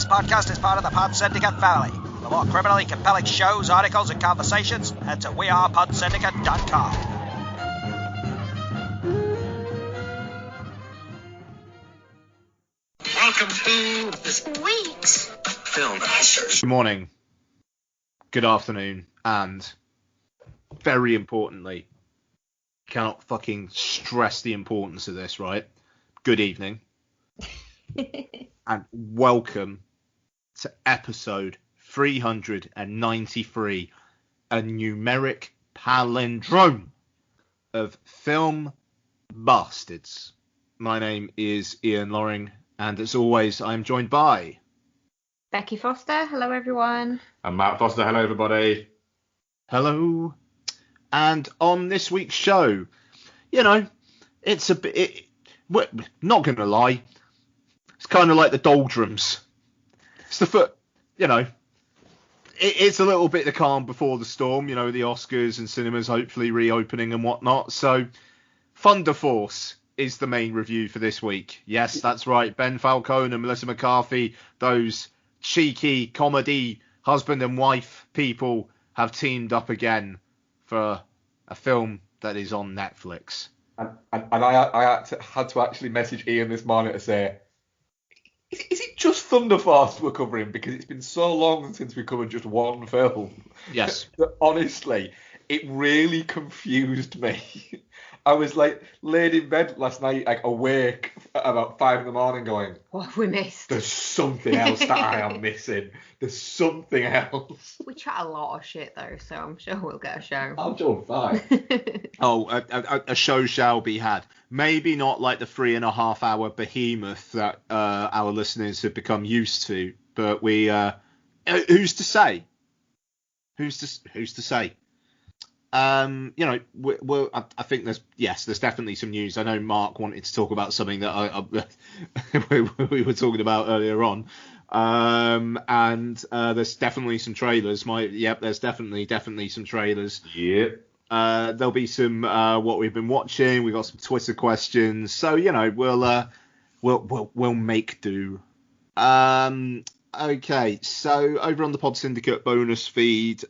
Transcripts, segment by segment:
podcast is part of the Pod Syndicate family. For more criminally compelling shows, articles, and conversations, head to wearepodsyndicate.com. Welcome to this week's Film Masters. Good morning, good afternoon, and very importantly, cannot fucking stress the importance of this, right? Good evening. And welcome to episode 393, a numeric palindrome of Film Bastards. My name is Ian Loring, and as always, I'm joined by Becky Foster. Hello, everyone. And Matt Foster. Hello, everybody. Hello. And on this week's show, you know, it's a bit, we're not going to lie, it's kind of like the doldrums. It's the foot, you know, it's a little bit the calm before the storm, you know, the Oscars and cinemas hopefully reopening and whatnot. So Thunder Force is the main review for this week. Yes, that's right. Ben Falcone and Melissa McCarthy, those cheeky comedy husband and wife people, have teamed up again for a film that is on Netflix. And I had to actually message Ian this morning to say, is it just Thunder Force we're covering? Because it's been so long since we covered just one film. Yes. That honestly, it really confused me. I was like laid in bed last night, like awake at about 5 a.m. going, What have we missed? there's something else that I am missing. There's something else. We chat a lot of shit, though, so I'm sure we'll get a show. I'm doing fine. Oh, a show shall be had. Maybe not like the 3.5-hour behemoth that our listeners have become used to, but we, who's to say? Who's to say? You know, I think there's definitely some news. I know Mark wanted to talk about something that we were talking about earlier on. And there's definitely some trailers. There's definitely some trailers. Yep. There'll be some what we've been watching. We've got some Twitter questions. So, you know, we'll make do. Okay, so over on the Pod Syndicate bonus feed,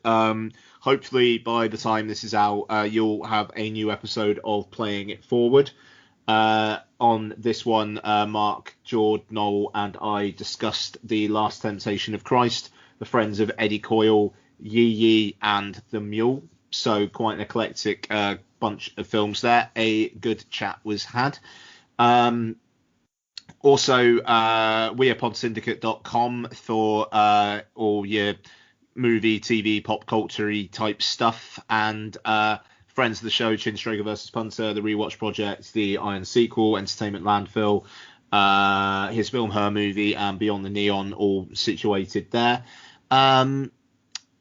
hopefully by the time this is out, you'll have a new episode of Playing It Forward. On this one, Mark, George, Noel, and I discussed The Last Temptation of Christ, The Friends of Eddie Coyle, Yee Yee, and The Mule. So quite an eclectic bunch of films there. A good chat was had. Also, wearepodsyndicate.com for all your movie, TV, pop culture-y type stuff. And friends of the show, Chin Strager vs. Punter, The Rewatch Project, The Iron Sequel, Entertainment Landfill, his film, Her Movie, and Beyond the Neon, all situated there. And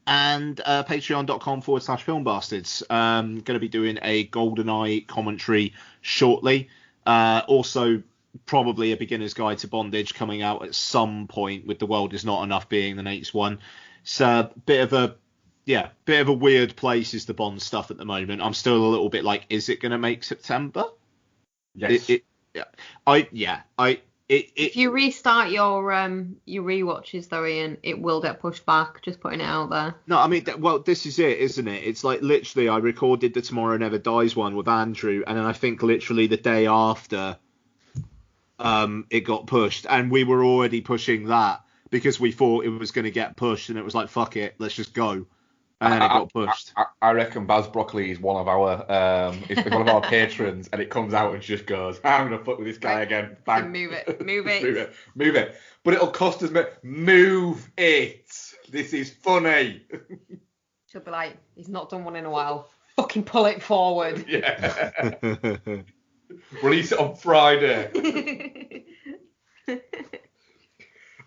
patreon.com/filmbastards. Going to be doing a GoldenEye commentary shortly. Also, probably a beginner's guide to bondage coming out at some point, with The World Is Not Enough being the next one. It's a bit of a weird place is the Bond stuff at the moment. I'm still a little bit like, is it going to make September? Yes. If you restart your rewatches, though, Ian, it will get pushed back. Just putting it out there. No, I mean, this is it, isn't it? It's like literally I recorded the Tomorrow Never Dies one with Andrew, and then I think literally the day after it got pushed, and we were already pushing that because we thought it was going to get pushed, and it was like, fuck it, let's just go. And then it got pushed. I reckon Baz Broccoli is one of our patrons, and it comes out and just goes, I'm gonna fuck with this guy again. Bang. Move it. Move it. But it'll cost us. Move it. This is funny. She'll be like, he's not done one in a while. Fucking pull it forward. Yeah. Release it on Friday.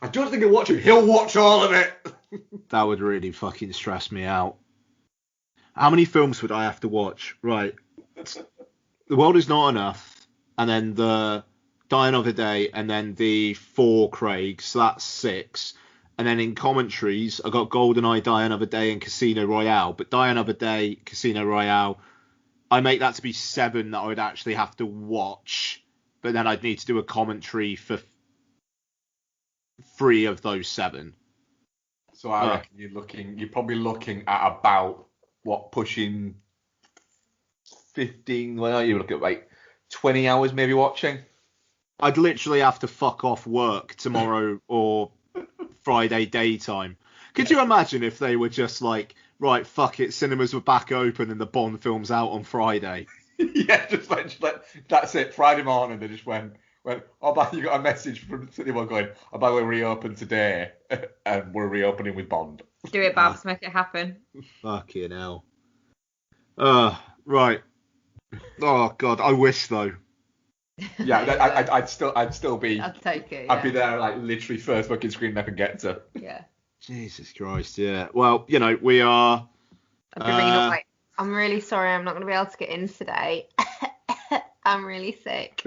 I don't think he'll watch it. He'll watch all of it. That would really fucking stress me out. How many films would I have to watch? Right. The World Is Not Enough, and then the Die Another Day, and then the 4 Craigs. So that's 6. And then in commentaries, I got GoldenEye, Die Another Day, and Casino Royale. But Die Another Day, Casino Royale, I make that to be 7 that I would actually have to watch. But then I'd need to do a commentary for 3 of those 7. So I reckon you're probably looking at about pushing 15. Well, you look at like 20 hours maybe watching. I'd literally have to fuck off work tomorrow or Friday daytime. Could you imagine if they were just like, right, fuck it, cinemas were back open and the Bond film's out on Friday? Yeah, just like that's it. Friday morning they just went. Oh, but you got a message from anyone going, oh, by the way, reopen today, and we're reopening with Bond. Do it, Babs, make it happen. Fucking hell. Right. Oh God, I wish though. Yeah, I'd still be. I'd take it. I'd be there like literally first fucking screen I could get to. Yeah. Jesus Christ, yeah. Well, we are. I'd be ringing up like, I'm really sorry, I'm not going to be able to get in today. I'm really sick.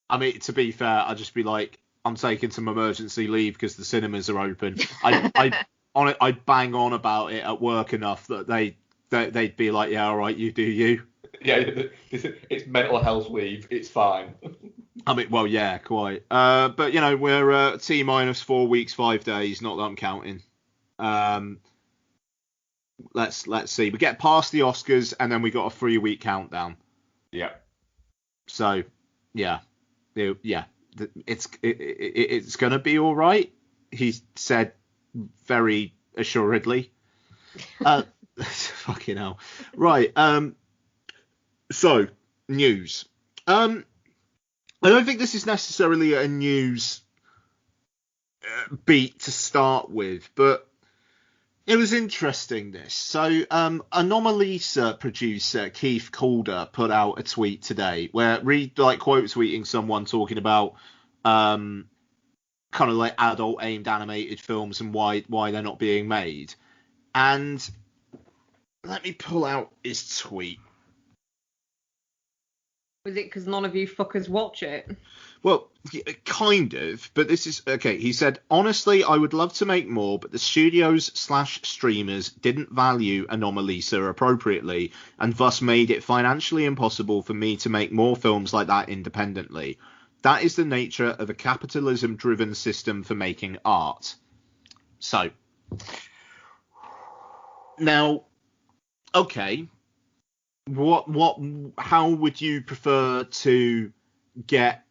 I mean, to be fair, I'd just be like, I'm taking some emergency leave because the cinemas are open. I'd bang on about it at work enough that they'd be like, yeah, all right, you do you. Yeah, it's mental health leave. It's fine. I mean, well, yeah, quite. But we're T minus 4 weeks, 5 days. Not that I'm counting. Let's see. We get past the Oscars and then we got a 3-week countdown. Yeah. So, yeah. It's gonna be all right. He said very assuredly. Fucking hell. Right. So, news. I don't think this is necessarily a news beat to start with, but it was interesting, this. So, Anomalisa producer Keith Calder put out a tweet today where quote tweeting someone talking about kind of like adult aimed animated films and why they're not being made. And let me pull out his tweet. Was it because none of you fuckers watch it? Well, kind of, but this is okay. He said, honestly, I would love to make more, but the studios/streamers didn't value Anomalisa appropriately and thus made it financially impossible for me to make more films like that independently. That is the nature of a capitalism-driven system for making art. So, now, okay, how would you prefer to get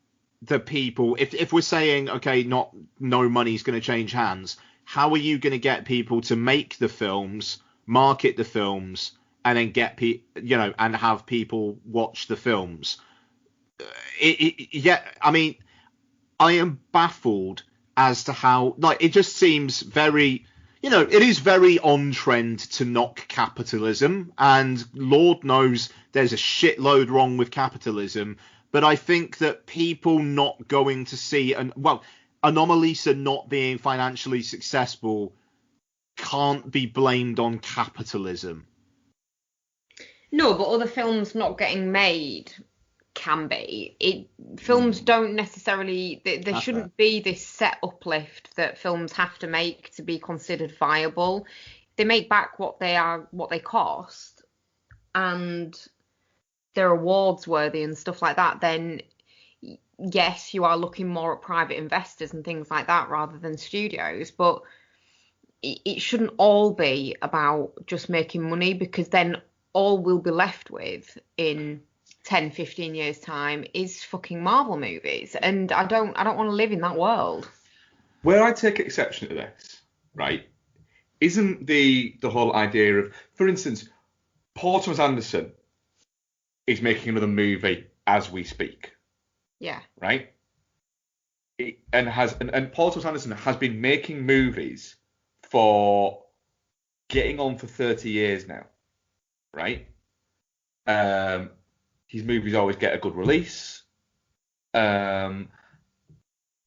the people, if we're saying, okay, no money's going to change hands, how are you going to get people to make the films, market the films, and then get and have people watch the films? I mean, I am baffled as to how, like, it just seems very, it is very on trend to knock capitalism, and Lord knows there's a shitload wrong with capitalism. But I think that people not going to see, Anomalisa not being financially successful can't be blamed on capitalism. No, but other films not getting made can be. Films don't necessarily, there shouldn't be this set uplift that films have to make to be considered viable. They make back what they cost, and they're awards worthy and stuff like that, then yes, you are looking more at private investors and things like that rather than studios. But it shouldn't all be about just making money, because then all we'll be left with in 10, 15 years time is fucking Marvel movies. And I don't want to live in that world. Where I take exception to this, right, isn't the whole idea of, for instance, Paul Thomas Anderson is making another movie as we speak. Yeah. Right? And Paul Thomas Anderson has been making movies for getting on for 30 years now. Right? His movies always get a good release. And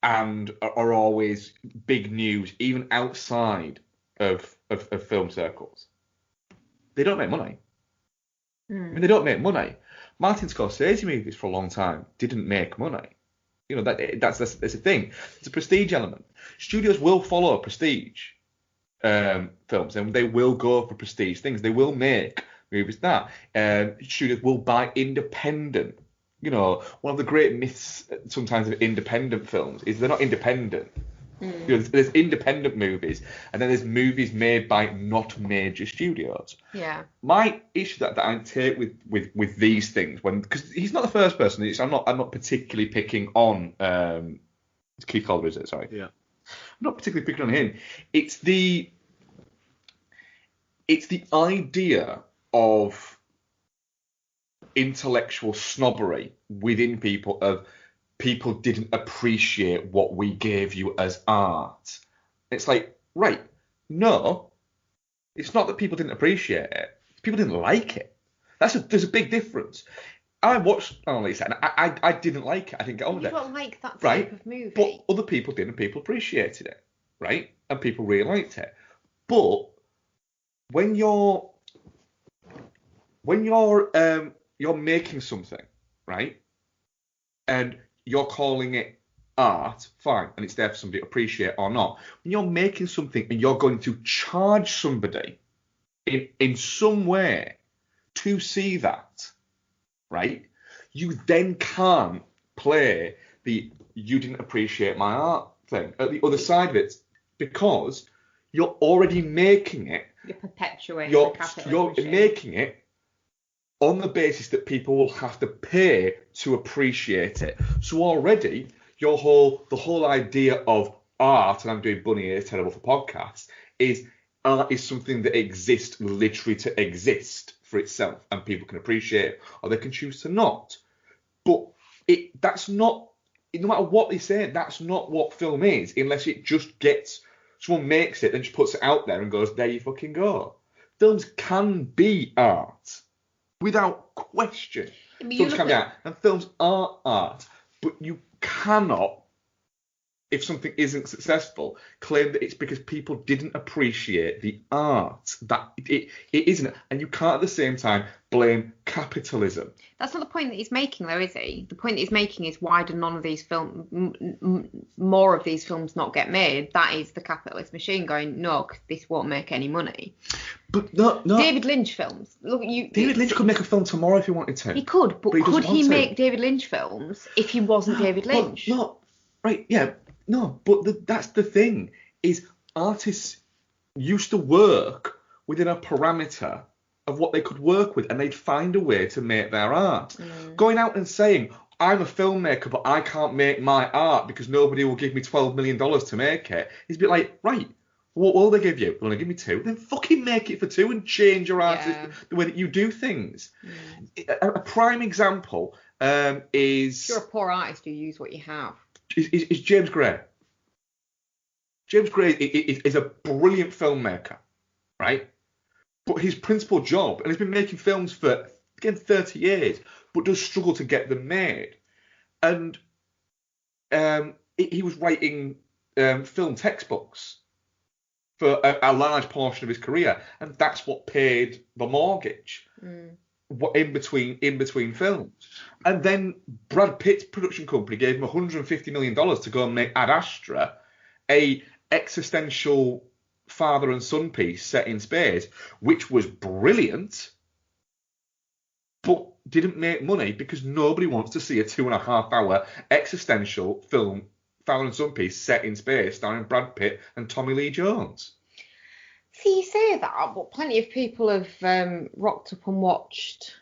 are always big news, even outside of film circles. They don't make money. I mean, they don't make money. Martin Scorsese movies for a long time didn't make money. That's the thing. It's a prestige element. Studios will follow prestige films, and they will go for prestige things. They will make movies that studios will buy independent you know, one of the great myths sometimes of independent films is they're not independent. You know, there's independent movies, and then there's movies made by not major studios. Yeah. My issue that I take with these things, because he's not the first person. I'm not particularly picking on it's Keith Calder, is it? Sorry. Yeah. I'm not particularly picking on him. It's the idea of intellectual snobbery within people of people didn't appreciate what we gave you as art. It's like, right, no, it's not that people didn't appreciate it. People didn't like it. There's a big difference. I watched Lisa, and I didn't like it. I didn't get on with it. You don't like that type Right, of movie. but other people did, and people appreciated it, right? And people really liked it. But when you're making something, right, and you're calling it art, fine, and it's there for somebody to appreciate or not. When you're making something and you're going to charge somebody in some way to see that, right, you then can't play the you didn't appreciate my art thing at the other side of it, because you're already making it. You're perpetuating You're the capitalist you're machine. making it on the basis that people will have to pay to appreciate it. So already the whole idea of art, and I'm doing bunny ears terrible for podcasts, is art is something that exists literally to exist for itself, and people can appreciate it or they can choose to not. But that's not, no matter what they say, that's not what film is, unless it just gets, someone makes it and just puts it out there and goes, there you fucking go. Films can be art without question. Films can be art, and films are art, but you cannot, if something isn't successful, claim that it's because people didn't appreciate the art. That it isn't, and you can't at the same time blame capitalism. That's not the point that he's making, though, is he? The point that he's making is, why do none of these more of these films not get made? That is the capitalist machine going, no, 'cause this won't make any money. But no. David Lynch films. Look, David Lynch could make a film tomorrow if he wanted to. He could, but he could doesn't he want to. make David Lynch films if he wasn't David Lynch? Well, no, right, yeah, no, but that's the thing, is artists used to work within a parameter of what they could work with, and they'd find a way to make their art. Going out and saying, I'm a filmmaker, but I can't make my art because nobody will give me $12 million to make it, is a bit like, right, what will they give you? They'll only give me $2. Then fucking make it for $2 and change your art, the way that you do things. A prime example is... If you're a poor artist, you use what you have. Is James Gray. James Gray is a brilliant filmmaker, right? But his principal job, and he's been making films for, again, 30 years, but does struggle to get them made. And he was writing film textbooks for a large portion of his career, and that's what paid the mortgage in between films. And then Brad Pitt's production company gave him $150 million to go and make Ad Astra, a existential father and son piece set in space, which was brilliant, but didn't make money because nobody wants to see a 2.5-hour existential film, father and son piece set in space starring Brad Pitt and Tommy Lee Jones. See, you say that, but plenty of people have rocked up and watched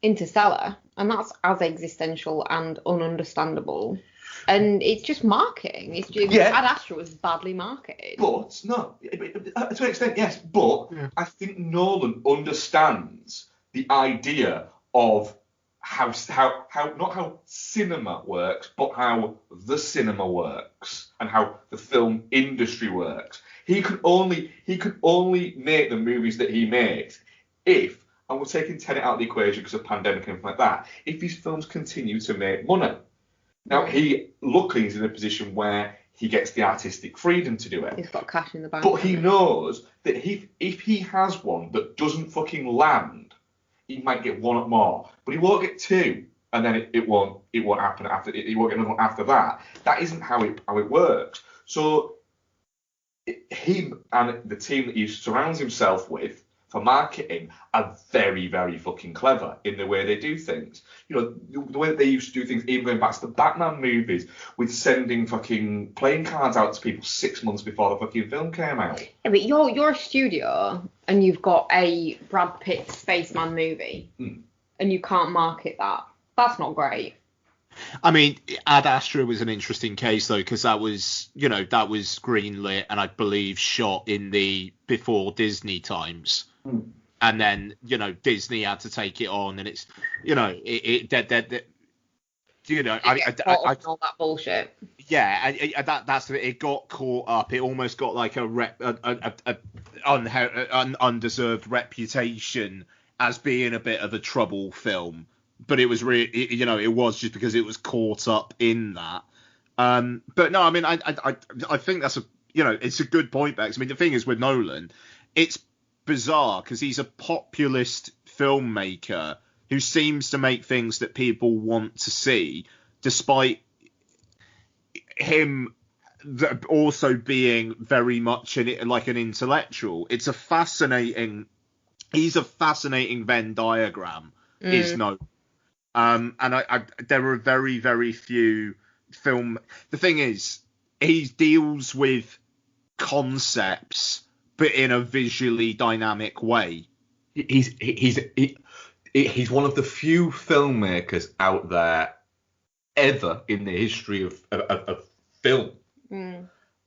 Interstellar, and that's as existential and ununderstandable. And it's just marketing. It's just, Ad Astra was badly marketed. But, no, to an extent, yes, but I think Nolan understands the idea of how not how cinema works, but how the cinema works and how the film industry works. He could only make the movies that he makes if, and we're taking Tenet out of the equation because of pandemic and everything like that, if these films continue to make money. Now, he luckily is in a position where he gets the artistic freedom to do it. He's got cash in the bank. But he knows that if he has one that doesn't fucking land, he might get one at more. But he won't get two, and then it won't happen after. He won't get another one after that. That isn't how it works. So him and the team that he surrounds himself with, for marketing are very, very fucking clever in the way they do things. You know, the way that they used to do things, even going back to the Batman movies, with sending fucking playing cards out to people 6 months before the fucking film came out. Yeah, but you're a studio and you've got a Brad Pitt Spaceman movie and you can't market that. That's not great. I mean, Ad Astra was an interesting case though, because that was greenlit and I believe shot in the before Disney times, and then Disney had to take it on, and it's I all that bullshit. Yeah, that's it. Got caught up. It almost got like an undeserved reputation as being a bit of a trouble film. But it was really, it was just because it was caught up in that. But no, I mean, I think that's it's a good point, Bex. I mean, the thing is with Nolan, it's bizarre because he's a populist filmmaker who seems to make things that people want to see, despite him also being very much like an intellectual. He's a fascinating Venn diagram, is Nolan. And there are very, very few film. The thing is, he deals with concepts, but in a visually dynamic way. He's one of the few filmmakers out there ever in the history of film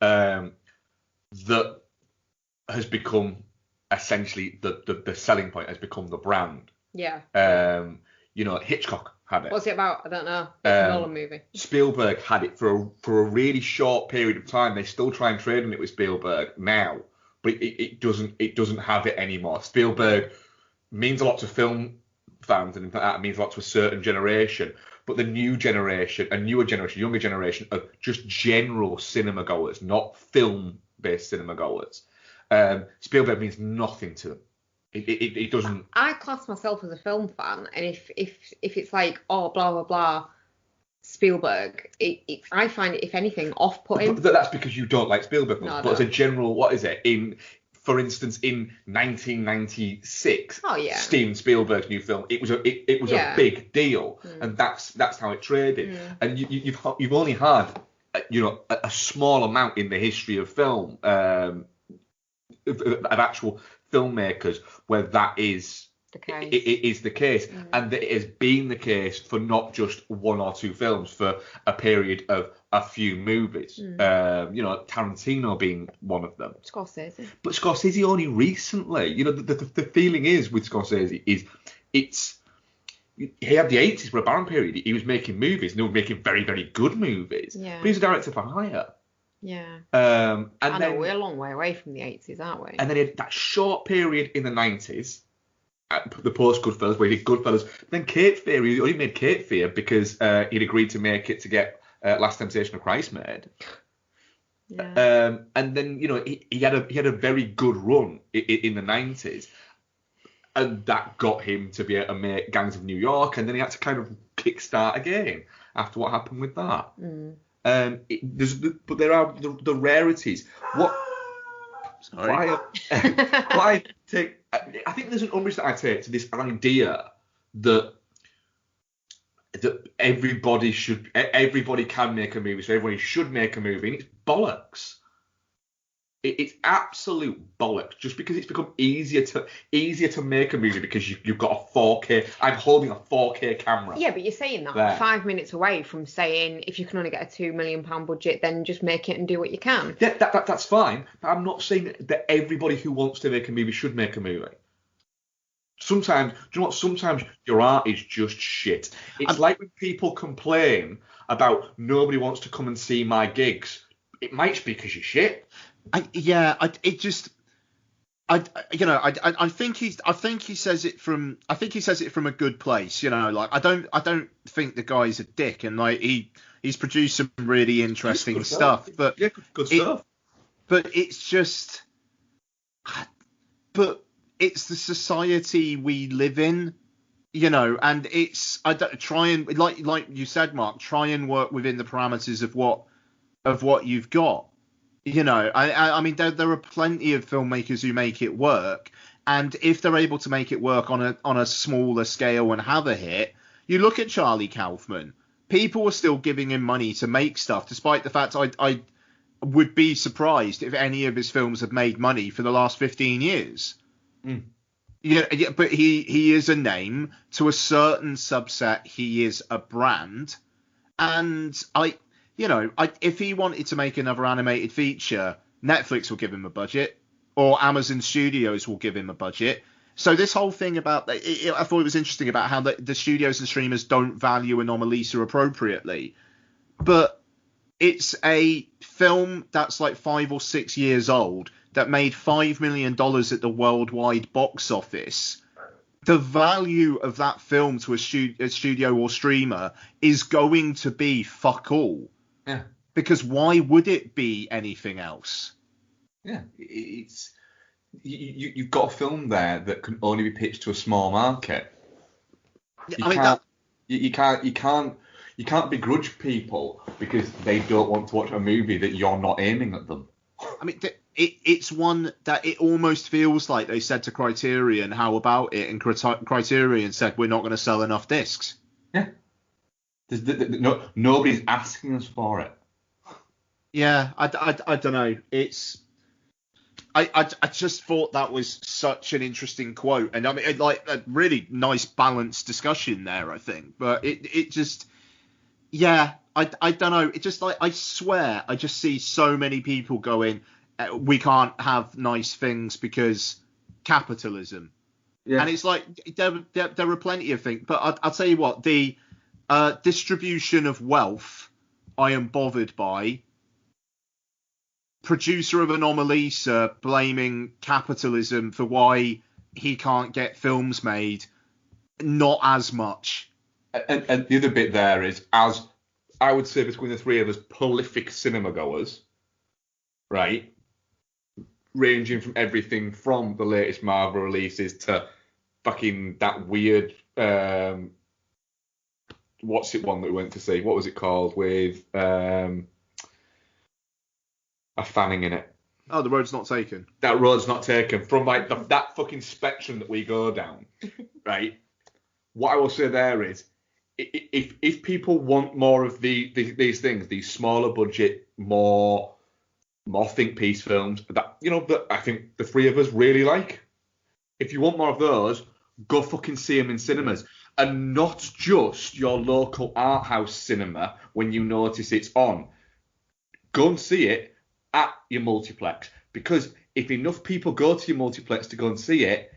that has become essentially the selling point, has become the brand. Yeah. Hitchcock had it. What's it about? I don't know. It's a Nolan movie. Spielberg had it for a really short period of time. They still try and trade on it with Spielberg now, but it doesn't have it anymore. Spielberg means a lot to film fans, and in fact that means a lot to a certain generation. But the new generation, younger generation of just general cinema goers, not film-based cinema goers, Spielberg means nothing to them. It doesn't. I class myself as a film fan, and if it's like blah blah blah Spielberg, I find it, if anything, off-putting. But that's because you don't like Spielberg. No, but as a general, what is it for instance, in 1996, Steven Spielberg's new film, it was a big deal, and that's how it traded. And you've only had a small amount in the history of film of actual filmmakers where that is the case. It is the case, and it has been the case for not just one or two films, for a period of a few movies. Tarantino being one of them. Scorsese. But Scorsese only recently. The feeling is with Scorsese is he had the 80s for a barren period. He was making movies, and he was making very, very good movies. Yeah. But he's a director for hire. Yeah. And then we're a long way away from the 80s, aren't we? And then he had that short period in the 90s, the post Goodfellas, where he did Goodfellas. Then Cape Fear, he only made Cape Fear because he'd agreed to make it to get Last Temptation of Christ made. Yeah. And then he had a very good run in the 90s, and that got him to be able to make Gangs of New York, and then he had to kind of kickstart again after what happened with that. But there are the rarities. Sorry. I think there's an umbrage that I take to this idea that everybody can make a movie, so everybody should make a movie, and it's bollocks. It's absolute bollocks. Just because it's become easier to make a movie because you've got a 4K. I'm holding a 4K camera. Yeah, but you're saying that 5 minutes away from saying if you can only get a £2 million budget, then just make it and do what you can. Yeah, that's fine. But I'm not saying that everybody who wants to make a movie should make a movie. Sometimes, do you know what? Sometimes your art is just shit. It's like when people complain about nobody wants to come and see my gigs. It might just be because you're shit. I think he says it from a good place, like I don't think the guy's a dick, and like he's produced some really interesting stuff, but good stuff. But it's the society we live in, and try and like you said, Mark, try and work within the parameters of what you've got. I mean, there are plenty of filmmakers who make it work, And if they're able to make it work on a smaller scale and have a hit, you look at Charlie Kaufman. People are still giving him money to make stuff, despite the fact I would be surprised if any of his films have made money for the last 15 years. Mm. Yeah, but he is a name to a certain subset. He is a brand, and if he wanted to make another animated feature, Netflix will give him a budget, or Amazon Studios will give him a budget. So this whole thing about I thought it was interesting about how the studios and streamers don't value Anomalisa appropriately, but it's a film that's like 5 or 6 years old that made $5 million at the worldwide box office. The value of that film to a studio or streamer is going to be fuck all. Yeah. Because why would it be anything else? Yeah, it's you've got a film there that can only be pitched to a small market. You can't begrudge people because they don't want to watch a movie that you're not aiming at them. I mean, it's one that it almost feels like they said to Criterion, how about it? And Criterion said, we're not going to sell enough discs. Yeah. Nobody's asking us for it. Yeah, I don't know. I just thought that was such an interesting quote. And I mean, like a really nice balanced discussion there, I think. But it just, yeah, I don't know. It just like, I swear, I just see so many people going, we can't have nice things because capitalism. Yeah. And it's like, there are plenty of things. But I'll tell you what, the distribution of wealth I am bothered by. Producer of Anomalisa blaming capitalism for why he can't get films made, not as much. And the other bit there is, as I would say between the three of us, prolific cinema goers, right? Ranging from everything from the latest Marvel releases to fucking that weird, what's it one that we went to see? What was it called? With a Fanning in it. Oh, The Road's Not Taken. That Road's Not Taken. From like that fucking spectrum that we go down, right? What I will say there is, if people want more of these things, these smaller budget, more think piece films that that I think the three of us really like. If you want more of those, go fucking see them in cinemas, and not just your local art house cinema when you notice it's on. Go and see it at your multiplex, because if enough people go to your multiplex to go and see it,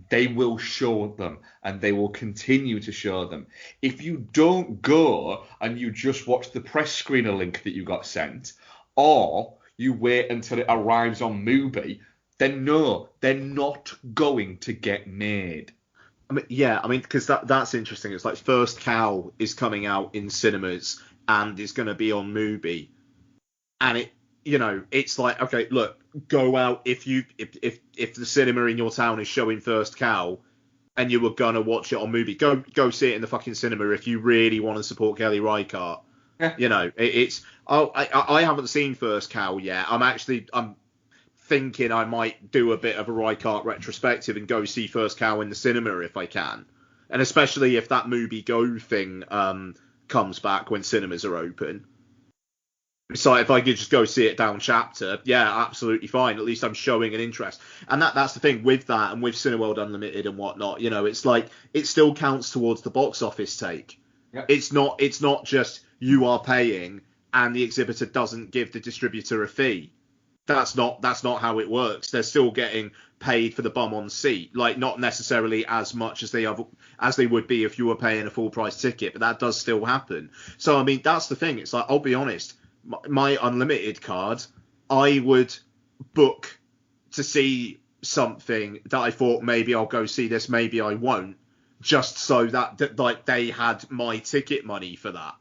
they will show them, and they will continue to show them. If you don't go and you just watch the press screener link that you got sent, or you wait until it arrives on Mubi, then no, they're not going to get made. I mean, because that's interesting. It's like First Cow is coming out in cinemas and is going to be on Mubi, and it's like, okay, look, go out if the cinema in your town is showing First Cow, and you were gonna watch it on Mubi, go see it in the fucking cinema if you really want to support Kelly Reichardt. Yeah. I haven't seen First Cow yet. I'm thinking I might do a bit of a Reichardt retrospective and go see First Cow in the cinema if I can, and especially if that Mubi Go thing comes back when cinemas are open. So if I could just go see it down chapter, yeah, absolutely fine. At least I'm showing an interest. And that's the thing with that, and with Cineworld Unlimited and whatnot, it's like it still counts towards the box office take. Yep. It's not just you are paying and the exhibitor doesn't give the distributor a fee. That's not how it works. They're still getting paid for the bum on seat, like not necessarily as much as they would be if you were paying a full price ticket, but that does still happen. So I mean, that's the thing. It's like, I'll be honest, my unlimited card, I would book to see something that I thought maybe I'll go see this, maybe I won't, just so that like they had my ticket money for that.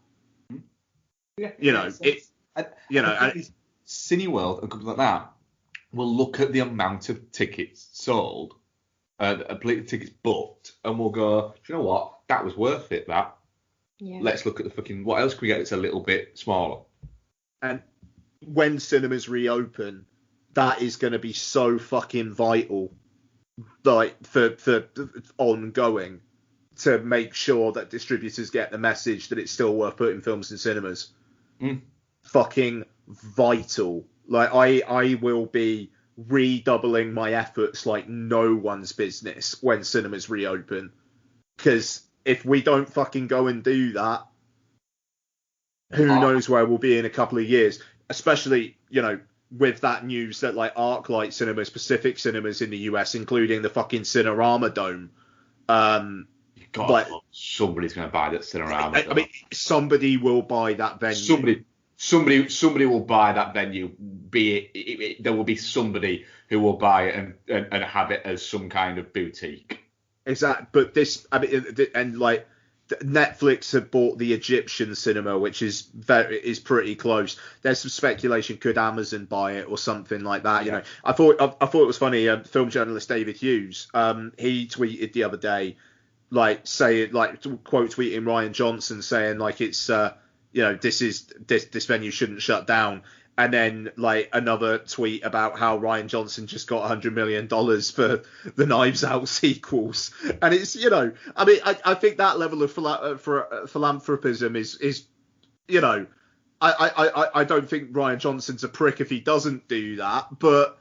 Yeah, Cineworld and companies like that will look at the amount of tickets sold, tickets booked, and we'll go, do you know what? That was worth it. That. Yeah. Let's look at the fucking. What else can we get that's a little bit smaller? And when cinemas reopen, that is going to be so fucking vital. like for ongoing, to make sure that distributors get the message that it's still worth putting films in cinemas. Fucking vital. Like I will be redoubling my efforts like no one's business when cinemas reopen, because if we don't fucking go and do that, who knows where we'll be in a couple of years, especially, with that news that like ArcLight Cinemas, Pacific Cinemas in the US, including the fucking Cinerama Dome, somebody's going to buy that Cinerama. I mean, somebody will buy that venue. Somebody will buy that venue. There will be somebody who will buy it and have it as some kind of boutique. Exactly, but Netflix have bought the Egyptian cinema, which is pretty close. There's some speculation, could Amazon buy it or something like that? Yeah. I thought it was funny. Film journalist David Hughes, he tweeted the other day, quote tweeting Ryan Johnson saying like it's this venue shouldn't shut down. And then like another tweet about how Ryan Johnson just got $100 million for the Knives Out sequels. And it's, I think that level of philanthropism is I don't think Ryan Johnson's a prick if he doesn't do that, but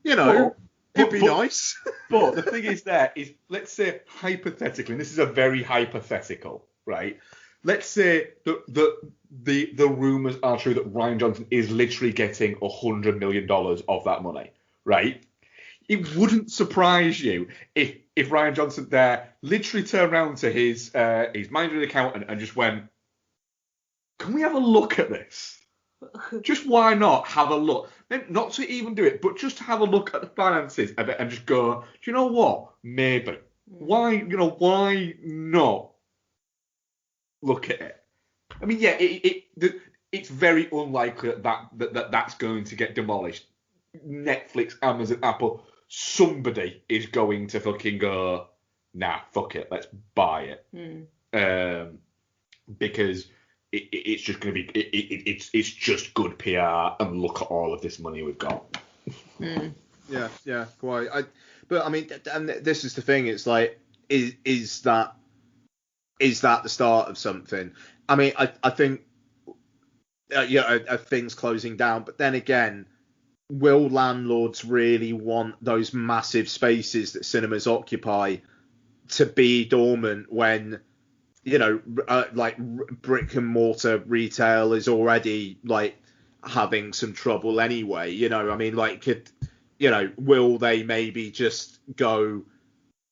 it'd be nice. But the thing is let's say hypothetically, and this is a very hypothetical, right? Let's say the rumours are true that Ryan Johnson is literally getting $100 million of that money, right? It wouldn't surprise you if Ryan Johnson there literally turned around to his managing accountant and just went, "Can we have a look at this? Just why not have a look? Not to even do it, but just to have a look at the finances of it and just go, do you know what? Maybe. Why not look at it?" I mean, yeah, it's very unlikely that's going to get demolished. Netflix, Amazon, Apple, somebody is going to fucking go, nah, fuck it, let's buy it. Because it's just going to be, it's just good PR, and look at all of this money we've got. Yeah, quite. But I mean, and this is the thing. It's like, is that the start of something? I mean, I think, things closing down. But then again, will landlords really want those massive spaces that cinemas occupy to be dormant when, brick and mortar retail is already like having some trouble anyway? I mean, like, will they maybe just go,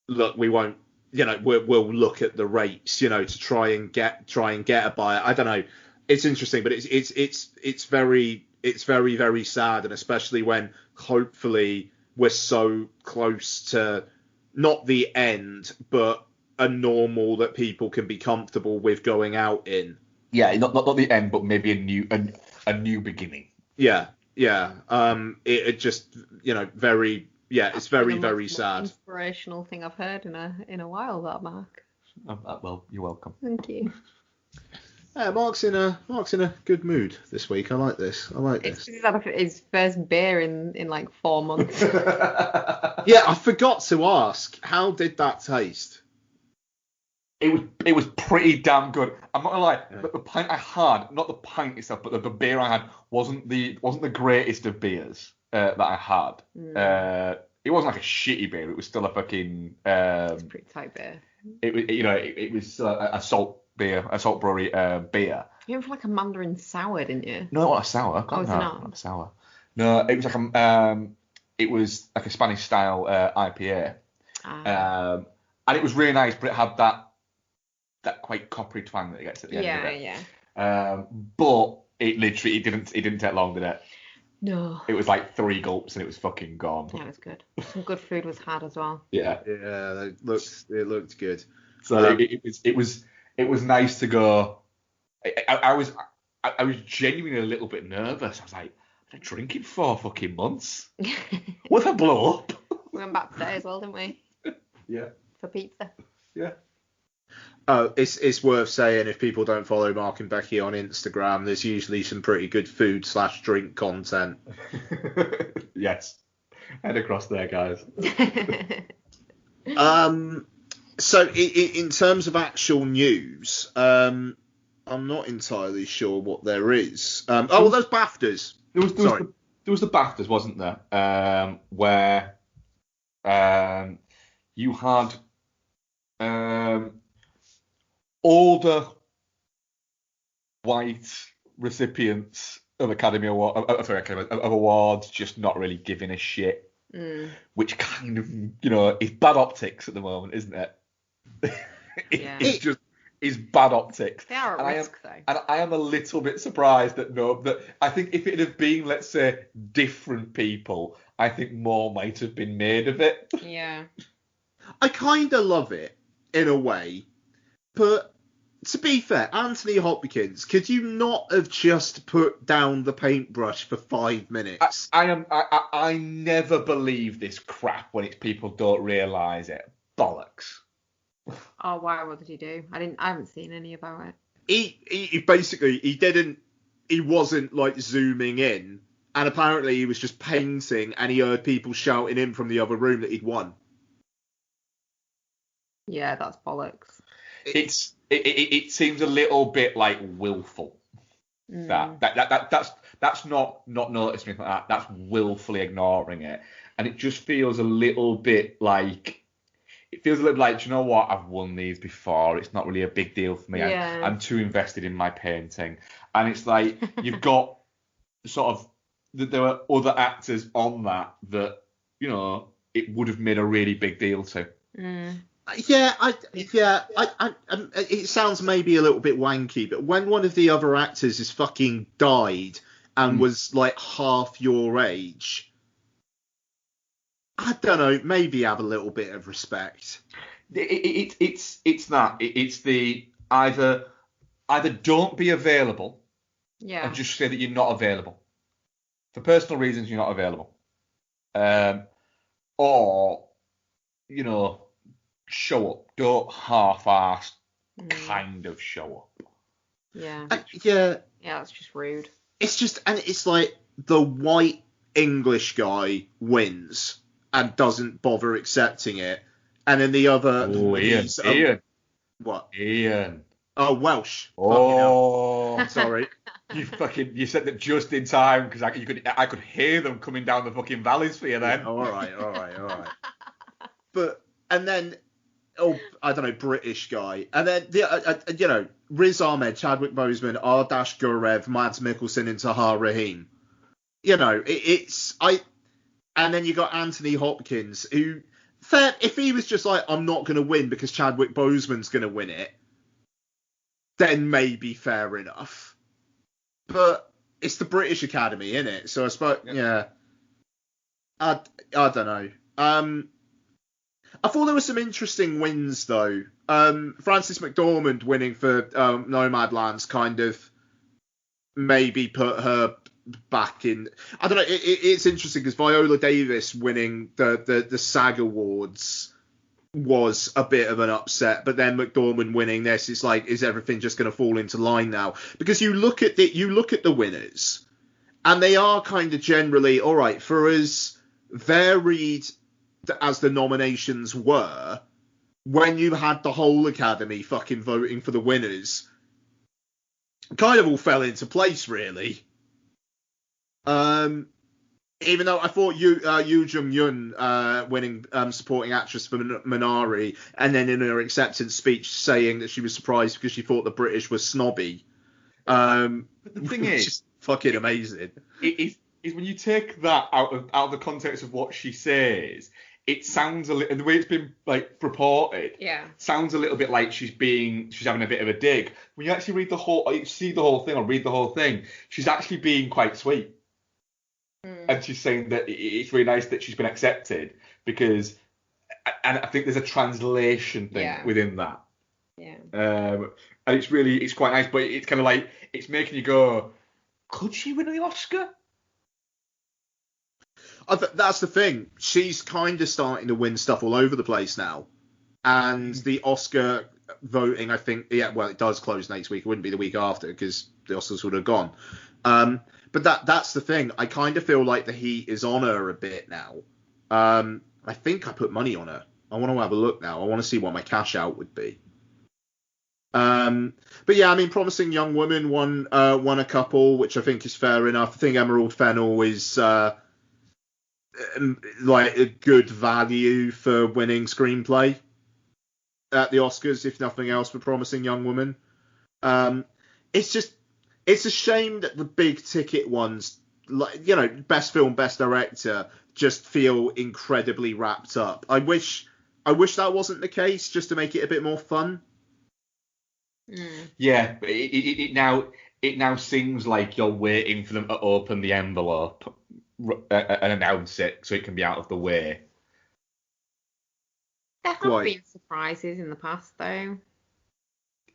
look, we won't. We'll look at the rates, to try and get a buyer. I don't know. It's interesting, but it's very, very sad, and especially when hopefully we're so close to not the end, but a normal that people can be comfortable with going out in. Yeah, not the end, but maybe a new beginning. Yeah. It just, very. Yeah, it's very, very sad. Inspirational thing I've heard in a while, that Mark. Well, you're welcome. Thank you. Yeah, Mark's in a good mood this week. I like this. He's had his first beer in like 4 months. Yeah, I forgot to ask. How did that taste? It was pretty damn good. I'm not gonna lie, but the pint I had, not the pint itself, but the beer I had wasn't the greatest of beers that I had. It wasn't like a shitty beer. It was still a fucking. It's a pretty tight beer. It was a salt brewery beer. You went for like a Mandarin sour, didn't you? No, not a sour. Oh, it's not. Not a sour. No, it was like a Spanish style IPA. And it was really nice, but it had that quite coppery twang that it gets at the end of it. Yeah. But it didn't take long, did it? No. It was like 3 gulps and it was fucking gone. Yeah, it was good. Some good food was had as well. Yeah. Yeah, it looked good. So it was nice to go. I was genuinely a little bit nervous. I was like, I've been drinking 4 fucking months. What if I blow up? We went back today as well, didn't we? Yeah. For pizza. Yeah. It's worth saying, if people don't follow Mark and Becky on Instagram, there's usually some pretty good food/drink content. Yes. Head across there, guys. So in terms of actual news, I'm not entirely sure what there is. Well, there's BAFTAs. There was the BAFTAs, wasn't there? Where you had older white recipients of Academy Award, of awards, just not really giving a shit, which kind of, is bad optics at the moment, isn't it? It's bad optics. They are at risk, though. And I am a little bit surprised that I think if it had been, let's say, different people, I think more might have been made of it. Yeah. I kind of love it in a way, but to be fair, Anthony Hopkins, could you not have just put down the paintbrush for 5 minutes? I never believe this crap when it's people don't realise it. Bollocks. Oh wow, what did he do? I haven't seen any about it. He basically he wasn't like zooming in, and apparently he was just painting, and he heard people shouting in from the other room that he'd won. Yeah, that's bollocks. It seems a little bit like willful. That's not noticing anything like that. That's willfully ignoring it, and it just feels a little bit like. It feels a little like, do you know what? I've won these before. It's not really a big deal for me. Yeah. I'm too invested in my painting. And it's like, you've got sort of, there were other actors on that, it would have made a really big deal to. It sounds maybe a little bit wanky, but when one of the other actors is fucking died and was like half your age, I don't know, maybe have a little bit of respect. It's that. It's the either don't be available, and just say that you're not available. For personal reasons, you're not available. Or, show up. Don't half-ass kind of show up. Yeah. Yeah, it's just rude. It's like the white English guy wins and doesn't bother accepting it, and then the other. Ian. What? Ian. Oh, Welsh. Oh, sorry. You said that just in time because I could hear them coming down the fucking valleys for you then. Yeah, all right. And then I don't know, British guy, and then Riz Ahmed, Chadwick Boseman, Ardash Gurev, Mads Mikkelsen, and Tahar Rahim. And then you got Anthony Hopkins, who, if he was just like, I'm not going to win because Chadwick Boseman's going to win it, then maybe fair enough. But it's the British Academy, isn't it? So I suppose, I don't know. I thought there were some interesting wins, though. Frances McDormand winning for Nomadland's kind of maybe put her back in. I don't know. It's interesting because Viola Davis winning the SAG Awards was a bit of an upset, but then McDormand winning this, it's like, is everything just going to fall into line now? Because you look at the winners, and they are kind of generally all right for as varied as the nominations were. When you had the whole Academy fucking voting for the winners, kind of all fell into place, really. Even though I thought Yoo Jung-yoon winning supporting actress for Minari, and then in her acceptance speech saying that she was surprised because she thought the British were snobby. But the thing is, just fucking amazing. It is when you take that out of the context of what she says, it sounds a little, and the way it's been like reported, sounds a little bit like she's having a bit of a dig. When you actually read the whole thing, she's actually being quite sweet. And she's saying that it's really nice that she's been accepted because, and I think there's a translation thing within that. Yeah. And it's quite nice, but it's kind of like, it's making you go, could she win the Oscar? That's the thing. She's kind of starting to win stuff all over the place now. And the Oscar voting, I think, it does close next week. It wouldn't be the week after because the Oscars would have gone. But that's the thing. I kind of feel like the heat is on her a bit now. I think I put money on her I want to have a look now. I want to see what my cash out would be. But yeah, I mean, Promising Young Woman won a couple, which I think is fair enough. I think Emerald Fennell is like a good value for winning screenplay at the Oscars, if nothing else, for Promising Young Woman. It's a shame that the big ticket ones, like, you know, best film, best director, just feel incredibly wrapped up. I wish that wasn't the case, just to make it a bit more fun. Yeah, but it now seems like you're waiting for them to open the envelope and announce it so it can be out of the way. There have been surprises in the past, though.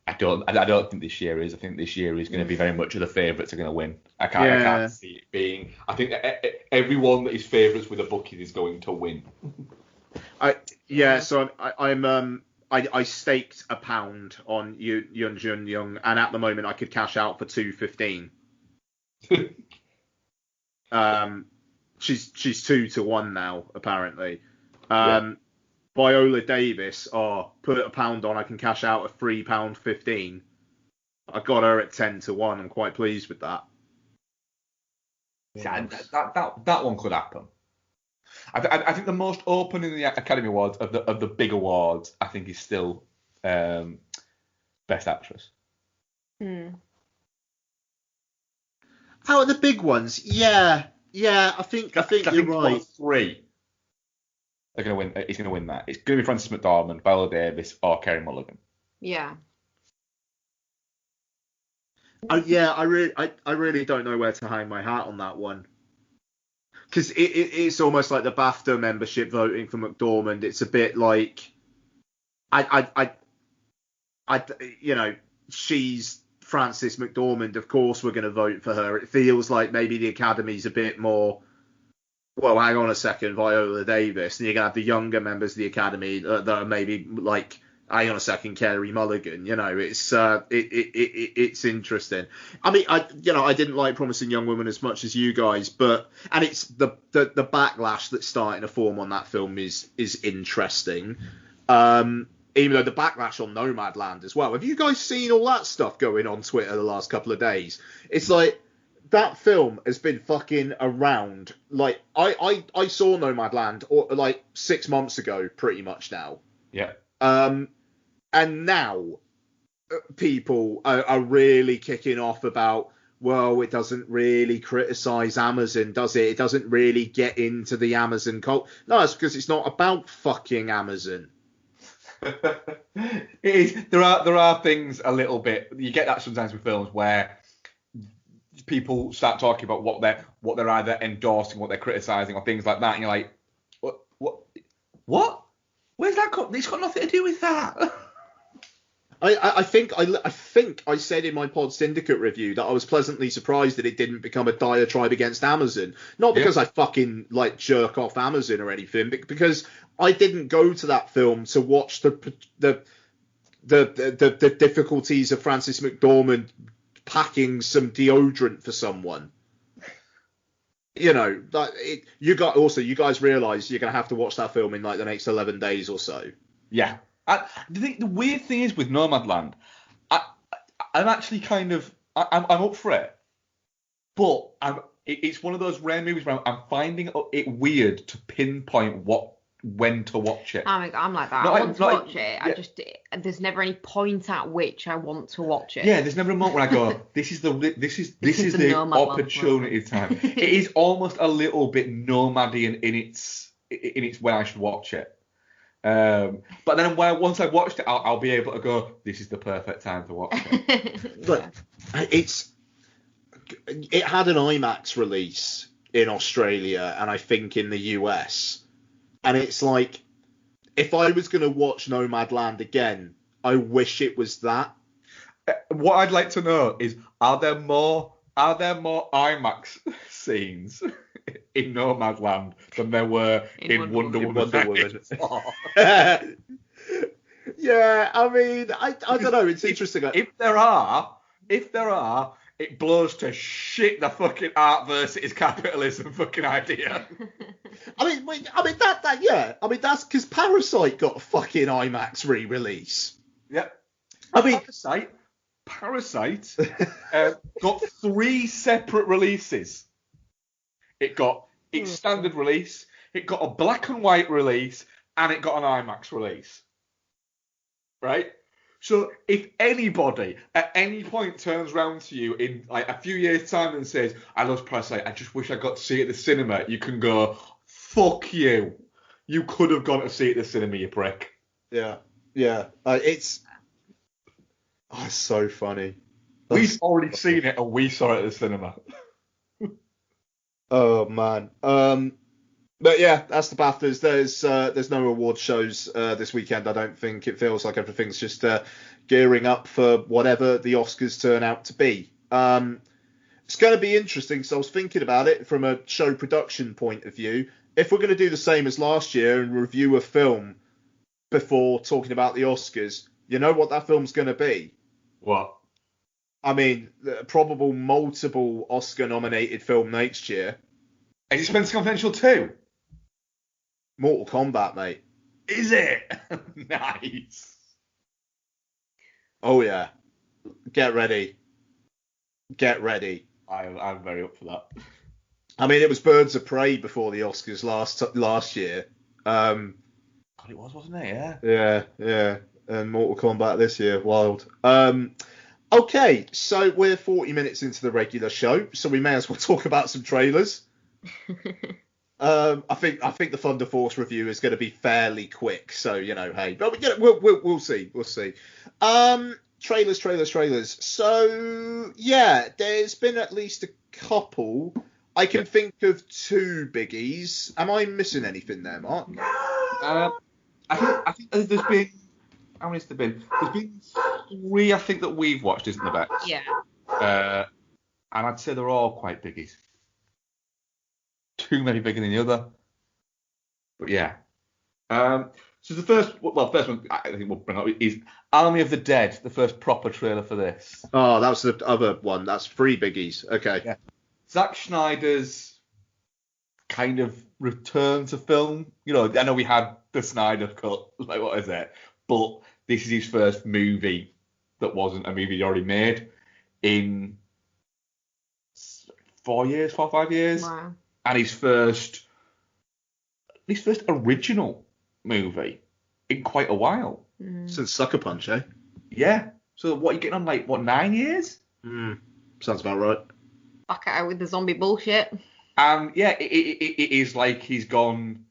I don't think this year is. I think this year is going to be very much of the favourites are going to win. I can't see it being. I think everyone that is favourites with a bucket is going to win. So I staked £1 on Yun Jun Young, and at the moment I could cash out for $2.15. She's 2-1 now, apparently. Viola Davis, put £1 on, I can cash out at £3.15. I got her at 10-1. I'm quite pleased with that. Yeah, that one could happen. I think the most open in the Academy Awards of the big awards, I think, is still Best Actress. Out of the big ones, I think you're right. Three are going to win. He's going to win that. It's going to be Frances McDormand, Viola Davis, or Carey Mulligan. Yeah. I really don't know where to hang my hat on that one. Because it's almost like the BAFTA membership voting for McDormand. It's a bit like, she's Frances McDormand. Of course, we're going to vote for her. It feels like maybe the Academy's a bit more. Well, hang on a second, Viola Davis, and you're going to have the younger members of the Academy that are maybe like, hang on a second, Carey Mulligan. You know, it's interesting. I mean, I didn't like Promising Young Woman as much as you guys, and it's the backlash that's starting to form on that film is interesting. Even though the backlash on Nomadland as well. Have you guys seen all that stuff going on Twitter the last couple of days? It's like that film has been fucking around. Like I saw Nomadland like 6 months ago, pretty much now. Yeah. And now people are really kicking off about, well, it doesn't really criticize Amazon, does it? It doesn't really get into the Amazon cult. No, it's because it's not about fucking Amazon. It is. There are things a little bit. You get that sometimes with films where people start talking about what they're either endorsing, what they're criticizing, or things like that, and you're like, what? Where's that? It's got nothing to do with that. I think I said in my Pod Syndicate review that I was pleasantly surprised that it didn't become a diatribe against Amazon. Not because I fucking like jerk off Amazon or anything, but because I didn't go to that film to watch the difficulties of Frances McDormand packing some deodorant for someone. You know, you guys realise you're gonna have to watch that film in like the next 11 days or so. Yeah. The weird thing is with Nomadland, I'm actually kind of I'm up for it, but it's one of those rare movies where I'm finding it weird to pinpoint when to watch it. I'm like that. I want to watch it. Yeah. There's never any point at which I want to watch it. Yeah, there's never a moment where I go, this is the opportunity time. It is almost a little bit nomadian in its when I should watch it. But then once I've watched it, I'll be able to go, this is the perfect time to watch it. But it had an IMAX release in Australia and I think in the US. And it's like, if I was going to watch Nomadland again, I wish it was that. What I'd like to know is, are there more IMAX scenes in Nomadland than there were in Wonder Woman? Yeah, I mean, I don't know. It's interesting. If there are, it blows to shit the fucking art versus capitalism fucking idea. I mean that's because Parasite got a fucking IMAX re-release. Yep. I mean, Parasite got 3 separate releases. It got its standard release, it got a black and white release, and it got an IMAX release. Right? So if anybody at any point turns around to you in like a few years' time and says, I love Parasite, I just wish I got to see it at the cinema, you can go, fuck you. You could have gone to see it at the cinema, you prick. Yeah. It's so funny. We've already seen it and we saw it at the cinema. Oh man. But yeah, that's the BAFTAs. There's no award shows this weekend. I don't think. It feels like everything's just gearing up for whatever the Oscars turn out to be. It's going to be interesting. So I was thinking about it from a show production point of view. If we're going to do the same as last year and review a film before talking about the Oscars, you know what that film's going to be? What? I mean, the probable multiple Oscar-nominated film next year. Expense Confidential 2? Mortal Kombat, mate. Is it? Nice. Oh, yeah. Get ready. I'm very up for that. I mean, it was Birds of Prey before the Oscars last year. God, it was, wasn't it? Yeah. And Mortal Kombat this year. Wild. Okay, so we're 40 minutes into the regular show, so we may as well talk about some trailers. I think the Thunder Force review is going to be fairly quick, so hey, but we'll see. Trailers. So yeah, there's been at least a couple. I can think of 2 biggies. Am I missing anything there, Mark? I think there's been. How many's there been? There's been 3, I think, that we've watched, isn't there, Bex? Yeah. And I'd say they're all quite biggies. Too many bigger than the other. But yeah. So the first one I think we'll bring up is Army of the Dead, the first proper trailer for this. Oh, that was the other one. That's 3 biggies. Okay. Yeah. Zack Snyder's kind of return to film. I know we had the Snyder Cut. Like, what is it? But this is his first movie that wasn't a movie he already made in 4 or 5 years. Wow. And his first original movie in quite a while. Since Sucker Punch, eh? Yeah. So what are you getting on, like, 9 years? Sounds about right. Back out with the zombie bullshit. And yeah, it is like he's gone.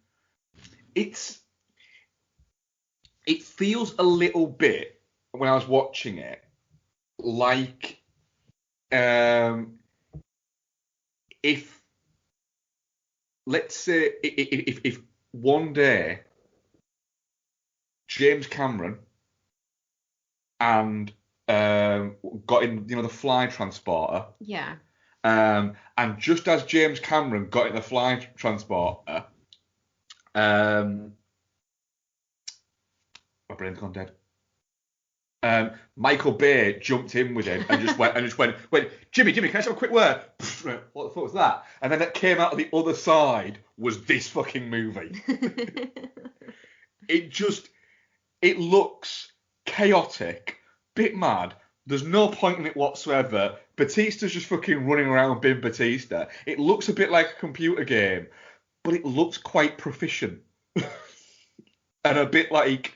It feels a little bit, when I was watching it, like if, let's say, if one day James Cameron and got in, the fly transporter. Yeah. And just as James Cameron got in the fly transporter, my brain's gone dead. Michael Bay jumped in with him and just went, Jimmy, can I just have a quick word? What the fuck was that? And then that came out of the other side was this fucking movie. It looks chaotic, bit mad. There's no point in it whatsoever. Batista's just fucking running around being Batista. It looks a bit like a computer game, but it looks quite proficient. And a bit like,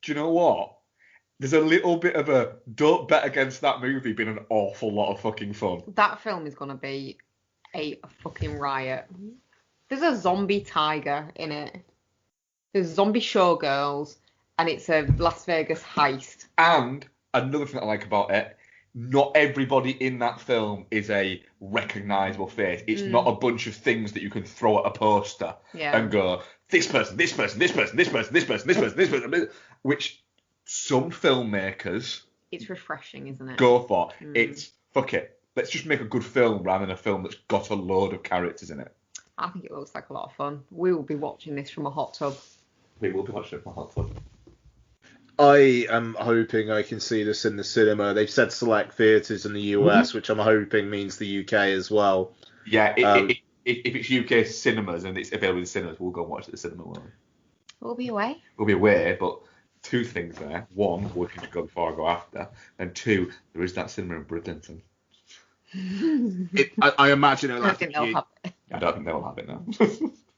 do you know what? There's a little bit of a don't bet against that movie being an awful lot of fucking fun. That film is going to be a fucking riot. There's a zombie tiger in it. There's zombie showgirls, and it's a Las Vegas heist. And another thing I like about it, not everybody in that film is a recognisable face. It's not a bunch of things that you can throw at a poster and go, this person, which some filmmakers... It's refreshing, isn't it? Go for. It's, fuck it, let's just make a good film rather than a film that's got a load of characters in it. I think it looks like a lot of fun. We will be watching this from a hot tub. We will be watching it from a hot tub. I am hoping I can see this in the cinema. They've said select theatres in the US, which I'm hoping means the UK as well. Yeah, if it's UK cinemas and it's available in cinemas, we'll go and watch it at the cinema, won't we? We'll be away. We'll be away, but two things there. One, we're going to go before I go after. And two, there is that cinema in Bridlington. I imagine it'll I have to think they'll be... have it. I don't think they'll have it now.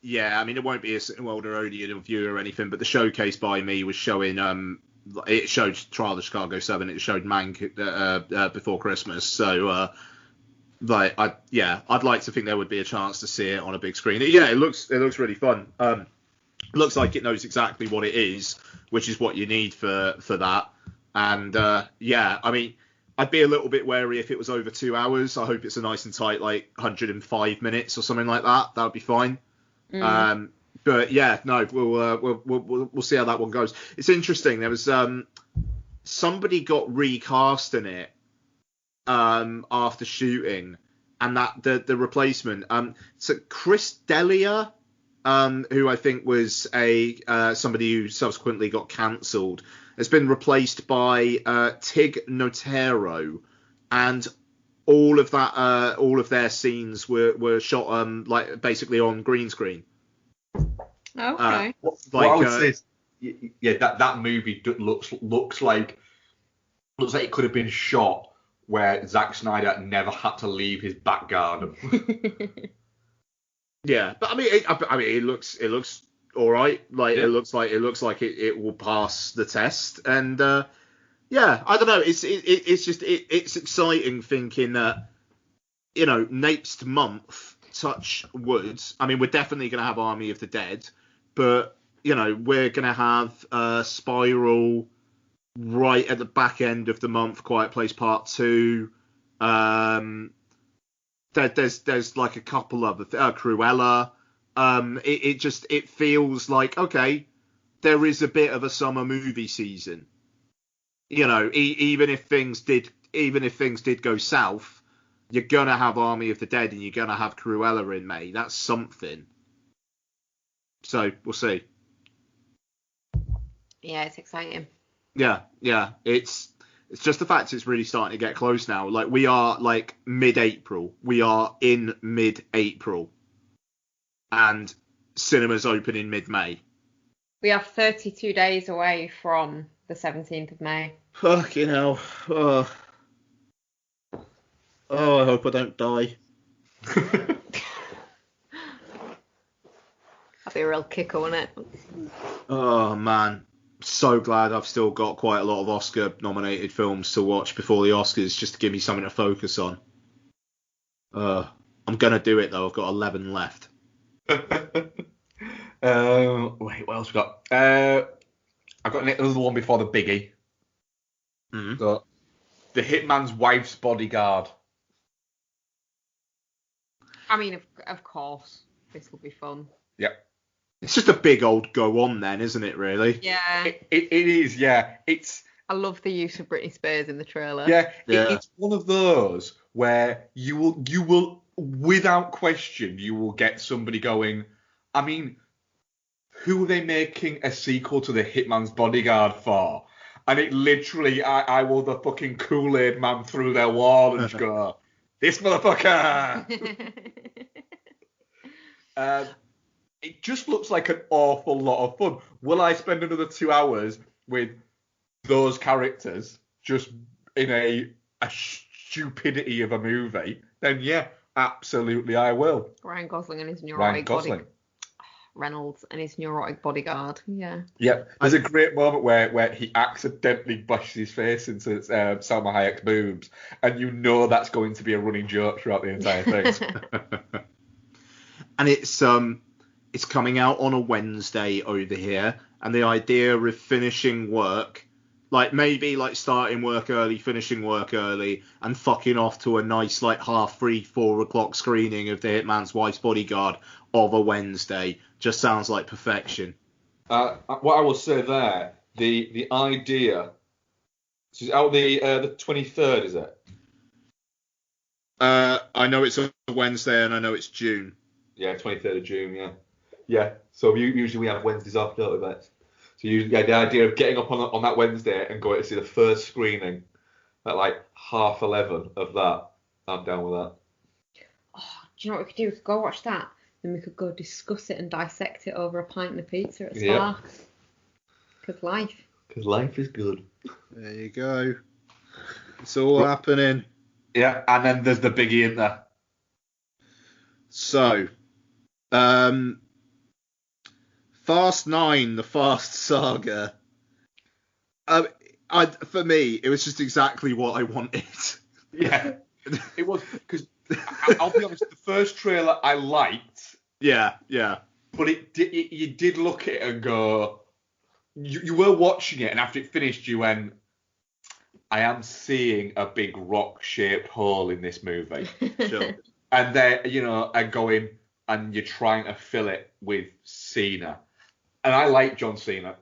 Yeah, I mean, it won't be a Cineworld or Odeon review or anything, but the Showcase by me was showing... it showed Trial of the Chicago 7, it showed Mank before Christmas, so... I'd like to think there would be a chance to see it on a big screen. Yeah, it looks really fun. Looks like it knows exactly what it is, which is what you need for that. And I mean, I'd be a little bit wary if it was over 2 hours. I hope it's a nice and tight, like 105 minutes or something like that. That would be fine. But yeah, no, we'll see how that one goes. It's interesting. There was somebody got recast in it after shooting, and that the replacement. So Chris D'Elia, who I think was somebody who subsequently got cancelled, has been replaced by Tig Notaro, and all of their scenes were shot basically on green screen. Okay. What I would say is, yeah, that movie looks like it could have been shot where Zack Snyder never had to leave his back garden. Yeah, but I mean, it looks all right. Like yeah. It looks like it will pass the test, and I don't know. It's exciting thinking that next month, touch wood. I mean, we're definitely going to have Army of the Dead, but we're going to have Spiral right at the back end of the month. Quiet Place Part 2. There's like a couple of Cruella. It feels like, okay, there is a bit of a summer movie season. Even if things did go south, you're gonna have Army of the Dead and you're gonna have Cruella in May. That's something. So we'll see. Yeah, it's exciting. Yeah. It's just the fact it's really starting to get close now. Like, we are like mid-April. We are in mid-April. And cinemas open in mid-May. We are 32 days away from the 17th of May. Fucking hell. Oh, I hope I don't die. That'd be a real kicker, wouldn't it? Oh, man. So glad I've still got quite a lot of Oscar-nominated films to watch before the Oscars, just to give me something to focus on. I'm going to do it, though. I've got 11 left. Wait, what else we got? I've got another one before the biggie. Mm-hmm. So, The Hitman's Wife's Bodyguard. I mean, of course, this will be fun. Yep. It's just a big old go on then, isn't it, really? Yeah. It is, yeah. I love the use of Britney Spears in the trailer. Yeah. It's one of those where you will, without question, you will get somebody going, I mean, who are they making a sequel to The Hitman's Bodyguard for? And it literally, I will the fucking Kool-Aid man through their wall and just go, this motherfucker! It just looks like an awful lot of fun. Will I spend another 2 hours with those characters just in a stupidity of a movie? Then yeah, absolutely I will. Ryan Gosling and his neurotic bodyguard. Reynolds and his neurotic bodyguard. Yeah. Yeah. There's a great moment where he accidentally bashes his face into Salma Hayek's boobs, and you know that's going to be a running joke throughout the entire thing. And it's coming out on a Wednesday over here, and the idea of finishing work, like maybe like starting work early, finishing work early, and fucking off to a nice like 3:30, 4 o'clock screening of The Hitman's Wife's Bodyguard of a Wednesday, just sounds like perfection. What I will say there, the idea, so it's out the 23rd, is it? I know it's a Wednesday, and I know it's June. Yeah, 23rd of June, yeah. Yeah, so usually we have Wednesdays off, don't we, Bex? So the idea of getting up on that Wednesday and going to see the first screening at like 11:30 of that, I'm down with that. Oh, do you know what we could do? We could go watch that, then we could go discuss it and dissect it over a pint of pizza at Sparks. Because life. Because life is good. There you go. It's all happening. Yeah, and then there's the biggie in there. So, Fast 9, the Fast Saga. For me, it was just exactly what I wanted. Yeah, it was, because I'll be honest, the first trailer I liked. Yeah. But you did look at it and go, you were watching it, and after it finished, you went, I am seeing a big rock-shaped hole in this movie. Sure. And they're, and going, and you're trying to fill it with Cena. And I like John Cena.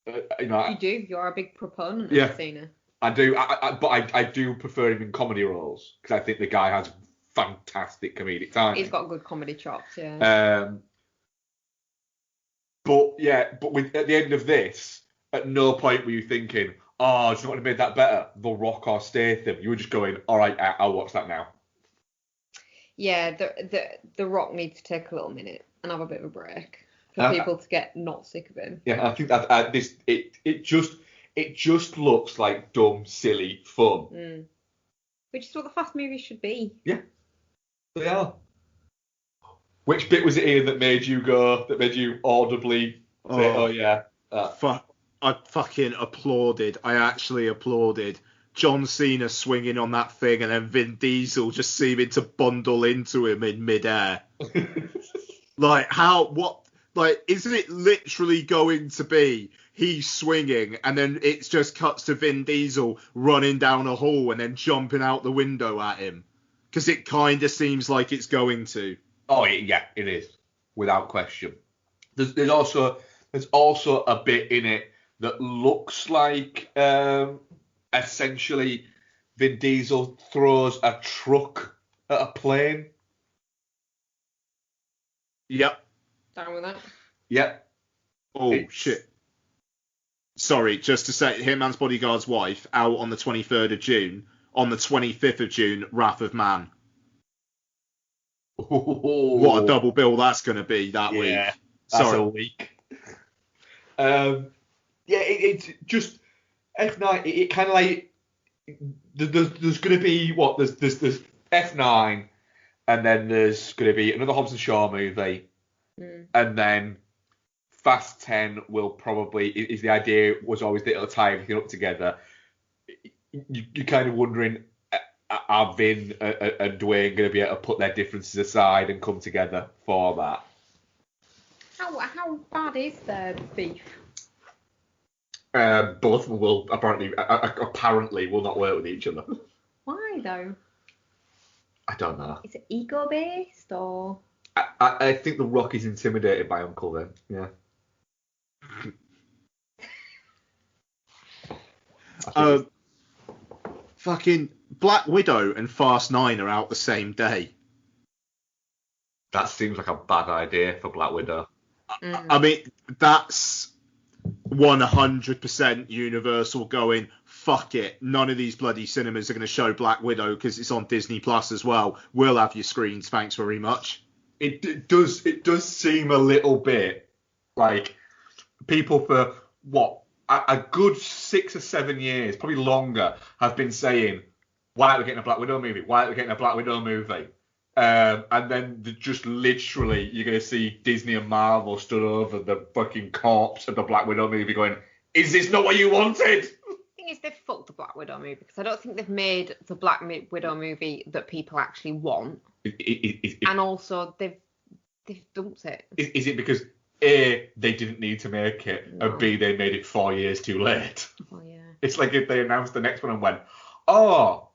You do. You're a big proponent of Cena. I do. But I do prefer him in comedy roles because I think the guy has fantastic comedic timing. He's got good comedy chops, yeah. But at the end of this, at no point were you thinking, oh, do you know what would have made that better? The Rock or Statham. You were just going, all right, I'll watch that now. Yeah, the Rock needs to take a little minute and have a bit of a break for people to get not sick of him. Yeah, I think that it just looks like dumb, silly fun. Which is what the Fast movies should be. Yeah, they are. Which bit was it, Ian, that made you audibly say, oh yeah? I fucking applauded. I actually applauded John Cena swinging on that thing and then Vin Diesel just seeming to bundle into him in midair. Isn't it literally going to be he's swinging and then it just cuts to Vin Diesel running down a hall and then jumping out the window at him? Because it kind of seems like it's going to. Oh yeah, it is, without question. There's also a bit in it that looks like essentially Vin Diesel throws a truck at a plane. Yep. Down with that. Yep. Oh, shit. Sorry, just to say, Hitman's Bodyguard's wife, out on the 23rd of June. On the 25th of June, Wrath of Man. Oh. What a double bill that's going to be that week. That's a week. It's just F9. It kind of like there's going to be what there's F9, and then there's going to be another Hobbs and Shaw movie, and then Fast 10 will probably is the idea was always that it'll tie everything up together. You're kind of wondering, are Vin and Dwayne going to be able to put their differences aside and come together for that? How bad is their beef? Both of them will apparently will not work with each other. Why though? I don't know. Is it ego based or? I think The Rock is intimidated by Uncle Vin. Yeah. Fucking Black Widow and Fast 9 are out the same day. That seems like a bad idea for Black Widow. I mean, that's 100% Universal going, fuck it, none of these bloody cinemas are going to show Black Widow because it's on Disney Plus as well. We'll have your screens, thanks very much. It does seem a little bit like people for a good 6 or 7 years, probably longer, have been saying, why are we getting a Black Widow movie? Why are we getting a Black Widow movie? And then just literally you're going to see Disney and Marvel stood over the fucking corpse of the Black Widow movie going, is this not what you wanted? The thing is, they've fucked the Black Widow movie because I don't think they've made the Black Widow movie that people actually want. And also, they've dumped it. Is it because A, they didn't need to make it, No. and B, they made it 4 years too late? Oh, yeah. It's like if they announced the next one and went, oh,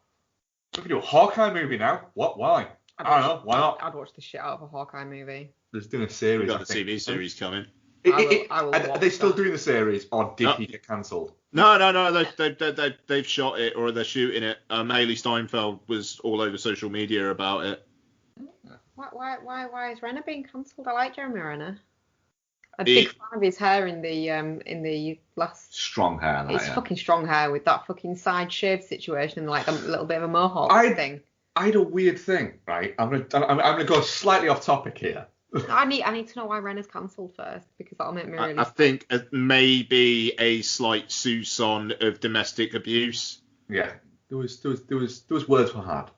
we can do a Hawkeye movie now. What? Why? I don't know. Why not? I'd watch the shit out of a Hawkeye movie. There's doing a series. We've got I a think. TV series coming. I will Are watch they still that. doing the series, or did he get cancelled? No, they've shot it, or they're shooting it. Haley Steinfeld was all over social media about it. Why is Renner being cancelled? I like Jeremy Renner. A big fan of his hair in the last. Strong hair. It's fucking strong hair with that fucking side shave situation and like a little bit of a mohawk thing. I had a weird thing, right? I'm gonna go slightly off topic here. I need to know why Renner's cancelled first, because that'll make me really. I think it may be a slight soupçon of domestic abuse. Yeah, there was words were hard.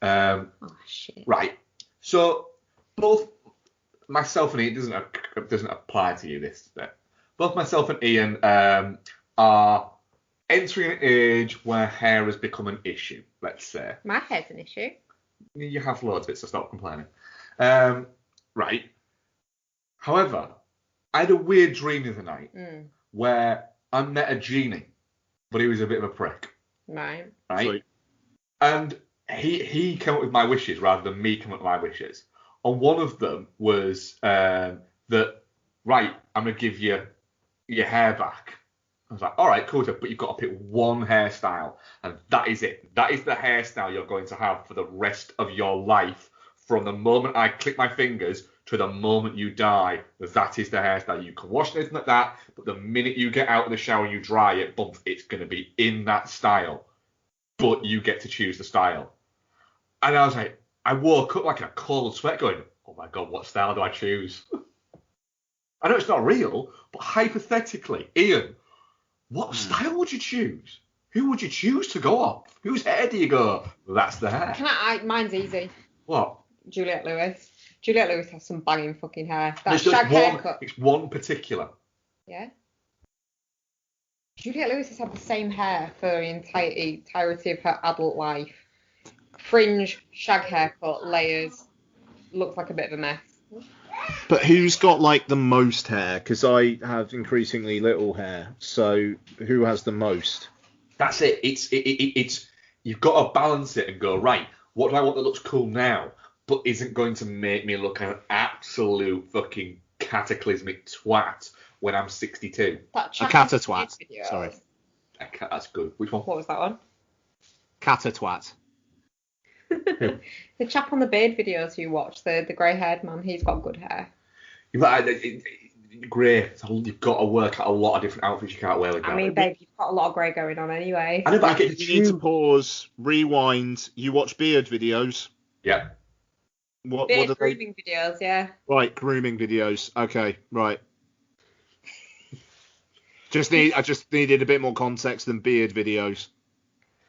Oh shit. Right. So both myself and Ian doesn't apply to you this bit. Both myself and Ian are entering an age where hair has become an issue. Let's say. My hair's an issue. You have loads of it, so stop complaining. Right. However, I had a weird dream the other night where I met a genie, but he was a bit of a prick. Right. Right. And he came up with my wishes rather than me coming up with my wishes. And one of them was that, right, I'm going to give you your hair back. I was like, all right, cool, but you've got to pick one hairstyle, and that is it. That is the hairstyle you're going to have for the rest of your life. From the moment I click my fingers to the moment you die, that is the hairstyle. You can wash anything like that, but the minute you get out of the shower and you dry it, boom, it's going to be in that style. But you get to choose the style. And I was like, I woke up like in a cold sweat going, oh my God, what style do I choose? I know it's not real, but hypothetically, Ian, what style would you choose? Who would you choose to go off? Whose hair do you go? That's the hair. Mine's easy. What? Juliette Lewis. Juliette Lewis has some banging fucking hair. That It's shag haircut. It's one particular. Yeah. Juliette Lewis has had the same hair for the entirety of her adult life. Fringe, shag haircut, layers. Looks like a bit of a mess. But who's got like the most hair? Because I have increasingly little hair. So who has the most? That's it. It's you've got to balance it and go, right, what do I want that looks cool now, but isn't going to make me look an absolute fucking cataclysmic twat when I'm 62. A catatwat. Sorry. That's good. Which one? What was that one? Catatwat. The chap on the beard videos you watch, the grey-haired man, he's got good hair. Grey. You've got to work out a lot of different outfits you can't wear with that. I mean, babe, you've got a lot of grey going on anyway. I know, but I get you need to pause, rewind. You watch beard videos. Yeah. What beard are grooming videos, yeah. Right, grooming videos. Okay, right. I just needed a bit more context than beard videos.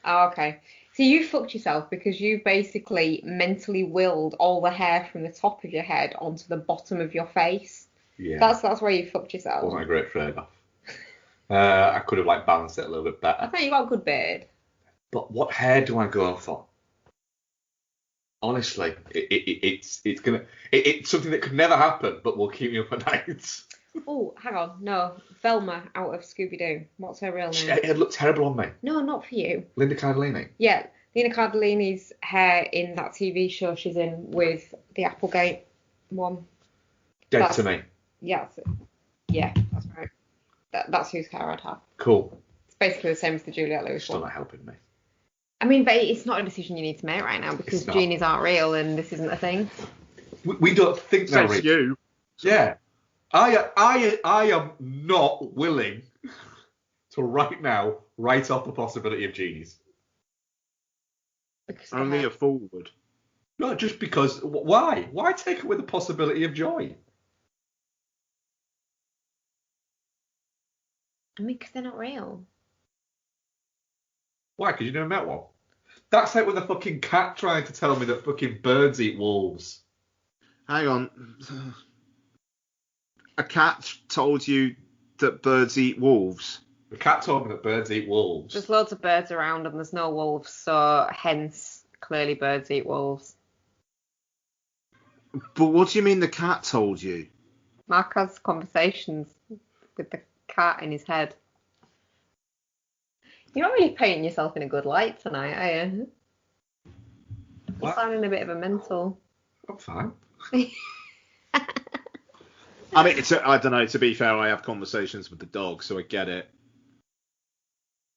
Oh, okay. So you fucked yourself because you basically mentally willed all the hair from the top of your head onto the bottom of your face. Yeah. That's where you fucked yourself. Wasn't a great trade-off. I could have balanced it a little bit better. I think you got a good beard. But what hair do I go for? Honestly, it's something that could never happen, but will keep me up at night. Oh, hang on. No, Velma out of Scooby-Doo. What's her real name? It looked terrible on me. No, not for you. Linda Cardellini. Yeah, Lena Cardellini's hair in that TV show she's in with the Applegate one. Dead to me. Yeah, that's right. That's whose hair I'd have. Cool. It's basically the same as the Juliette Lewis Still one. not helping me. I mean, but it's not a decision you need to make right now because genies aren't real and this isn't a thing. We don't think they're real. You. Yeah. I am not willing to right now write off the possibility of genies. Only a fool would. No, just because. Why? Why take away the possibility of joy? I mean, because they're not real. Why? Because you never met one. That's like when the fucking cat tried to tell me that fucking birds eat wolves. Hang on. A cat told you that birds eat wolves? The cat told me that birds eat wolves. There's loads of birds around and there's no wolves, so hence, clearly birds eat wolves. But what do you mean the cat told you? Mark has conversations with the cat in his head. You're not really painting yourself in a good light tonight, are you? You're sounding a bit of a mental. I'm fine. I mean, I don't know. To be fair, I have conversations with the dog, so I get it.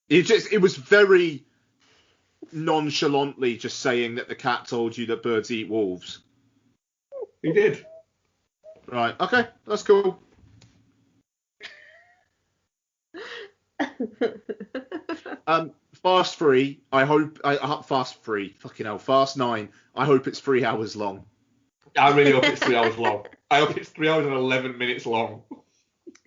It was very nonchalantly just saying that the cat told you that birds eat wolves. He did. Right. Okay. That's cool. Fast 3. Fast 3. Fucking hell. Fast 9. I hope it's 3 hours long. I really hope it's 3 hours long. I hope it's 3 hours and 11 minutes long.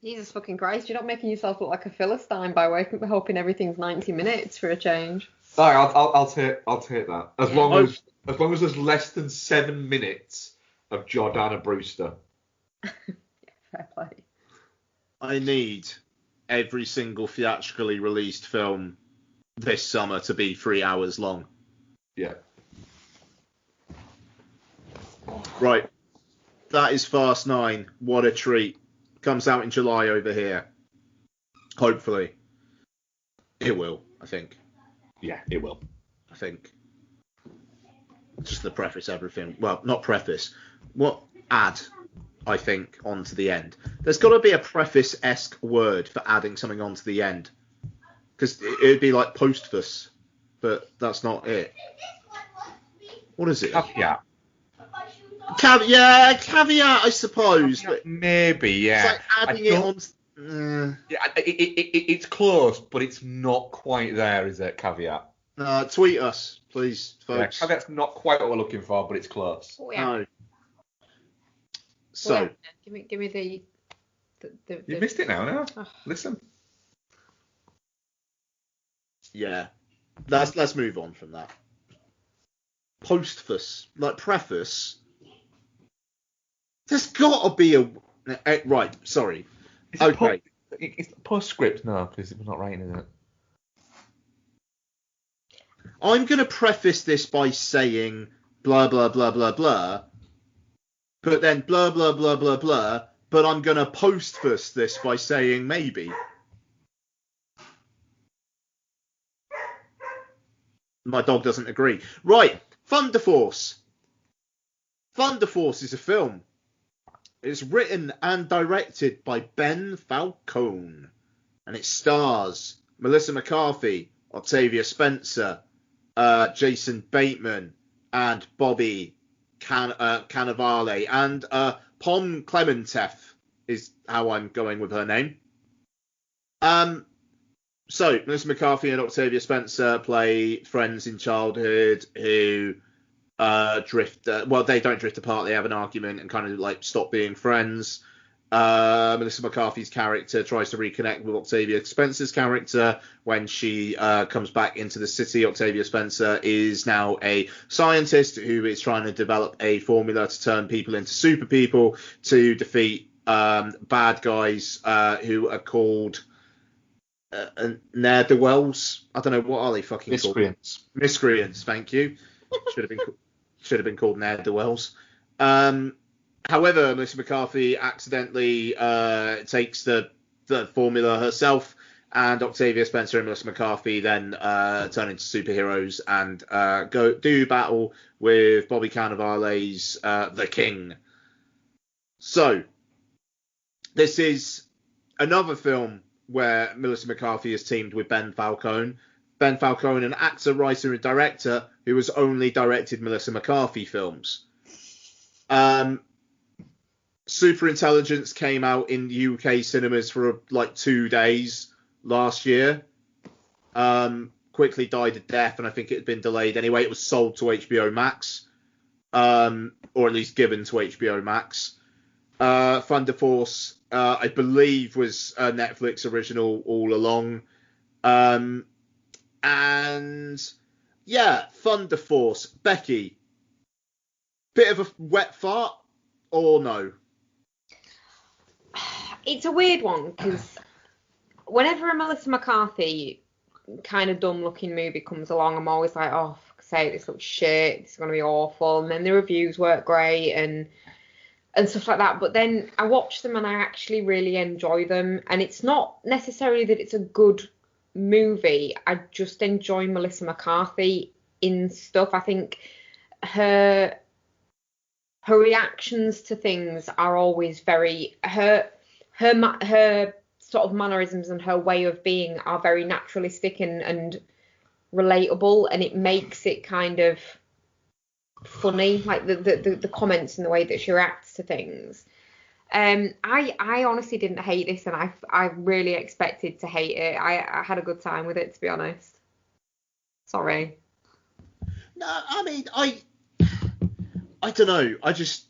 Jesus fucking Christ, you're not making yourself look like a Philistine by hoping everything's 90 minutes for a change. Sorry, I'll take that. As long as there's less than 7 minutes of Jordana Brewster. Fair play. I need every single theatrically released film this summer to be 3 hours long. Yeah. Right. That is Fast 9. What a treat. Comes out in July over here. Hopefully. It will, I think. Yeah, it will. I think. Just to preface everything. Well, not preface. What add, I think, onto the end. There's got to be a preface-esque word for adding something onto the end. Because it would be like postface. But that's not it. What is it? Caveat. Caveat, I suppose. But maybe, yeah. it's like adding it on. Yeah, it's close, but it's not quite there, is it? Caveat. Tweet us, please, folks. Yeah, caveat's not quite what we're looking for, but it's close. Oh, yeah. No. So. Give me the You missed it now. Oh. Listen. Yeah. Let's move on from that. Postface, like preface. There's got to be a right. Sorry. Okay. It's postscript, no, because it was not writing, is it? I'm gonna preface this by saying blah blah blah blah blah, but then blah blah blah blah blah. But I'm gonna postface this by saying maybe. My dog doesn't agree. Right. Thunder Force. Thunder Force is a film. It's written and directed by Ben Falcone. And it stars Melissa McCarthy, Octavia Spencer, Jason Bateman, and Bobby Cannavale. And Pom Clementef is how I'm going with her name. So, Melissa McCarthy and Octavia Spencer play friends in childhood who drift. Well, they don't drift apart. They have an argument and kind of like stop being friends. Melissa McCarthy's character tries to reconnect with Octavia Spencer's character when she comes back into the city. Octavia Spencer is now a scientist who is trying to develop a formula to turn people into super people to defeat bad guys who are called ne'er-do-wells. I don't know, what are they fucking Miscreants. called? Miscreants. Thank you. Should have been called ne'er-do-wells. However, Melissa McCarthy accidentally takes the formula herself, and Octavia Spencer and Melissa McCarthy then turn into superheroes and go do battle with Bobby Cannavale's The King. So, this is another film where Melissa McCarthy is teamed with Ben Falcone. Ben Falcone, an actor, writer, and director who has only directed Melissa McCarthy films. Superintelligence came out in UK cinemas for like 2 days last year. Quickly died a death, and I think it had been delayed anyway. It was sold to HBO Max, or at least given to HBO Max. Thunder Force, I believe, was a Netflix original all along. And yeah, Thunder Force. Becky, bit of a wet fart or no? It's a weird one because whenever a Melissa McCarthy kind of dumb looking movie comes along, I'm always like, oh, for fuck's sake, this looks shit, this is going to be awful. And then the reviews weren't great and stuff like that. But then I watch them and I actually really enjoy them. And it's not necessarily that it's a good movie. I just enjoy Melissa McCarthy in stuff. I think her reactions to things are always very her sort of mannerisms and her way of being are very naturalistic and relatable, and it makes it kind of funny, like the comments and the way that she reacts to things. I honestly didn't hate this, and I really expected to hate it. I had a good time with it, to be honest. Sorry. No, I mean, I don't know. I just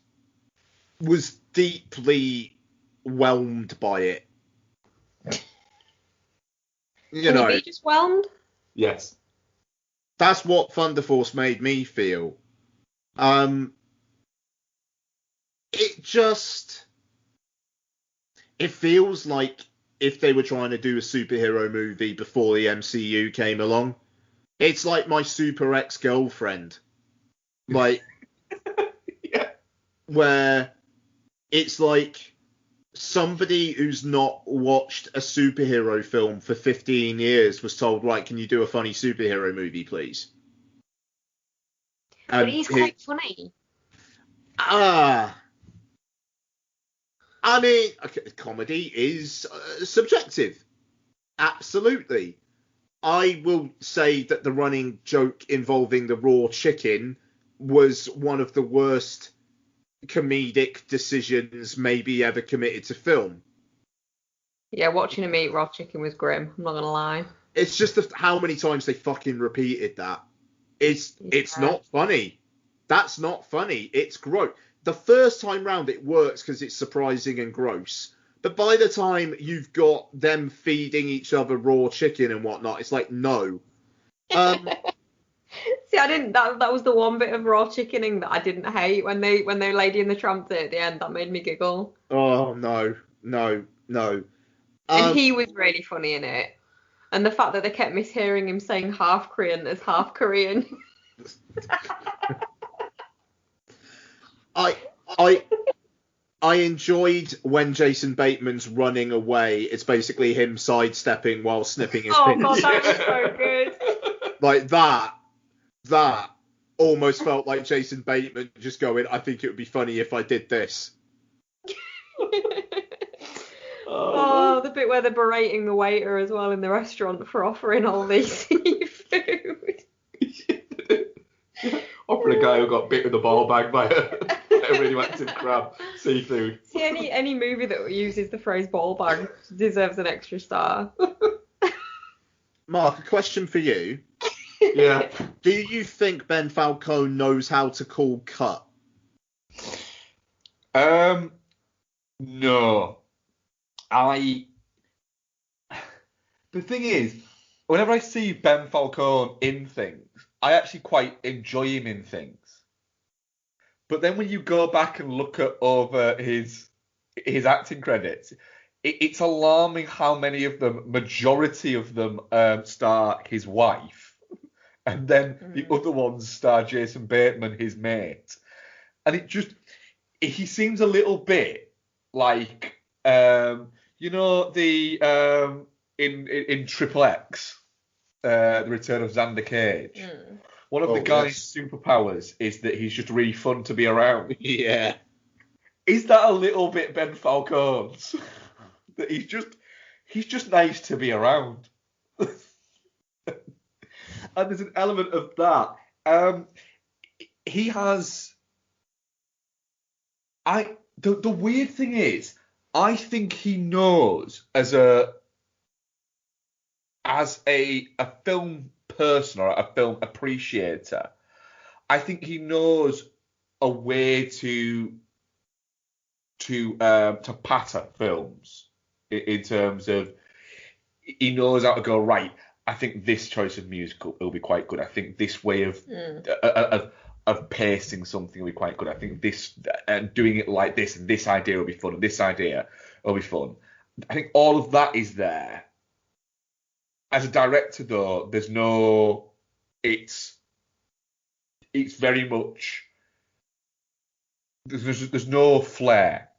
was deeply whelmed by it. You know, be just whelmed? Yes. that's what Thunder Force made me feel. It feels like if they were trying to do a superhero movie before the MCU came along. It's like my super ex-girlfriend. Like, Yeah. where it's like somebody who's not watched a superhero film for 15 years was told, right, can you do a funny superhero movie, please? But he's quite funny. I mean, comedy is subjective. Absolutely. I will say that the running joke involving the raw chicken was one of the worst comedic decisions maybe ever committed to film. Yeah, watching him eat raw chicken was grim. I'm not gonna lie. It's just how many times they fucking repeated that. It's not funny. That's not funny. It's gross. The first time round it works because it's surprising and gross. But by the time you've got them feeding each other raw chicken and whatnot, it's like, no. See, I didn't. That was the one bit of raw chickening that I didn't hate when they Lady and the Tramp did at the end. That made me giggle. Oh, no. And he was really funny in it. And the fact that they kept mishearing him saying half Korean as half Korean. I enjoyed when Jason Bateman's running away. It's basically him sidestepping while snipping his Oh fingers. god, that was so good. Like that almost felt like Jason Bateman just going, I think it would be funny if I did this. Oh, the bit where they're berating the waiter as well in the restaurant for offering all these seafood. Offering a guy who got bit with a ball bag by a radioactive crab seafood. See, any movie that uses the phrase ball bag deserves an extra star. Mark, a question for you. Yeah. Do you think Ben Falcone knows how to call cut? No. The thing is, whenever I see Ben Falcone in things, I actually quite enjoy him in things. But then when you go back and look at over his acting credits, it's alarming how many of them, majority of them, star his wife, and then the other ones star Jason Bateman, his mate, and he seems a little bit like in Triple X, The Return of Xander Cage. One of the guy's superpowers is that he's just really fun to be around. Yeah. Is that a little bit Ben Falcone's? That he's just nice to be around. And there's an element of that. He has. The weird thing is, I think he knows as a film person or a film appreciator, I think he knows a way to patter films in terms of he knows how to go, right. I think this choice of music will be quite good. I think this way of pacing something will be quite good. I think this and doing it like this and this idea will be fun and this idea will be fun. I think all of that is there. As a director, though, there's no. It's very much. There's no flair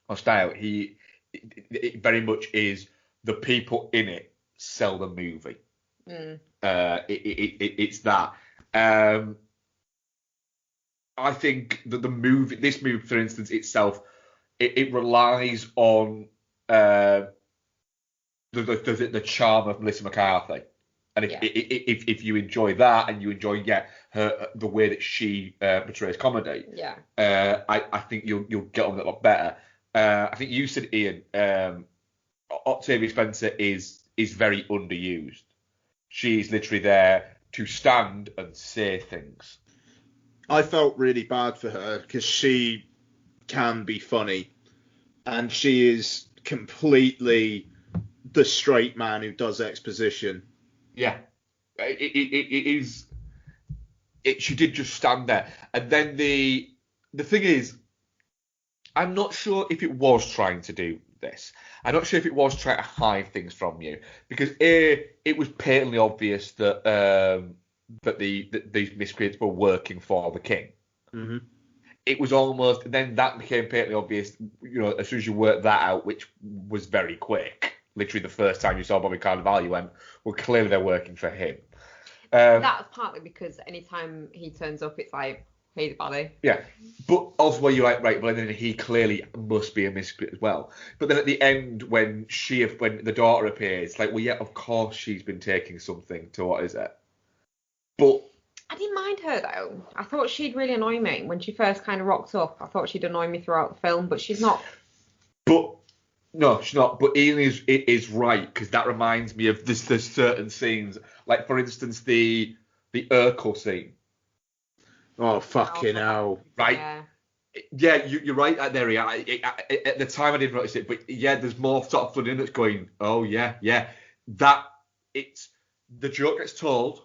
or style. It very much is the people in it sell the movie. It's that. I think that this movie, for instance, itself, it relies on the charm of Melissa McCarthy, and if you enjoy that and you enjoy the way that she portrays comedy, I think you'll get on a lot better. I think you said, Ian, Octavia Spencer is very underused. She's literally there to stand and say things. I felt really bad for her because she can be funny, and she is completely the straight man who does exposition. Yeah, it is. She did just stand there, and then the thing is, I'm not sure if it was trying to do this. I'm not sure if it was trying to hide things from you, because it was patently obvious that these miscreants were working for the king. Mm-hmm. It was almost, then that became patently obvious, as soon as you worked that out, which was very quick. Literally the first time you saw Bobby Cannavale, you went, well, clearly they're working for him. That's partly because anytime he turns up, it's like, hey, the body. Yeah, but also where you're like, right, well, then he clearly must be a miscreant as well. But then at the end, when the daughter appears, like, well, yeah, of course she's been taking something to what is it? But I didn't mind her though. I thought she'd really annoy me when she first kind of rocked up. I thought she'd annoy me throughout the film, but she's not. But no, she's not. But Ian is right, because that reminds me of there's certain scenes, like for instance the Urkel scene. Oh, fucking hell. Right? Yeah, you're right there. At the time I didn't notice it, but yeah, there's more sort of flooding that's going, oh yeah. That it's the joke gets told,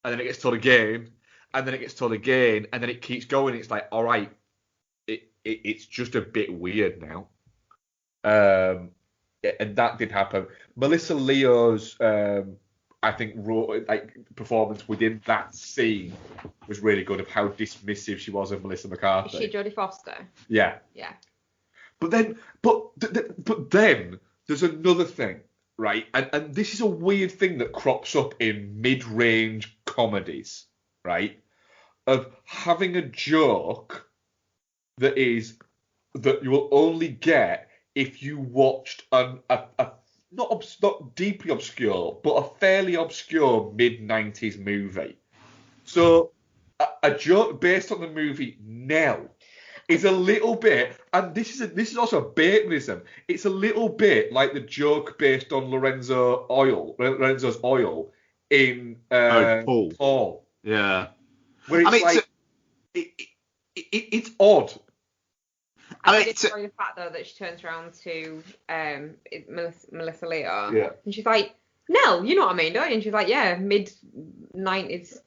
and then it gets told again, and then it gets told again, and then it keeps going. It's like, all right, it's just a bit weird now. And that did happen. Melissa Leo's I think performance within that scene was really good, of how dismissive she was of Melissa McCarthy. Is she Jodie Foster? Yeah. Yeah. But then there's another thing, right? And this is a weird thing that crops up in mid-range comedies, right? Of having a joke that you will only get if you watched a not deeply obscure, but a fairly obscure mid-90s movie. So a joke based on the movie Nell is a little bit, and this is also a Batemanism. It's a little bit like the joke based on Lorenzo's Oil in Paul. Yeah. Where it's it's odd. I did enjoy the fact though that she turns around to Melissa Leo, yeah, and she's like, "No, you know what I mean, don't you?" And she's like, "Yeah, mid-90s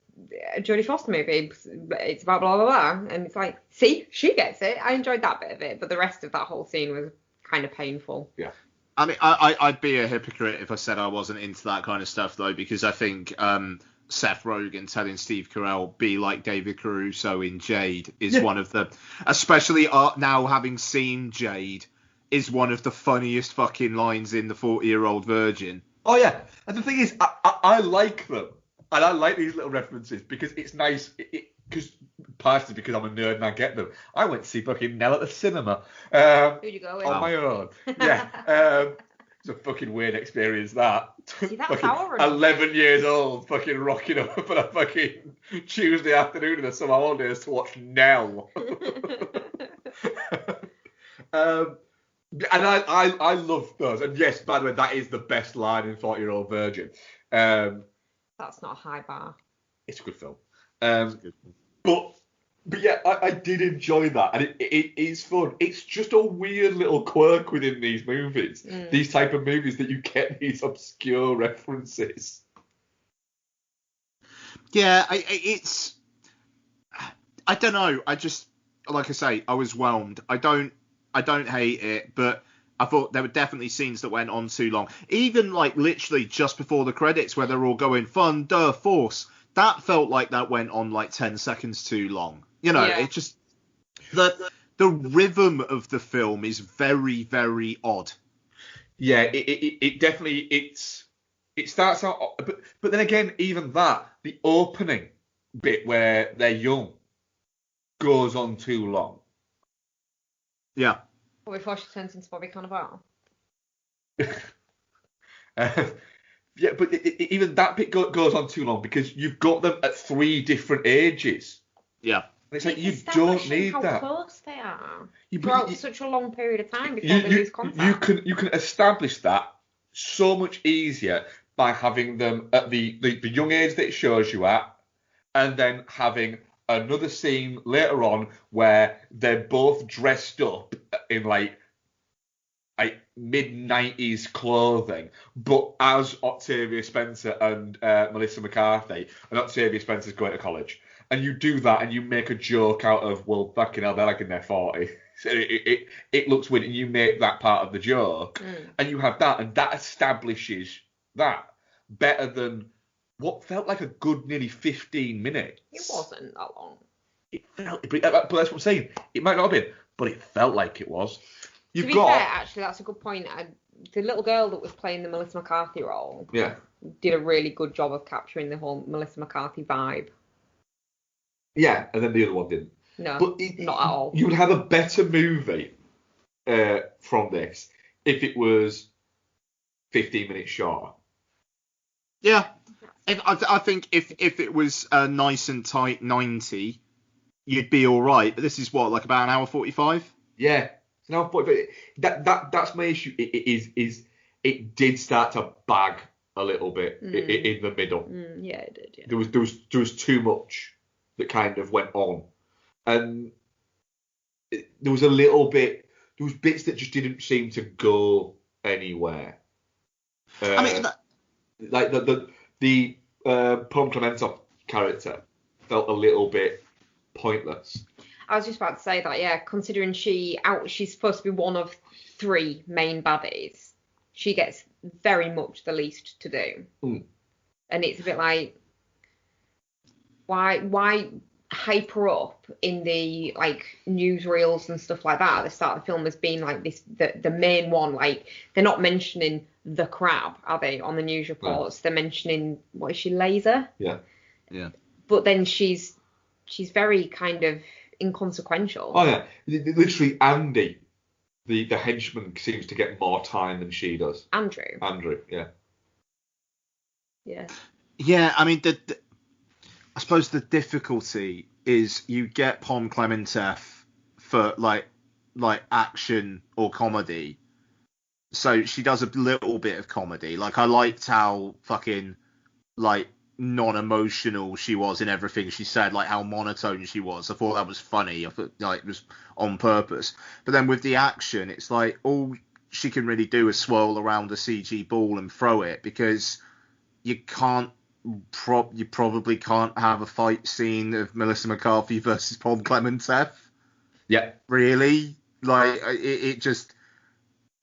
Jodie Foster movie. It's about blah blah blah." And it's like, see, she gets it. I enjoyed that bit of it, but the rest of that whole scene was kind of painful. Yeah. I mean, I'd be a hypocrite if I said I wasn't into that kind of stuff though, because I think Seth Rogen telling Steve Carell be like David Caruso in Jade is one of the, especially now having seen Jade, is one of the funniest fucking lines in The 40-Year-Old Virgin. Oh yeah, and the thing is, I like them, and I like these little references because it's nice. Partially because I'm a nerd and I get them. I went to see fucking Nell at the cinema. Who'd you go with? On my own. Yeah. It's a fucking weird experience, that. See, that's our 11 years old, fucking rocking up on a fucking Tuesday afternoon in the summer holidays to watch Nell. And I love those. And yes, by the way, that is the best line in 40-Year-Old Virgin. That's not a high bar. It's a good film. But yeah, I did enjoy that, and it is fun. It's just a weird little quirk within these movies, these type of movies, that you get these obscure references. Yeah, it's I don't know. I just, like I say, I was whelmed. I don't hate it, but I thought there were definitely scenes that went on too long. Even like literally just before the credits, where they're all going Thunder Force. That felt like that went on like 10 seconds too long. It just the rhythm of the film is very, very odd. Yeah, it definitely it starts out, but then again, even that, the opening bit where they're young goes on too long. Yeah. Well, before she turns into Bobby Cannavale. Yeah, but even that bit goes on too long because you've got them at 3 different ages. Yeah. It's like, you don't Establishing need how that. close they are You- throughout you- such a long period of time before they lose contact. You can establish that so much easier by having them at the young age that it shows you at, and then having another scene later on where they're both dressed up in like mid-90s clothing, but as Octavia Spencer and Melissa McCarthy, and Octavia Spencer's going to college. And you do that and you make a joke out of, well, fucking hell, they're like in their 40s. So it looks weird, and you make that part of the joke. And you have that, and that establishes that better than what felt like a good nearly 15 minutes. It wasn't that long. It felt, but that's what I'm saying. It might not have been, but it felt like it was. To be fair, actually, that's a good point. The little girl that was playing the Melissa McCarthy role did a really good job of capturing the whole Melissa McCarthy vibe. Yeah, and then the other one didn't. No, but not at all. You would have a better movie from this if it was 15 minutes shorter. Yeah. I think if it was a nice and tight 90, you'd be all right. But this is what, like about an hour 45? Yeah. No, but that's my issue. It did start to bag a little bit in the middle. Yeah, it did. Yeah. There was too much that kind of went on, and there was bits that just didn't seem to go anywhere. I mean, like the Pom Clementoff character felt a little bit pointless. I was just about to say that, yeah, considering she's supposed to be one of 3 main baddies, she gets very much the least to do. And it's a bit like, why hype her up in the like newsreels and stuff like that at the start of the film as being like this the main one? Like, they're not mentioning the crab, are they, on the news reports? They're mentioning, what is she, Laser? Yeah. But then she's very kind of inconsequential. Oh yeah, literally Andy, the henchman, seems to get more time than she does. Andrew, yeah. Yeah, I mean, I suppose the difficulty is you get Pom Clementoff for like action or comedy, so she does a little bit of comedy. Like, I liked how fucking like non-emotional she was in everything she said, like how monotone she was. I thought that was funny. I thought like it was on purpose. But then with the action, it's like all she can really do is swirl around a CG ball and throw it, because you probably can't have a fight scene of Melissa McCarthy versus Pom Clementoff. Yeah. Really? Like, it just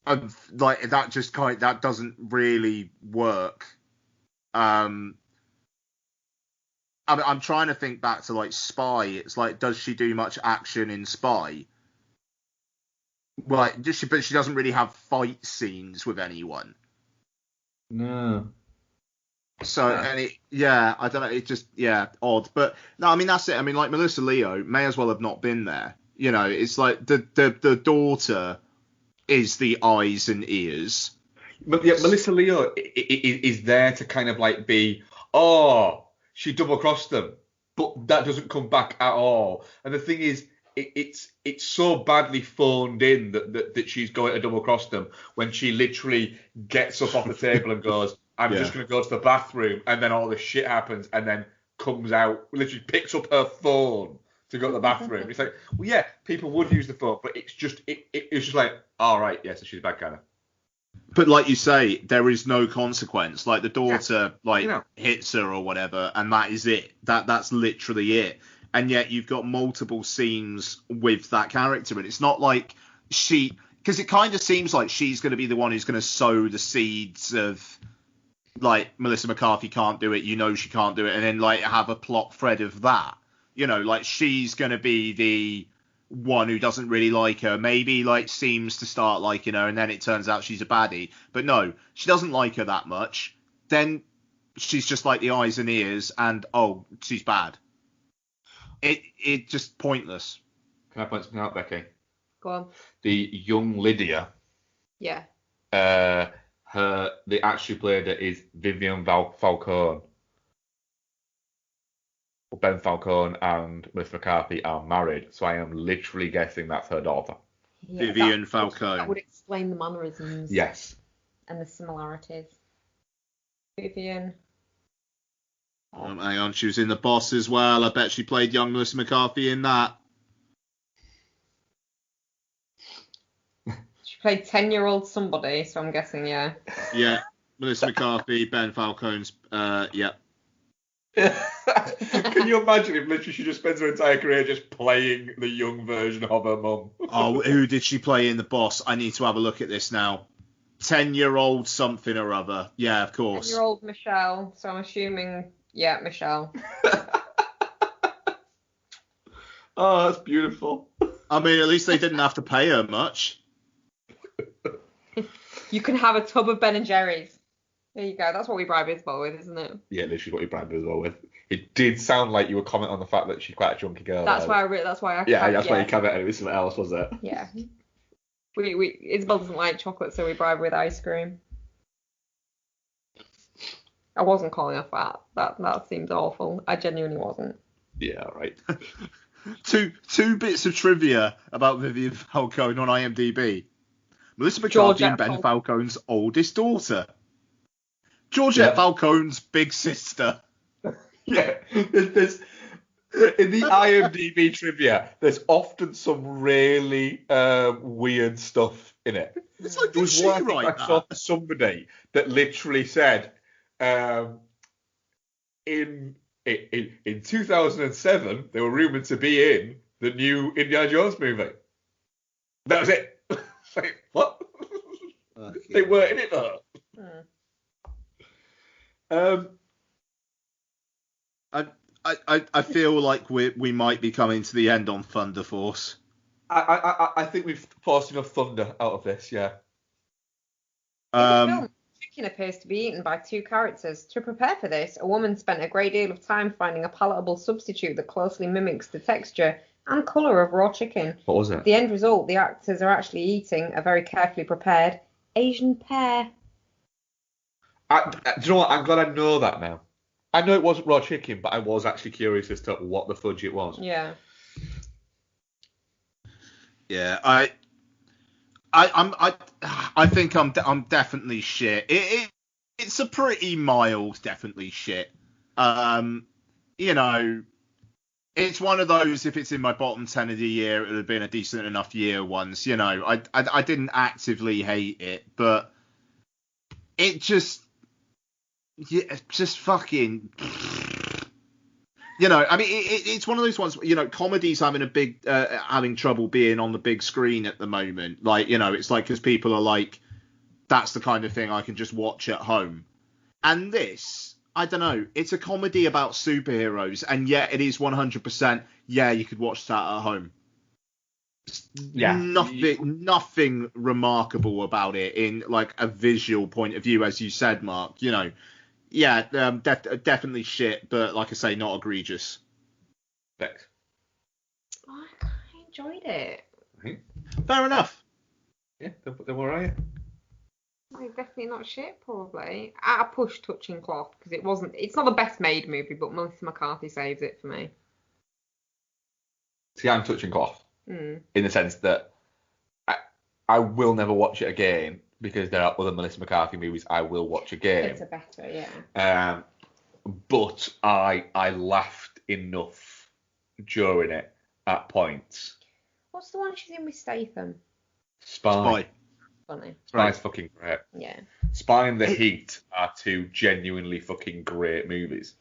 like that doesn't really work. I'm trying to think back to like Spy. It's like, does she do much action in Spy? Like, but she doesn't really have fight scenes with anyone. No. So, and I don't know. It just, odd. But no, I mean, that's it. I mean, like, Melissa Leo may as well have not been there. You know, it's like the daughter is the eyes and ears. But yeah, Melissa Leo is there to kind of like be, she double-crossed them, but that doesn't come back at all. And the thing is, it's so badly phoned in that she's going to double-cross them when she literally gets up off the table and goes, I'm just going to go to the bathroom, and then all this shit happens, and then comes out, literally picks up her phone to go to the bathroom. It's like, well, yeah, people would use the phone, but it's just, it's just like, all right, yeah, so she's a bad guy now. But like you say, there is no consequence. Like, the daughter hits her or whatever, and that is it. That's literally it. And yet you've got multiple scenes with that character, and it's not like because it kind of seems like she's going to be the one who's going to sow the seeds of, like, Melissa McCarthy can't do it, she can't do it, and then like have a plot thread of that. You know, like, she's going to be the one who doesn't really like her, maybe like seems to start liking her, and then it turns out she's a baddie. But no, she doesn't like her that much. Then she's just like the eyes and ears, and she's bad. It just pointless. Can I point something out, Becky? Go on. The young Lydia. Yeah. The actress who played her is Vivian Falcone. Ben Falcone and Melissa McCarthy are married, so I am literally guessing that's her daughter. Yeah, Vivian that Falcone. would explain the mannerisms. Yes. And the similarities. Vivian. Hang on, she was in The Boss as well. I bet she played young Melissa McCarthy in that. She played 10-year-old somebody, so I'm guessing, yeah. Yeah, Melissa McCarthy, Ben Falcone's, yeah. Can you imagine if literally she just spends her entire career just playing the young version of her mum? Oh, who did she play in The Boss? I need to have a look at this now. 10-year-old something or other. Yeah, of course. 10-year-old Michelle, so I'm assuming, yeah, Michelle. Oh, that's beautiful. I mean, at least they didn't have to pay her much. You can have a tub of Ben and Jerry's. There you go. That's what we bribe Isabel with, isn't it? Yeah, literally what you branded as well with. It did sound like you were commenting on the fact that she's quite a chunky girl. That's why I. That's why why you commented. It was something else, was it? Yeah. We Isabel doesn't like chocolate, so we bribe her with ice cream. I wasn't calling her fat. That seems awful. I genuinely wasn't. Yeah, right. Two bits of trivia about Vivian Falcone on IMDb. Melissa McCarthy and Ben Falcone's oldest daughter. Georgette Falcone's big sister. Yeah, there's in the IMDb trivia, there's often some really weird stuff in it. It's like, there was one I saw somebody that literally said, in 2007, they were rumored to be in the new Indiana Jones movie. That was it. Like, what? They weren't in it though. I feel like we might be coming to the end on Thunder Force. I think we've forced enough thunder out of this, yeah. Chicken appears to be eaten by two characters. To prepare for this, a woman spent a great deal of time finding a palatable substitute that closely mimics the texture and colour of raw chicken. What was it? The end result, the actors are actually eating a very carefully prepared Asian pear. Do you know what? I'm glad I know that now. I know it wasn't raw chicken, but I was actually curious as to what the fudge it was. Yeah. Yeah, I think I'm definitely shit. It's a pretty mild, definitely shit. You know, it's one of those. If it's in my bottom 10 of the year, it would have been a decent enough year once. You know, I didn't actively hate it, but it just fucking. You know, I mean, it's one of those ones. You know, comedy's having trouble being on the big screen at the moment. Like, you know, it's like because people are like, that's the kind of thing I can just watch at home. And this, I don't know, it's a comedy about superheroes, and yet it is 100%. Yeah, you could watch that at home. Yeah, nothing remarkable about it in like a visual point of view, as you said, Mark. You know. Yeah, definitely shit, but like I say, not egregious. Thanks. I enjoyed it. Fair enough. Yeah, they're all right. Definitely not shit, probably. At a push touching cloth, because it's not the best made movie, but Melissa McCarthy saves it for me. See, I'm touching cloth. In the sense that I will never watch it again. Because there are other Melissa McCarthy movies I will watch again. It's a better, yeah. But I laughed enough during it at points. What's the one she's in with Statham? Spy. Funny. Spy's fucking great. Yeah. Spy and The Heat are two genuinely fucking great movies.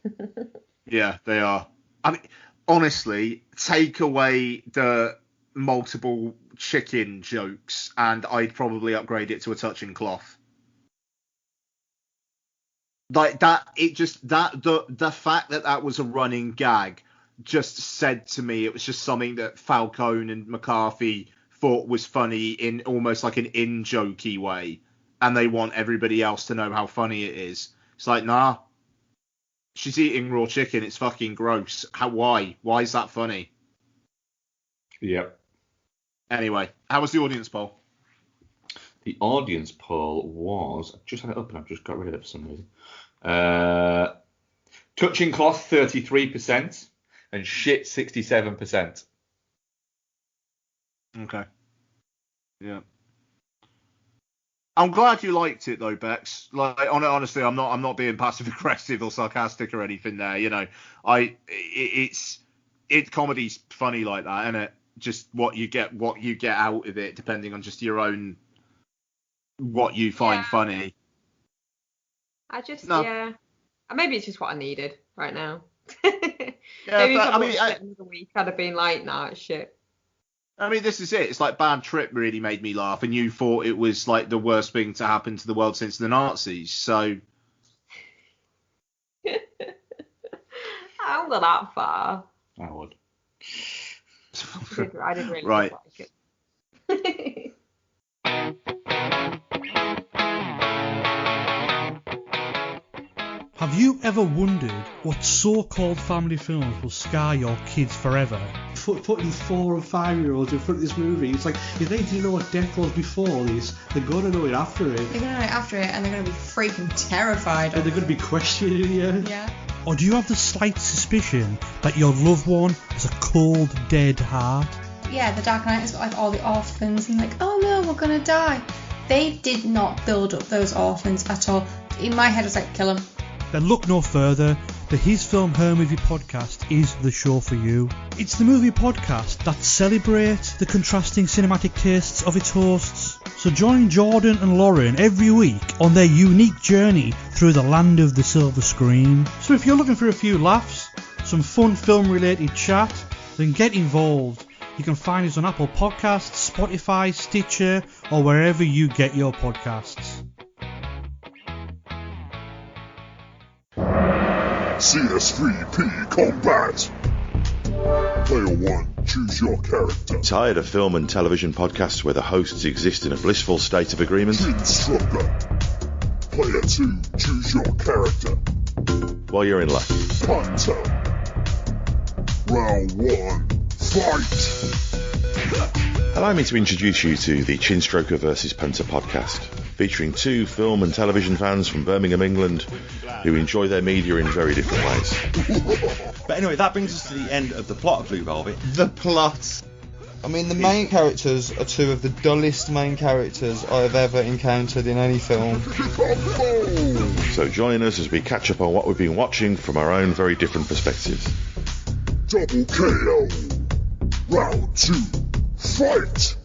Yeah, they are. I mean, honestly, take away the multiple chicken jokes and I'd probably upgrade it to a touching cloth. Like that, the fact that was a running gag just said to me it was just something that Falcone and McCarthy thought was funny in almost like an in-jokey way, and they want everybody else to know how funny it is. It's like, nah, she's eating raw chicken, it's fucking gross. Why is that funny? Yep. Anyway, how was the audience poll? The audience poll was... I just had it up and I've just got rid of it for some reason. Touching cloth, 33%. and shit 67%. Okay. Yeah. I'm glad you liked it though, Bex. Like, honestly, I'm not being passive aggressive or sarcastic or anything there. You know, it's comedy's funny like that, isn't it? Just what you get out of it, depending on just your own what you find funny. Maybe it's just what I needed right now. Yeah, Maybe if but, I'd watched it another week, I'd have been like, nah, it's shit. I mean, this is it. It's like Bad Trip really made me laugh, and you thought it was like the worst thing to happen to the world since the Nazis. So I don't go that far. I would. I did really right. like it. Have you ever wondered what so-called family films will scar your kids forever? Putting 4 and 5-year-olds in front of this movie, it's like, if they didn't know what death was before this, they're going to know it after it. They're going to know it after it, and they're going to be freaking terrified. And they're going to be questioning you. Yeah. Or do you have the slight suspicion that your loved one has a cold, dead heart? Yeah, The Dark Knight has got like all the orphans and like, oh no, we're going to die. They did not build up those orphans at all. In my head, I was like, kill them. Then look no further. The His Film Her Movie podcast is the show for you. It's the movie podcast that celebrates the contrasting cinematic tastes of its hosts. So join Jordan and Lauren every week on their unique journey through the land of the silver screen. So if you're looking for a few laughs, some fun film related chat, then get involved. You can find us on Apple Podcasts, Spotify, Stitcher, or wherever you get your podcasts. CS3P Combat. Player 1, choose your character. Tired of film and television podcasts where the hosts exist in a blissful state of agreement? Instructor. Player 2, choose your character. Well, you're in luck. Hunter. Round 1, fight! Allow me to introduce you to the Chinstroker vs. Punter podcast, featuring 2 film and television fans from Birmingham, England, who enjoy their media in very different ways. But anyway, that brings us to the end of the plot of Blue Velvet. The plot. I mean, the main characters are 2 of the dullest main characters I have ever encountered in any film. So join us as we catch up on what we've been watching from our own very different perspectives. Double KO. Round 2, fight!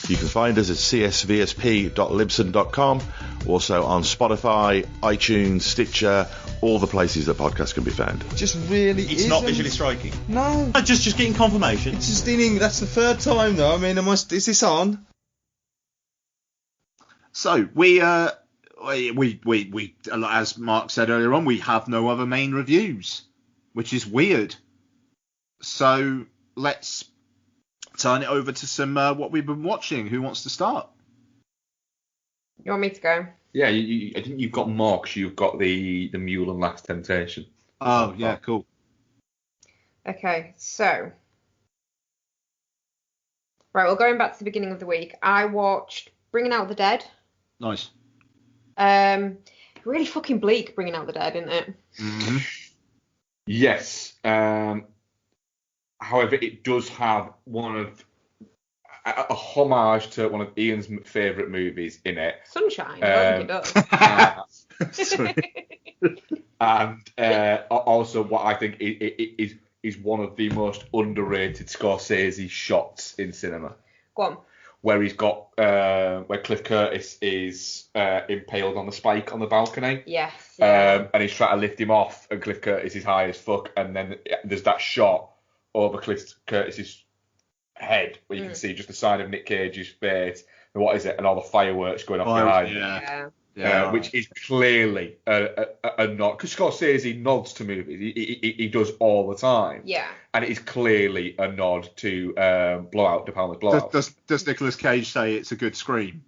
You can find us at csvsp.libsyn.com, also on Spotify, iTunes, Stitcher, all the places that podcasts can be found. Just really It's not visually striking. No. Just getting confirmation. It's just in English. That's the 3rd time though. I mean, is this on? So we as Mark said earlier on, we have no other main reviews, which is weird. So let's turn it over to some what we've been watching. Who wants to start? You want me to go? Yeah, I think you've got more because you've got the Mule and Last Temptation. Oh, yeah, cool. Okay, so. Right, well, going back to the beginning of the week, I watched Bringing Out the Dead. Nice. Really fucking bleak, Bringing Out the Dead, isn't it? Mm-hmm. Yes. However, it does have a homage to one of Ian's favourite movies in it. Sunshine. I think it does. And also what I think is one of the most underrated Scorsese shots in cinema. Go on. Where he's got where Cliff Curtis is impaled on the spike on the balcony. Yes. And he's trying to lift him off, and Cliff Curtis is high as fuck, and then there's that shot over Cliff Curtis's head where you can see just the side of Nick Cage's face, and what is it, and all the fireworks going off behind. Yeah. Which is clearly a nod, because Scorsese nods to movies. He does all the time. Yeah. And it is clearly a nod to De Palma's Blowout. Does Nicolas Cage say it's a good scream?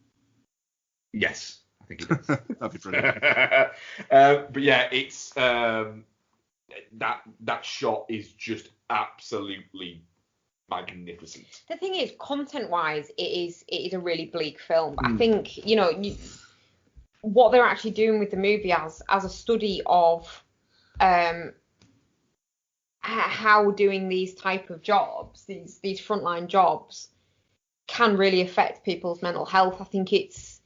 Yes, I think he does. That'd be brilliant. But yeah, it's that shot is just absolutely magnificent. The thing is, content-wise, it is a really bleak film. But I think what they're actually doing with the movie as a study of how how doing these type of jobs, these frontline jobs, can really affect people's mental health. I think it's,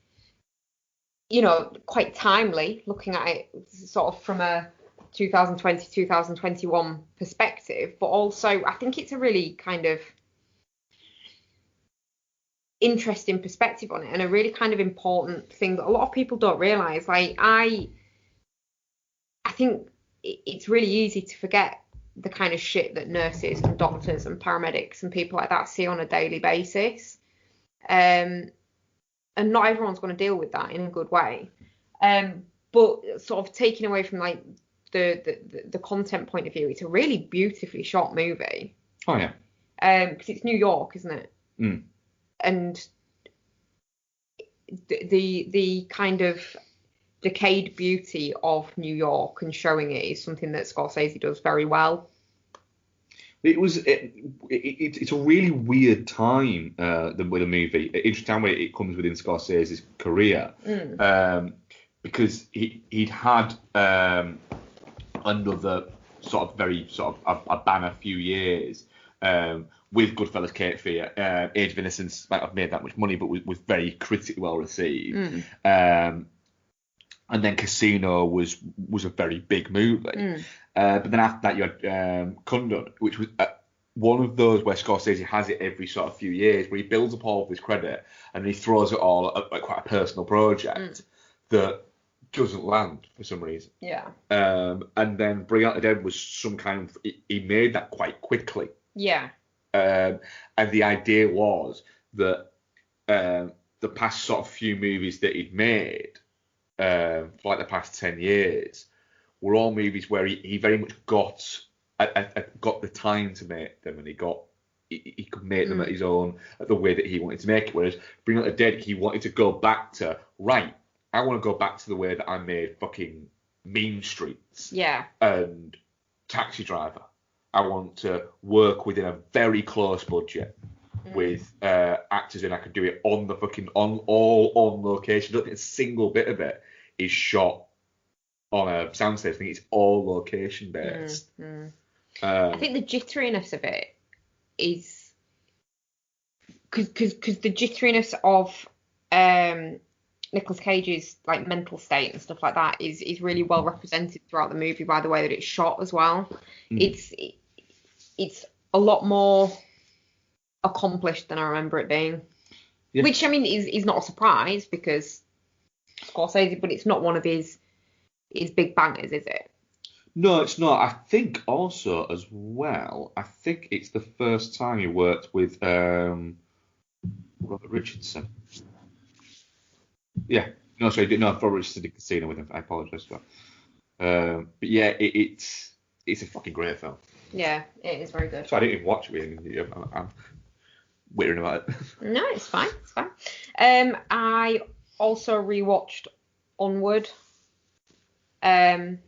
quite timely looking at it sort of from a 2020, 2021 perspective, but also I think it's a really kind of interesting perspective on it, and a really kind of important thing that a lot of people don't realise. Like, I think it's really easy to forget the kind of shit that nurses and doctors and paramedics and people like that see on a daily basis. And not everyone's going to deal with that in a good way. But sort of taking away from like the content point of view, it's a really beautifully shot movie. Oh yeah. Because it's New York, isn't it? Mm. And the kind of decayed beauty of New York and showing it is something that Scorsese does very well. It's a really weird time with a movie. Interesting way it comes within Scorsese's career, because he'd had another sort of very sort of a banner few years with Goodfellas, Cape Fear. Age of Innocence might have made that much money, but was very critically well received. And then Casino was a very big movie. But then after that, you had Kundun, which was one of those where Scorsese has it every sort of few years, where he builds up all of his credit and he throws it all at quite a personal project that doesn't land for some reason. Yeah. And then Bring Out the Dead was some kind of... He made that quite quickly. Yeah. And the idea was that the past sort of few movies that he'd made, for like the past 10 years, were all movies where he very much got the time to make them, and he could make them at his own, at the way that he wanted to make it. Whereas Bring Out the Dead, he wanted to go back to, right, I want to go back to the way that I made fucking Mean Streets. Yeah. And Taxi Driver. I want to work within a very close budget with actors, and I could do it on the fucking on location. I don't think a single bit of it is shot on a soundstage. I think it's all location based. I think the jitteriness of it is because the jitteriness of Nicolas Cage's like mental state and stuff like that is really well represented throughout the movie by the way that it's shot as well. It's a lot more accomplished than I remember it being. Yeah. Which I mean is not a surprise because Scorsese, but it's not one of his big bangers, is it? No, it's not. I think also as well, I think it's the first time he worked with Robert Richardson. Yeah. No, sorry, no, Robert Richardson did Casino with him. I apologise for that. But yeah, it's a fucking great film. Yeah, it is very good. So I didn't even watch it. I'm wittering about it. No, it's fine. It's fine. I also rewatched Onward. I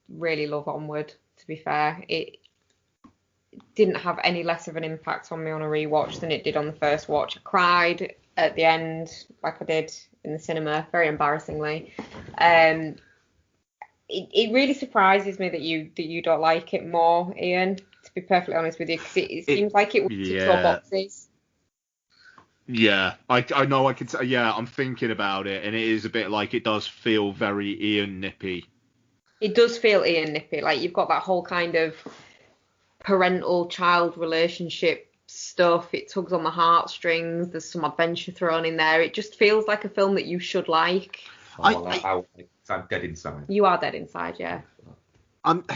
really love Onward, to be fair. It didn't have any less of an impact on me on a rewatch than it did on the first watch. I cried at the end, like I did in the cinema, very embarrassingly. It really surprises me that you don't like it more, Ian, to be perfectly honest with you, because it seems like it would tick your boxes. Yeah, I know I could say, yeah, I'm thinking about it, and it is a bit like it does feel very Ian Nippy. It does feel Ian Nippy, like you've got that whole kind of parental-child relationship stuff. It tugs on the heartstrings, there's some adventure thrown in there. It just feels like a film that you should like. I'm dead inside. You are dead inside, yeah.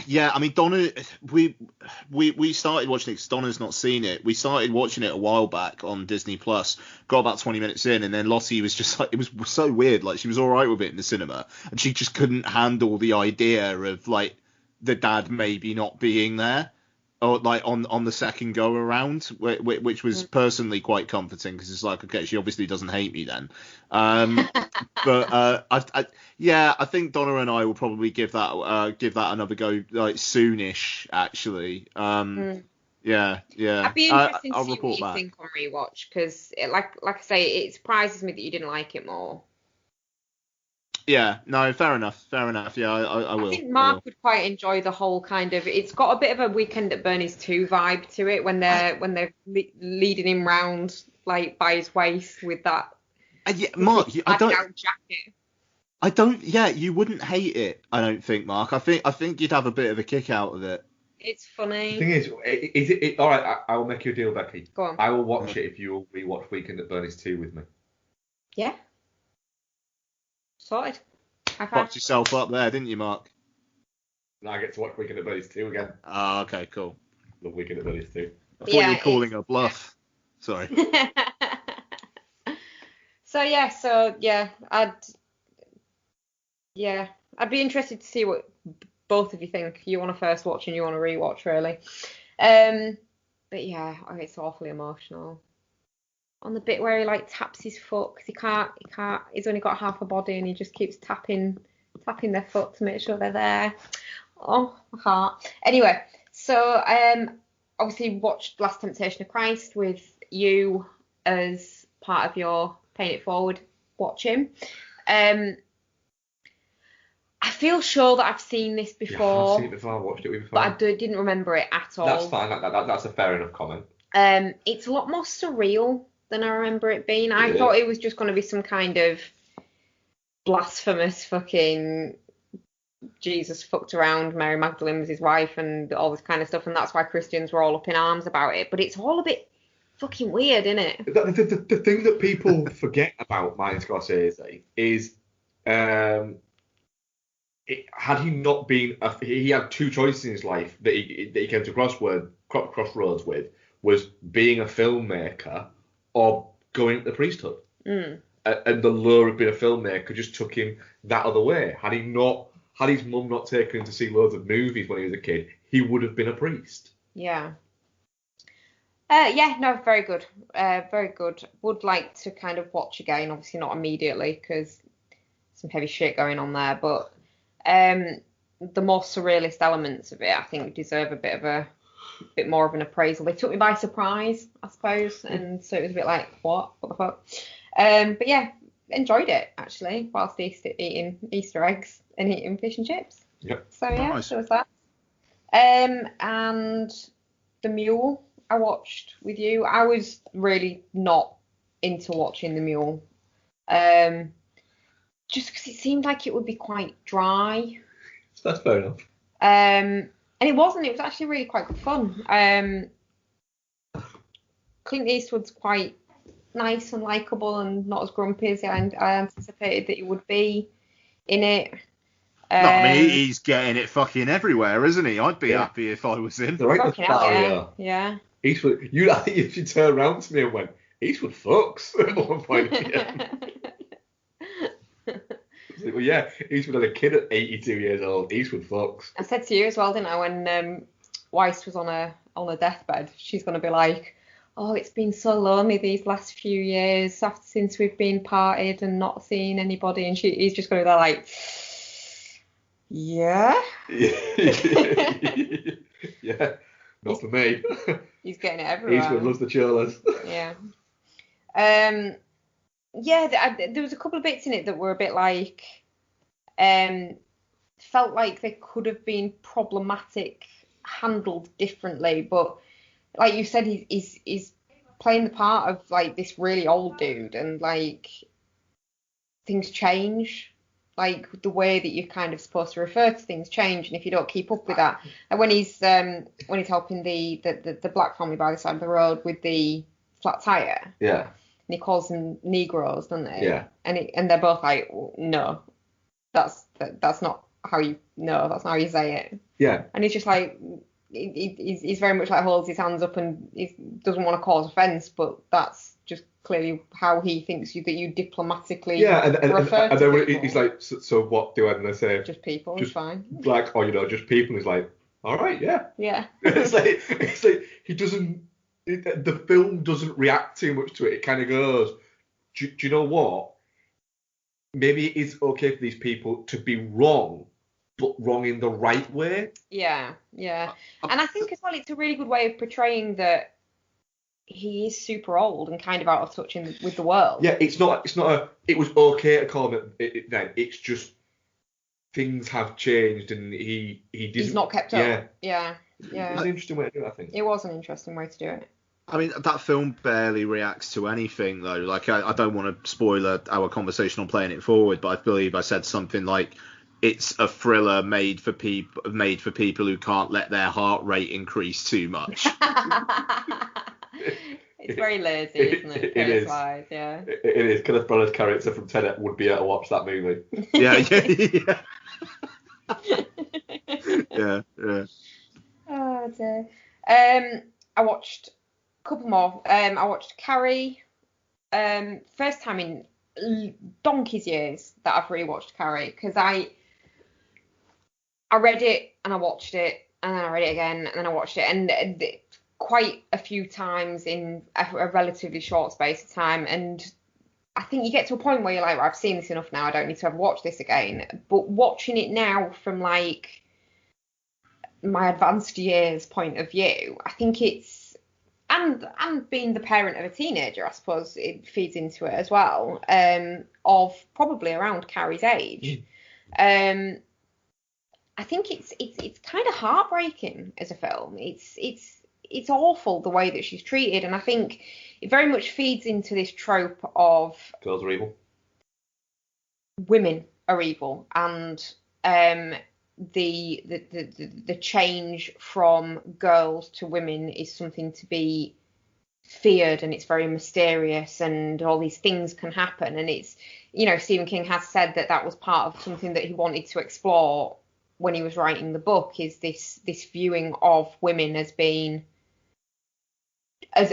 Yeah, I mean, Donna, we started watching it because Donna's not seen it. We started watching it a while back on Disney Plus, got about 20 minutes in, and then Lottie was just like, it was so weird. Like, she was all right with it in the cinema, and she just couldn't handle the idea of, like, the dad maybe not being there, or, like, on the second go around, which was personally quite comforting, because it's like, okay, she obviously doesn't hate me then. But I think Donna and I will probably give that another go, like, soonish, actually. Yeah. I'd be interested to see what you think on rewatch, because like I say, it surprises me that you didn't like it more. Yeah, no, fair enough. Yeah, I will. I think Mark would quite enjoy the whole kind of. It's got a bit of a Weekend at Bernie's 2 vibe to it when they're leading him round like by his waist with that. Yeah, Mark, I don't. Out jacket. I don't. Yeah, you wouldn't hate it. I don't think, Mark. I think you'd have a bit of a kick out of it. It's funny. The thing is it all right? I will make you a deal, Becky. Go on. I will watch it if you will rewatch Weekend at Bernie's 2 with me. Yeah. Sorted. Fucked yourself up there, didn't you, Mark? Now I get to watch Weekend at Bernie's 2 again. Oh, okay, cool. Love Weekend at Bernie's 2. I thought you were calling a bluff. Sorry. I'd be interested to see what both of you think. You want to first watch and you want to rewatch, really. But yeah, it's awfully emotional. On the bit where he like taps his foot because he can't. He's only got half a body and he just keeps tapping their foot to make sure they're there. Oh, my heart. Anyway, so obviously watched Last Temptation of Christ with you as part of your Paying It Forward watching. I feel sure that I've seen this before. Yeah, I've seen it before. I watched it before. But I didn't remember it at all. That's fine. That's a fair enough comment. It's a lot more surreal than I remember it being. I thought it was just going to be some kind of blasphemous fucking Jesus fucked around, Mary Magdalene was his wife and all this kind of stuff, and that's why Christians were all up in arms about it. But it's all a bit fucking weird, isn't it? The thing that people forget about Martin Scorsese is had he not been he had two choices in his life that he came to crossroads with, was being a filmmaker or going into the priesthood. And the lure of being a filmmaker just took him that other way. Had his mum not taken him to see loads of movies when he was a kid, he would have been a priest. Yeah. Very good. Very good. Would like to kind of watch again, obviously not immediately because some heavy shit going on there, but the more surrealist elements of it, I think, deserve a bit more of an appraisal. They took me by surprise, I suppose, and so it was a bit like, what the fuck? But yeah, enjoyed it actually, whilst eating Easter eggs and eating fish and chips. Yep. So yeah, nice. there was that. And The Mule I watched with you. I was really not into watching The Mule. Just because it seemed like it would be quite dry. That's fair enough. And it wasn't. It was actually really quite good fun. Clint Eastwood's quite nice and likeable and not as grumpy as I anticipated that he would be in it. No, I mean, he's getting it fucking everywhere, isn't he? I'd be happy if I was in. Right at the start, yeah. Eastwood, I think if you turned around to me and went, Eastwood fucks at one point. Well, yeah, Eastwood had a kid at 82 years old. Eastwood fucks. I said to you as well, didn't I, when Weiss was on a deathbed, she's going to be like, oh, it's been so lonely these last few years since we've been parted and not seen anybody, and he's just going to be like, yeah. Yeah, not for me. He's getting it everywhere. Eastwood loves the cholas. Yeah. There was a couple of bits in it that were a bit like, felt like they could have been problematic, handled differently, but like you said, he's playing the part of like this really old dude, and like things change, like the way that you're kind of supposed to refer to things change, and if you don't keep up with that, and when he's helping the black family by the side of the road with the flat tire, yeah. And he calls them Negroes, doesn't he? Yeah. And they're both like, no, that's not how you say it. Yeah. And he's just like, he's very much like holds his hands up and he doesn't want to cause offence, but that's just clearly how he thinks that you diplomatically refer to then people. he's like, so what do I say? Just people, it's fine. Like, or just people. He's like, all right, yeah. Yeah. it's like he doesn't. The film doesn't react too much to it. It kind of goes, do you know what? Maybe it is okay for these people to be wrong, but wrong in the right way. Yeah. And I think as well, it's a really good way of portraying that he is super old and kind of out of touch with the world. Yeah, it's not it was okay to call it then. It's just things have changed and he didn't. He's not kept up. Yeah. It was an interesting way to do it, I think. It was an interesting way to do it. I mean, that film barely reacts to anything, though. Like, I don't want to spoil our conversation on Playing It Forward, but I believe I said something like, it's a thriller made for people who can't let their heart rate increase too much. It's very lazy, isn't it? It is. Yeah. It is. Kenneth Branagh's character from Tenet would be able to watch that movie. Yeah. Oh dear. I watched a couple more. I watched Carrie. First time in donkey's years that I've rewatched Carrie, because I read it and I watched it and then I read it again and then I watched it, and quite a few times in a relatively short space of time. And I think you get to a point where you're like, I've seen this enough now, I don't need to ever watch this again. But watching it now from like my advanced years point of view, I think it's, and being the parent of a teenager, I suppose it feeds into it as well, of probably around Carrie's age. I think it's kind of heartbreaking as a film. It's awful the way that she's treated, and I think it very much feeds into this trope of girls are evil, women are evil, and the change from girls to women is something to be feared, and it's very mysterious, and all these things can happen. And it's, you know, Stephen King has said that was part of something that he wanted to explore when he was writing the book, is this viewing of women as being as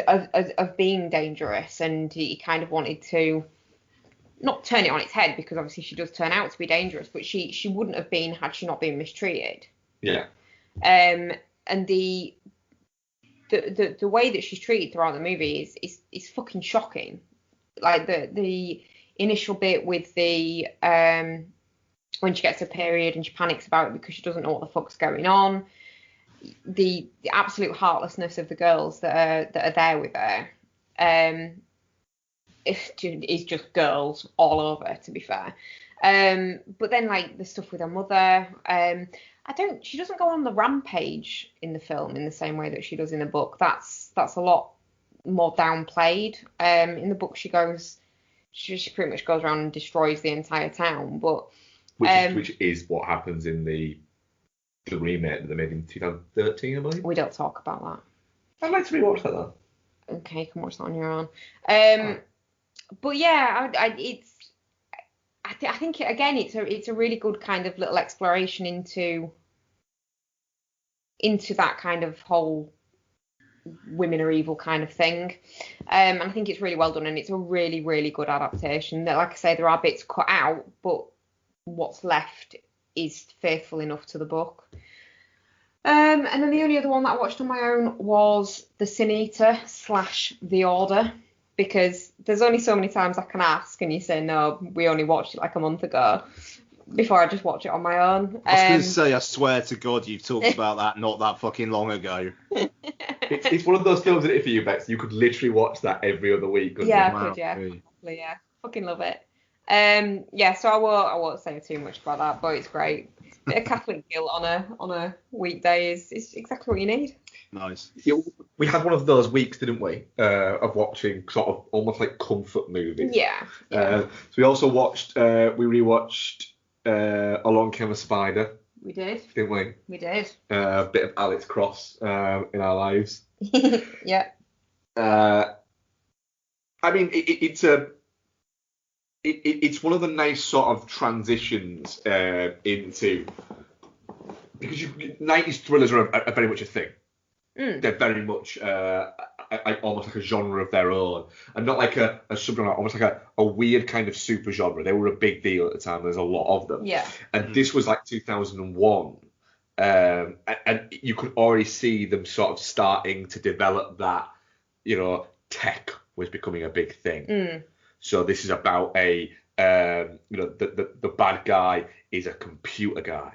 being dangerous, and he kind of wanted to not turn it on its head, because obviously she does turn out to be dangerous, but she wouldn't have been had she not been mistreated. Yeah. And the way that she's treated throughout the movie is fucking shocking. Like the initial bit with the when she gets her period and she panics about it because she doesn't know what the fuck's going on. The absolute heartlessness of the girls that are there with her. Is just girls all over, to be fair. But then like the stuff with her mother, she doesn't go on the rampage in the film in the same way that she does in the book. That's a lot more downplayed. In the book she pretty much goes around and destroys the entire town, but which is what happens in the remake that they made in 2013, I believe. We don't talk about that. I'd like to rewatch that though. Okay, you can watch that on your own. But yeah, I think again it's a really good kind of little exploration into that kind of whole women are evil kind of thing. And I think it's really well done, and it's a really, really good adaptation. Like I say, there are bits cut out, but what's left is faithful enough to the book. And then the only other one that I watched on my own was The Sin Eater / The Order, because there's only so many times I can ask and you say, no, we only watched it like a month ago, before I just watch it on my own. I was going to say, I swear to God, you've talked about that not that fucking long ago. It's one of those films that if you, Bex, you could literally watch that every other week. Yeah, I could, yeah. Probably, yeah. Fucking love it. Yeah, so I won't say too much about that, but it's great. A bit of Catholic guilt on a weekday is exactly what you need. Nice. Yeah, we had one of those weeks, didn't we, of watching sort of almost like comfort movies. Yeah. So we also watched, we rewatched Along Came a Spider. We did. Didn't we? We did. A bit of Alex Cross in our lives. Yeah. I mean, it's one of the nice sort of transitions into, because 90s thrillers are very much a thing. They're very much almost like a genre of their own, and not like a subgenre, almost like a weird kind of super genre. They were a big deal at the time. There's a lot of them. Yeah. And this was like 2001, and you could already see them sort of starting to develop that, tech was becoming a big thing. So this is about the bad guy is a computer guy,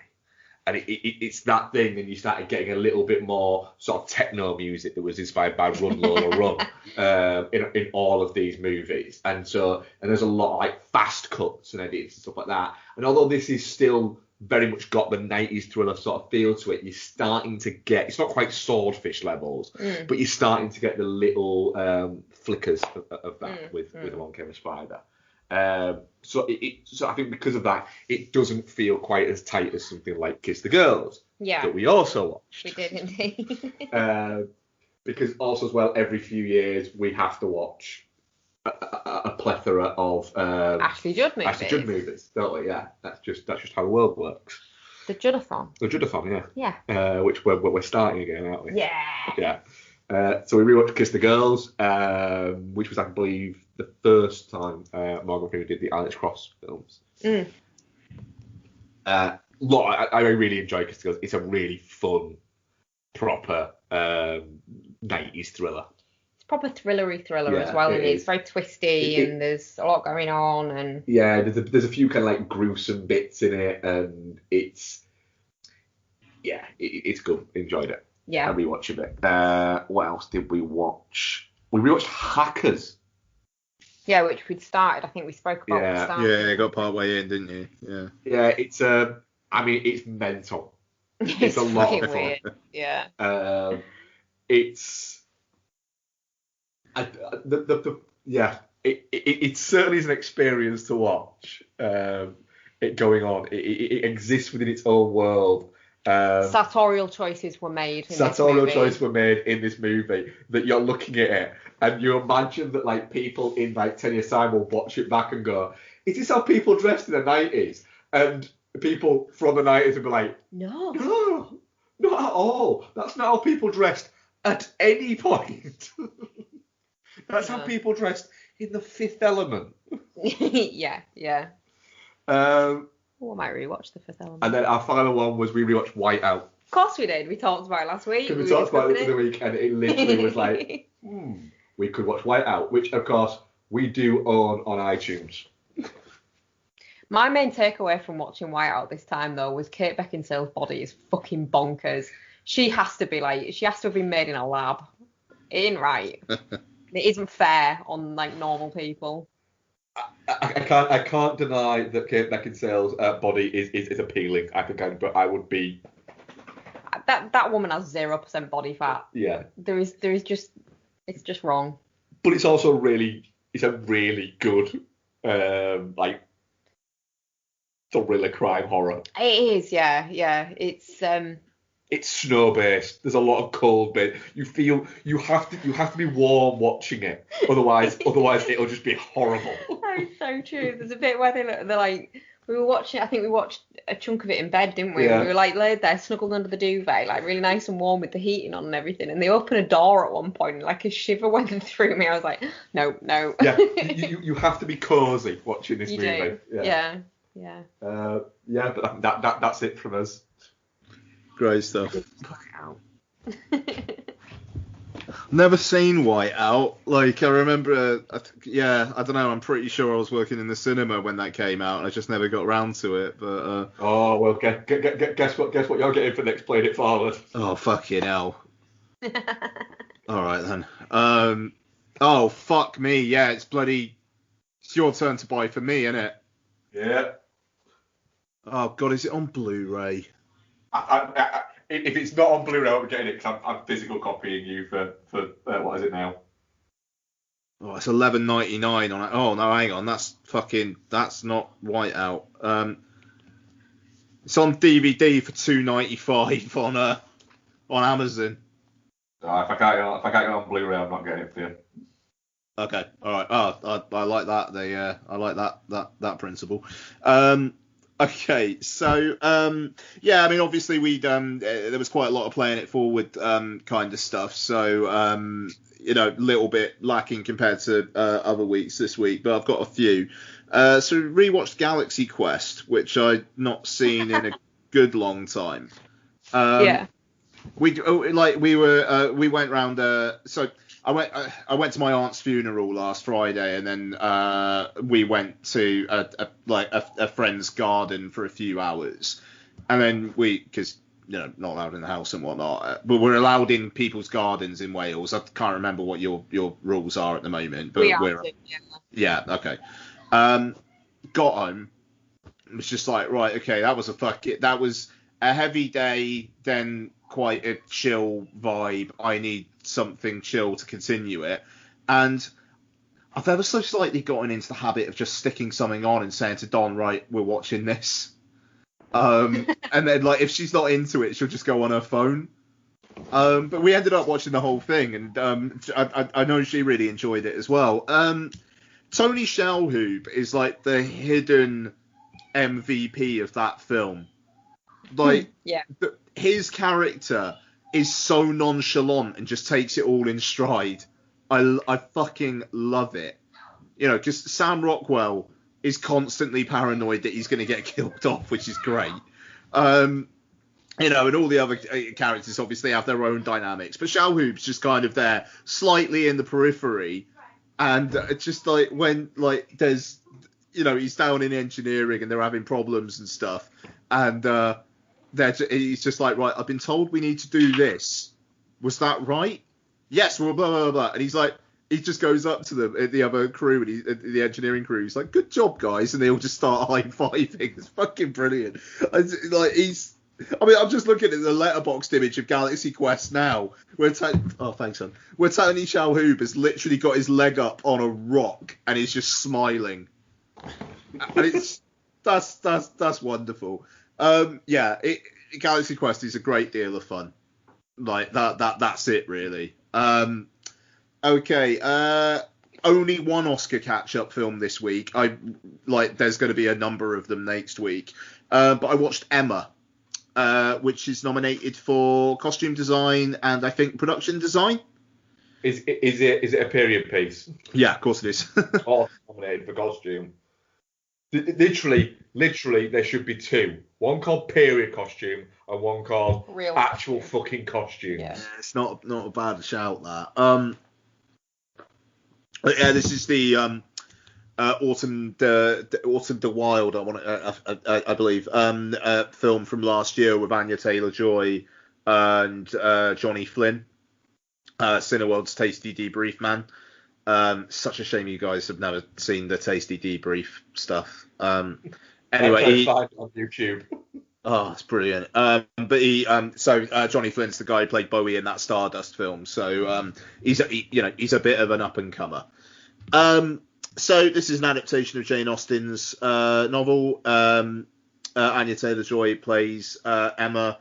And it's that thing, and you started getting a little bit more sort of techno music that was inspired by Run Lola Run in all of these movies. And there's a lot of like fast cuts and edits and stuff like that. And although this is still very much got the 90s thriller sort of feel to it, you're starting to get, it's not quite Swordfish levels, but you're starting to get the little flickers of that with Along Came a Spider. So I think because of that, it doesn't feel quite as tight as something like Kiss the Girls that we also watched. We did indeed. Because also as well, every few years we have to watch a plethora of Ashley Judd movies, don't we? Yeah, that's just how the world works. The Juddathon. The Juddathon, yeah. Which we're starting again, aren't we? Yeah. So we rewatched Kiss the Girls, which was, I believe, the first time Morgan Freeman did the Alex Cross films. I really enjoy Kiss the Girls. It's a really fun, proper 90s thriller. It's proper thrillery thriller as well. It's very twisty and there's a lot going on. And yeah, there's a few kind of like gruesome bits in it, and it's good. Enjoyed it. Yeah. I rewatched a bit. What else did we watch? We rewatched Hackers. Yeah, which we'd started. I think we spoke about at the start. Yeah, you got part way in, didn't you? Yeah. Yeah, it's it's mental. It's a lot of fun. Weird. Yeah. It certainly is an experience to watch. It going on. It exists within its own world. Sartorial choices were made in this movie that you're looking at it and you imagine that like people in like 10 years time will watch it back and go, is this how people dressed in the 90s? And people from the 90s will be like, no, not at all. That's not how people dressed at any point. That's how people dressed in The Fifth Element. yeah. I might rewatch The Fifth Element. And then our final one was we rewatched Whiteout. Of course we did. We talked about it last week. We talked about it the week, and it literally was like, we could watch Whiteout, which of course we do own on iTunes. My main takeaway from watching Whiteout this time though was Kate Beckinsale's body is fucking bonkers. She has to have been made in a lab. It ain't right. It isn't fair on like normal people. I can't deny that Kate Beckinsale's body is appealing. I think I would be. That woman has 0% body fat. Yeah. There is just, it's just wrong. But it's also it's a really good like thriller crime horror. It is, yeah. It's snow based. There's a lot of cold bit. You feel you have to be warm watching it. Otherwise it'll just be horrible. That's so true. There's a bit where they're like, we were watching. I think we watched a chunk of it in bed, didn't we? Yeah. We were like laid there, snuggled under the duvet, like really nice and warm with the heating on and everything. And they open a door at one point, and like a shiver went through me. I was like, no. Yeah, you have to be cozy watching this movie. Do. Yeah. But that's it from us. Great stuff. Never seen Whiteout. Like I remember, I don't know. I'm pretty sure I was working in the cinema when that came out, and I just never got round to it. But oh well, guess what you're getting for next Played It Forward. Oh fucking hell! All right then. Oh fuck me. Yeah, it's your turn to buy for me, isn't it? Yeah. Oh god, is it on Blu-ray? If it's not on Blu-ray, I'm getting it because I'm physical copying you for what is it now? Oh, it's $11.99 on it. Oh no, hang on, that's not Whiteout. It's on DVD for $2.95 on Amazon. If I can't get it on Blu-ray, I'm not getting it for you. Okay, all right. Oh, I like that. I like that principle. Okay, so I mean, obviously there was quite a lot of playing it forward kind of stuff. So a little bit lacking compared to other weeks this week, but I've got a few. So rewatched Galaxy Quest, which I'd not seen in a good long time. We went round. So I went to my aunt's funeral last Friday, and then we went to a friend's garden for a few hours. and then because not allowed in the house and whatnot, but we're allowed in people's gardens in Wales. I can't remember what your rules are at the moment, but yeah, okay. Got home. It was just like, right, okay, that was a heavy day, then quite a chill vibe. I need something chill to continue it. And I've ever so slightly gotten into the habit of just sticking something on and saying to Don, right, we're watching this. And then, like, if she's not into it, she'll just go on her phone. But we ended up watching the whole thing, and I know she really enjoyed it as well. Tony Shalhoub is like the hidden MVP of that film. Like, his character is so nonchalant and just takes it all in stride. I fucking love it. Because Sam Rockwell is constantly paranoid that he's going to get killed off, which is great. And all the other characters obviously have their own dynamics, but Shalhoub's just kind of there, slightly in the periphery, and it's just like when there's, he's down in engineering and they're having problems and stuff, and he's just like, right, I've been told we need to do this. Was that right? Yes, blah, blah, blah, blah. And he's like, he just goes up to them, the other crew, and the engineering crew. He's like, good job, guys. And they all just start high-fiving. It's fucking brilliant. I'm just looking at the letterboxd image of Galaxy Quest now. Thanks, son. Where Tony Shalhoub has literally got his leg up on a rock and he's just smiling. And that's wonderful. Galaxy Quest is a great deal of fun. Like that's it really. Okay. Only one Oscar catch-up film this week. There's going to be a number of them next week. But I watched Emma, which is nominated for costume design and I think production design. Is it a period piece? Yeah, of course it is. Oh, nominated for costume. Literally, there should be two. One called period costume and one called real actual costume. Fucking costume. Yeah, it's not a bad shout, that. This is the Autumn the Wild, I believe, film from last year with Anya Taylor-Joy and Johnny Flynn, Cineworld's Tasty Debrief man. Such a shame you guys have never seen the Tasty Debrief stuff. Anyway, find it on YouTube. Oh, it's brilliant. But Johnny Flynn's the guy who played Bowie in that Stardust film. So he's a bit of an up and comer. So this is an adaptation of Jane Austen's novel. Anya Taylor-Joy plays Emma.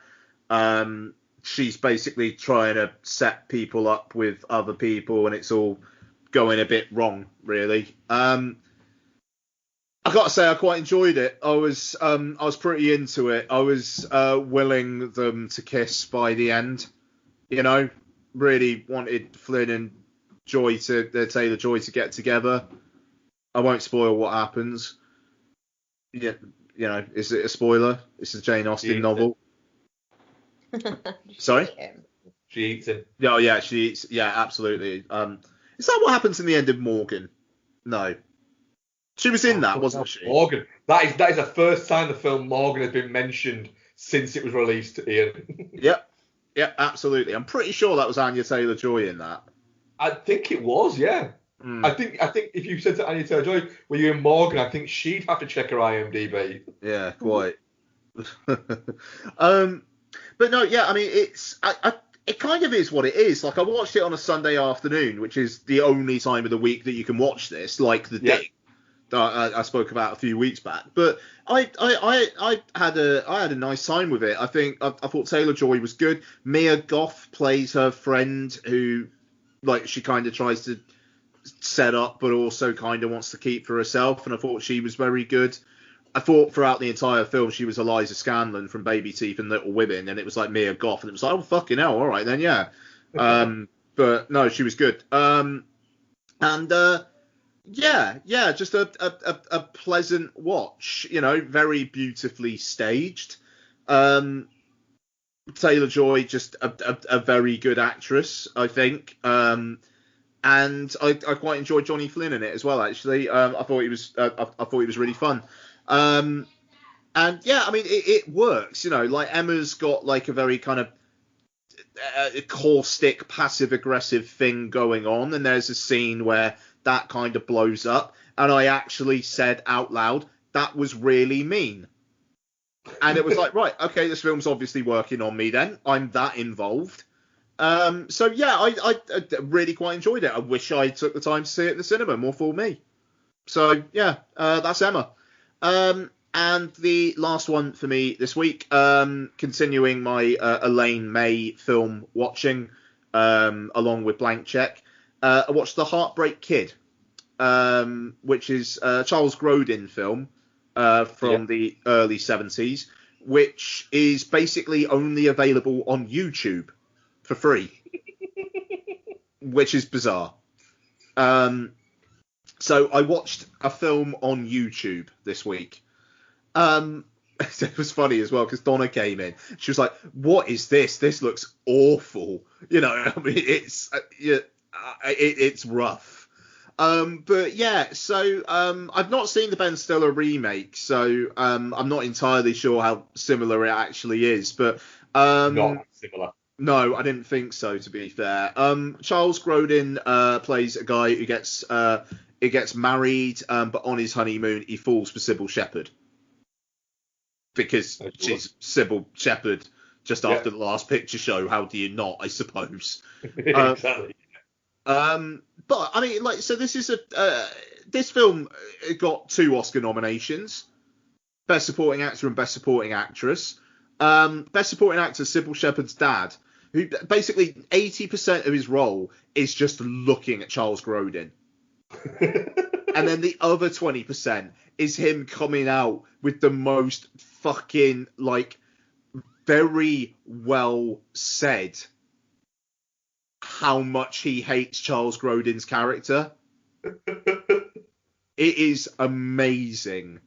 She's basically trying to set people up with other people, and it's all going a bit wrong, really. I got to say, I quite enjoyed it. I was pretty into it. I was willing them to kiss by the end. Really wanted Flynn and Taylor-Joy to get together. I won't spoil what happens. Yeah, is it a spoiler? It's a Jane Austen novel. Sorry? She eats him. Oh yeah, she eats. Yeah, absolutely. Is that what happens in the end of Morgan? No. She was in that, wasn't she? Morgan. That is the first time the film Morgan has been mentioned since it was released, Ian. Yep, absolutely. I'm pretty sure that was Anya Taylor-Joy in that. I think it was, yeah. I think if you said to Anya Taylor-Joy, were you in Morgan? I think she'd have to check her IMDb. Yeah, quite. But no, yeah. I mean, it kind of is what it is. Like, I watched it on a Sunday afternoon, which is the only time of the week that you can watch this, like the Dig that I spoke about a few weeks back. But I had a nice time with it. I thought Taylor-Joy was good. Mia Goth plays her friend who, like, she kind of tries to set up, but also kind of wants to keep for herself. And I thought she was very good. I thought throughout the entire film she was Eliza Scanlon from Baby Teeth and Little Women, and it was like Mia Goth, and it was like, oh fucking hell, all right then, yeah. But no, she was good. Just a pleasant watch, very beautifully staged. Taylor-Joy, just a very good actress, I think. And I quite enjoyed Johnny Flynn in it as well. Actually, I thought he was really fun. And yeah, I mean, it works, you know, like Emma's got like a very kind of caustic, passive aggressive thing going on, and there's a scene where that kind of blows up, and I actually said out loud, that was really mean. And it was like, right, okay, this film's obviously working on me then. I'm that involved. So yeah, I really quite enjoyed it. I wish I took the time to see it in the cinema, more for me. So yeah, that's Emma. And the last one for me this week, continuing my Elaine May film watching, along with Blank Check, I watched The Heartbreak Kid, which is a Charles Grodin film from the early 70s, which is basically only available on YouTube for free, which is bizarre. So I watched a film on YouTube this week. It was funny as well because Donna came in. She was like, "What is this? This looks awful." You know, I mean, it's rough. But yeah, so I've not seen the Ben Stiller remake, so I'm not entirely sure how similar it actually is. But not similar. No, I didn't think so, to be fair. Charles Grodin plays a guy who gets married, but on his honeymoon he falls for Sybil Shepherd. Because she's Sybil Shepherd just after the Last Picture Show. How do you not, I suppose? Exactly. But I mean, like, so this is this film got 2 Oscar nominations: Best Supporting Actor and Best Supporting Actress. Best Supporting Actor, Sybil Shepherd's dad, who basically 80% of his role is just looking at Charles Grodin. And then the other 20% is him coming out with the most fucking, like, very well said how much he hates Charles Grodin's character. It is amazing.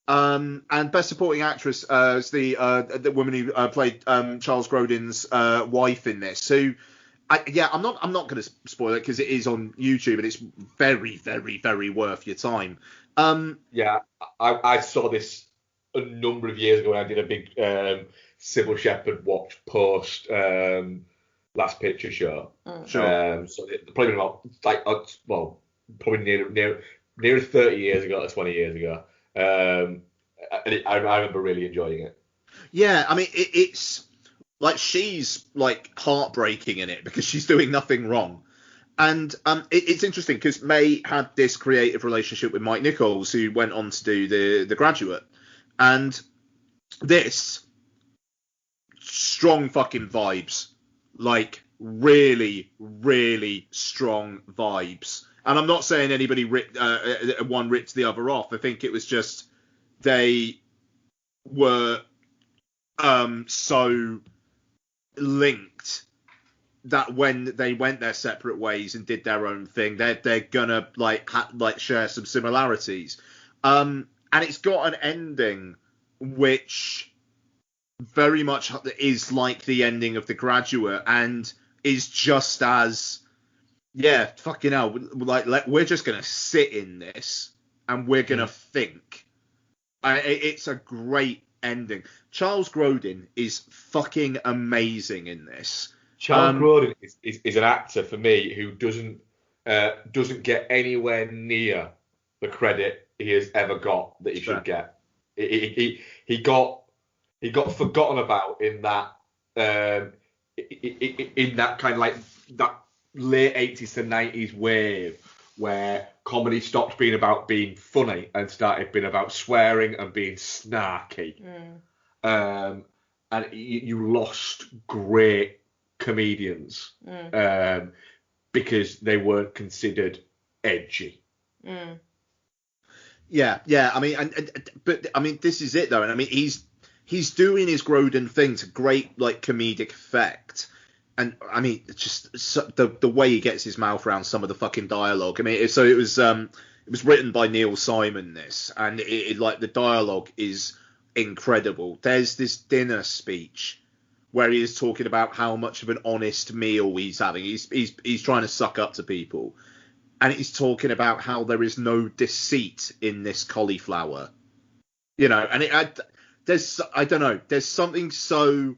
And Best Supporting Actress is the woman who played Charles Grodin's wife in this. So, I'm not going to spoil it because it is on YouTube and it's very, very, very worth your time. Yeah, I saw this a number of years ago when I did a big Sybil Shepherd watch post Last Picture Show. Sure. So it probably been about probably near 30 years ago or 20 years ago. And I remember really enjoying it. Yeah, I mean it's like she's like heartbreaking in it because she's doing nothing wrong. And it's interesting because May had this creative relationship with Mike Nichols, who went on to do the Graduate, and this strong fucking vibes, like really, really strong vibes. And I'm not saying anybody one ripped the other off. I think it was just they were so linked that when they went their separate ways and did their own thing, they're gonna like share some similarities. And it's got an ending which very much is like the ending of The Graduate and is just as fucking hell. Like we're just gonna sit in this and we're gonna think. It's a great ending. Charles Grodin is fucking amazing in this. Charles Grodin is an actor for me who doesn't get anywhere near the credit he has ever got that he should get. He got forgotten about in that kind of like that late 80s to 90s wave where comedy stopped being about being funny and started being about swearing and being snarky. And you lost great comedians because they weren't considered edgy. Yeah. I mean, but I mean, this is it though, and I mean, he's doing his Grodin thing to great like comedic effect, and I mean, just the way he gets his mouth around some of the fucking dialogue. I mean, it was written by Neil Simon, this, and it like the dialogue is incredible. There's this dinner speech where he is talking about how much of an honest meal he's having. He's trying to suck up to people, and he's talking about how there is no deceit in this cauliflower, you know. And I don't know, there's something so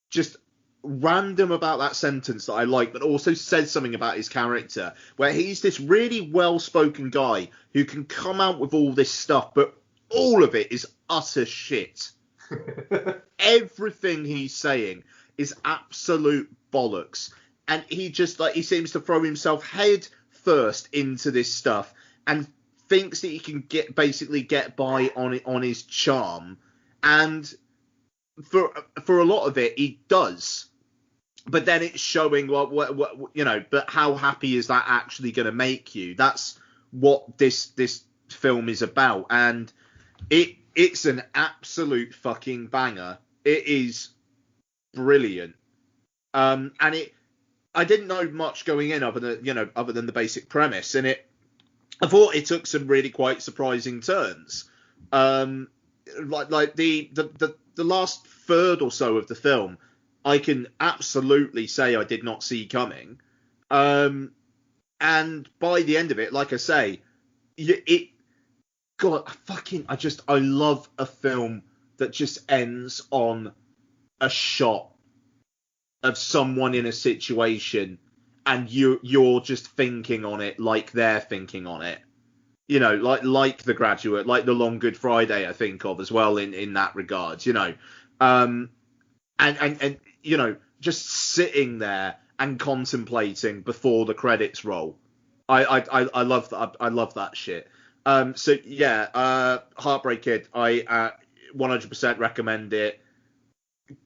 just random about that sentence that I like, but also says something about his character, where he's this really well-spoken guy who can come out with all this stuff, but all of it is utter shit. Everything he's saying is absolute bollocks, and he seems to throw himself head first into this stuff and thinks that he can get by on his charm, and for a lot of it he does, but then it's showing but how happy is that actually going to make you? That's what this film is about, and it's an absolute fucking banger. It is brilliant. And I didn't know much going in other than the basic premise, and I thought it took some really quite surprising turns. Like the last third or so of the film, I can absolutely say I did not see coming. And by the end of it, like I say, I love a film that just ends on a shot of someone in a situation and you're just thinking on it like they're thinking on it. Like The Graduate, like The Long Good Friday, I think of as well in that regard, and just sitting there and contemplating before the credits roll. I love that. I love that shit. Heartbreak Kid, I 100% recommend it.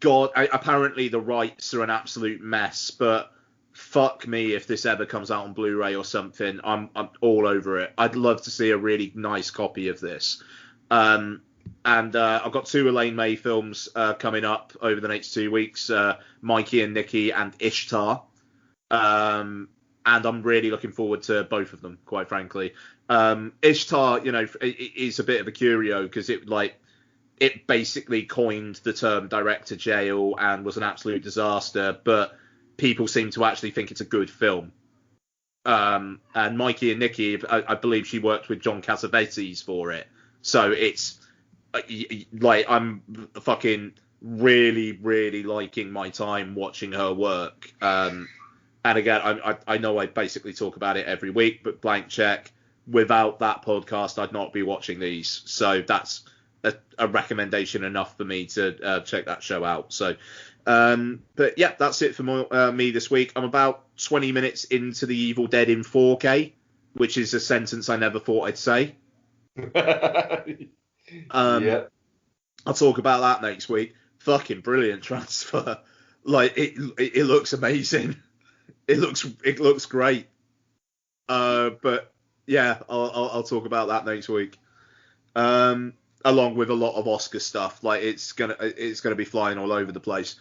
God, apparently the rights are an absolute mess, but fuck me if this ever comes out on Blu-ray or something. I'm all over it. I'd love to see a really nice copy of this. And I've got 2 Elaine May films coming up over the next 2 weeks, Mikey and Nikki and Ishtar. And I'm really looking forward to both of them, quite frankly. Ishtar, is a bit of a curio because it basically coined the term director jail and was an absolute disaster, but people seem to actually think it's a good film. And Mikey and Nikki, I believe she worked with John Cassavetes for it. So it's I'm fucking really, really liking my time watching her work. And again, I know I basically talk about it every week, but blank check, without that podcast, I'd not be watching these. So that's a recommendation enough for me to check that show out. So, but yeah, that's it for me this week. I'm about 20 minutes into The Evil Dead in 4K, which is a sentence I never thought I'd say. Yeah. I'll talk about that next week. Fucking brilliant transfer. It looks amazing. It looks great. But yeah, I'll talk about that next week. Along with a lot of Oscar stuff. It's gonna be flying all over the place.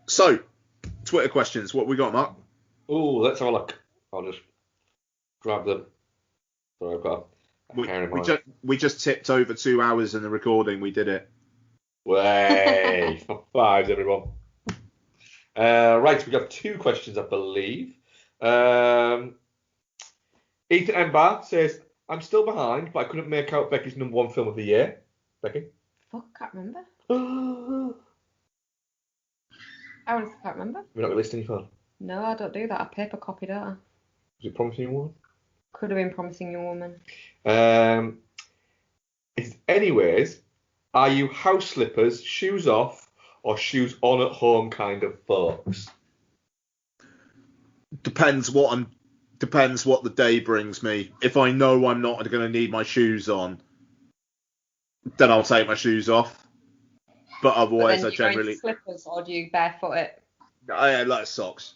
So, Twitter questions. What we got, Mark? Oh, let's have a look. I'll just grab them. So I've got. We just tipped over 2 hours in the recording. We did it. Way. Fives, everyone. Right, we got 2 questions, I believe. Ethan Embar says, I'm still behind, but I couldn't make out Becky's #1 film of the year. Becky? Fuck, can't remember. I honestly can't remember. You're not going to list any phone? No, I don't do that. I paper copy, don't I? Was it Promising Young Woman? Could have been Promising Young Woman. Anyways, are you house slippers, shoes off, or shoes on at home kind of folks? Depends what the day brings me. If I know I'm not going to need my shoes on, then I'll take my shoes off. But otherwise, I generally slippers, or do you barefoot it? I like socks.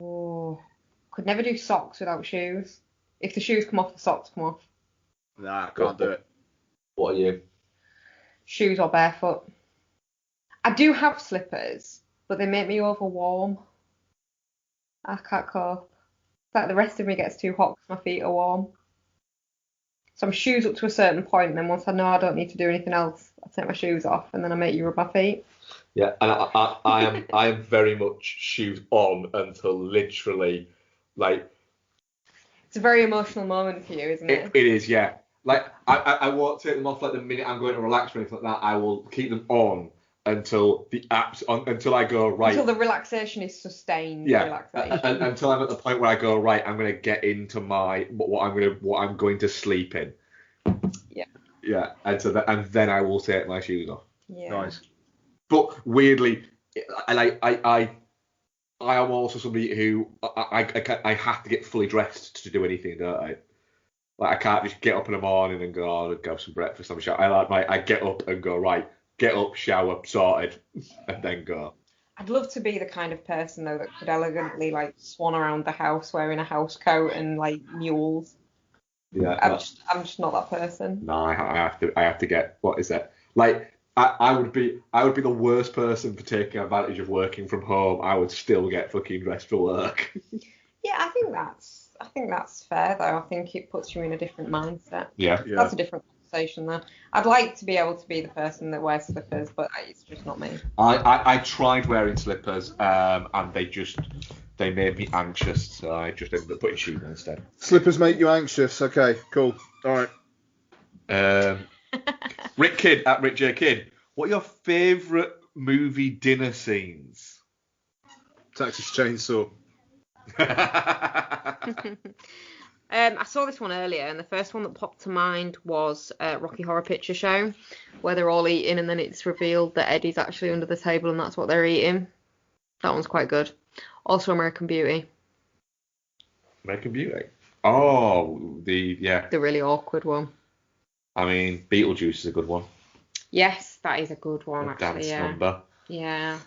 Oh, could never do socks without shoes. If the shoes come off, the socks come off. Nah, can't do it. What are you? Shoes or barefoot. I do have slippers, but they make me over warm. I can't cope. It's like the rest of me gets too hot because my feet are warm. So I'm shoes up to a certain point, and then once I know I don't need to do anything else, I take my shoes off, and then I make you rub my feet. Yeah, and I am very much shoes on until literally, like... It's a very emotional moment for you, isn't it? It is, yeah. Like, I won't take them off like the minute I'm going to relax or anything like that. I will keep them on until until I go right. Until the relaxation is sustained. Yeah. Relaxation. Until I'm at the point where I go right. I'm going to get into what I'm going to sleep in. Yeah. Yeah. And then I will take my shoes off. Yeah. Nice. But weirdly, I am also somebody who I have to get fully dressed to do anything, don't I? Like, I can't just get up in the morning and go, oh, go have some breakfast. I get up and go, right, get up, shower, sorted, and then go. I'd love to be the kind of person, though, that could elegantly, like, swan around the house wearing a house coat and, like, mules. Yeah. I'm just not that person. No, I have to get, what is it? Like, I would be the worst person for taking advantage of working from home. I would still get fucking dressed for work. Yeah, I think that's fair, though. I think it puts you in a different mindset. Yeah. That's a different conversation there. I'd like to be able to be the person that wears slippers, but it's just not me. I tried wearing slippers, and they made me anxious, so I just ended up putting shoes on instead. Slippers make you anxious. Okay, cool. All right. Rick Kidd at Rick J Kidd. What are your favourite movie dinner scenes? Texas Chainsaw. I saw this one earlier, and the first one that popped to mind was Rocky Horror Picture Show, where they're all eating, and then it's revealed that Eddie's actually under the table, and that's what they're eating. That one's quite good. Also, American Beauty. American Beauty. Oh, the really awkward one. I mean, Beetlejuice is a good one. Yes, that is a good one, The actually. dance Yeah. number. Yeah.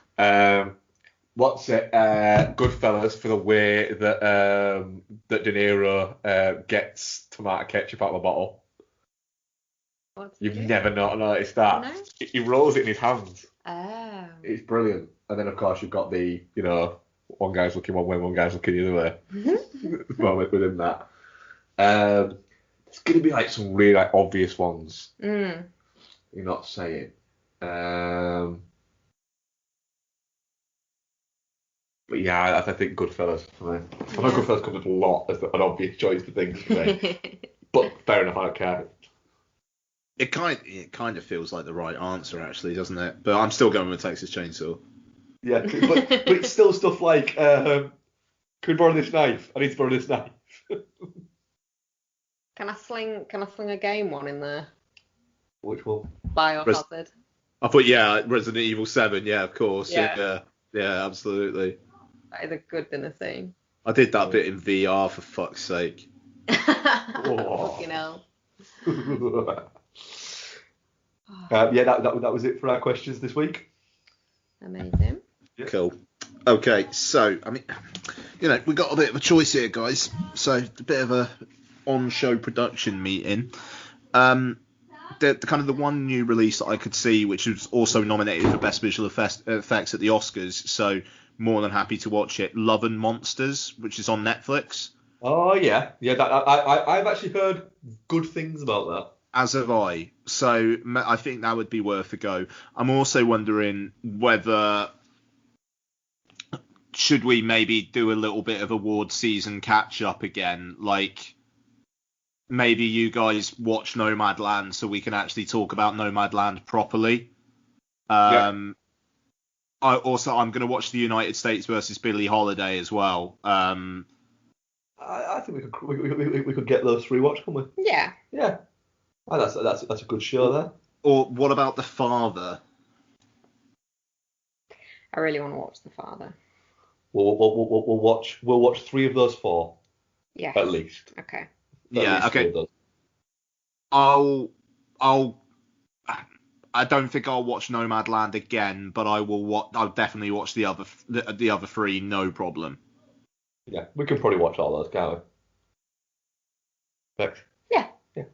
What's it? Goodfellas, for the way that that De Niro gets tomato ketchup out of a bottle. You've never not noticed that. No. He rolls it in his hands. Oh. It's brilliant. And then of course you've got the, one guy's looking one way, one guy's looking the other way. Moment within that. It's gonna be like some really like obvious ones. Mm. You're not saying. But yeah, I think Goodfellas for me. I know Goodfellas comes up a lot as an obvious choice for things for me. But fair enough, I don't care. It kind of feels like the right answer, actually, doesn't it? But I'm still going with Texas Chainsaw. Yeah, but it's still stuff like, can we borrow this knife? I need to borrow this knife. Can I sling a game one in there? Which one? Biohazard. I thought, Resident Evil 7, yeah, of course. Yeah. Yeah, absolutely. That is a good dinner scene. I did that bit in VR, for fuck's sake. Fucking hell. That was it for our questions this week. Amazing. Yeah. Cool. Okay, so, I mean, we got a bit of a choice here, guys. So, a bit of a on-show production meeting. The kind of the one new release that I could see, which was also nominated for Best Visual Effects at the Oscars, so more than happy to watch it. Love and Monsters, which is on Netflix. Oh yeah. I've actually heard good things about that. As have I. So I think that would be worth a go. I'm also wondering whether should we maybe do a little bit of award season catch up again, like. Maybe you guys watch Nomadland so we can actually talk about Nomadland properly. I'm going to watch the United States versus Billie Holiday as well. I think we could get those three watched, couldn't we? Yeah. Yeah. Oh, that's a good show there. Or what about The Father? I really want to watch The Father. We'll watch three of those four. Yes. At least. Okay. Yeah, okay. I don't think I'll watch Nomadland again, but I'll definitely watch the other three, no problem. Yeah, we can probably watch all those, can't we? Next. Yeah. There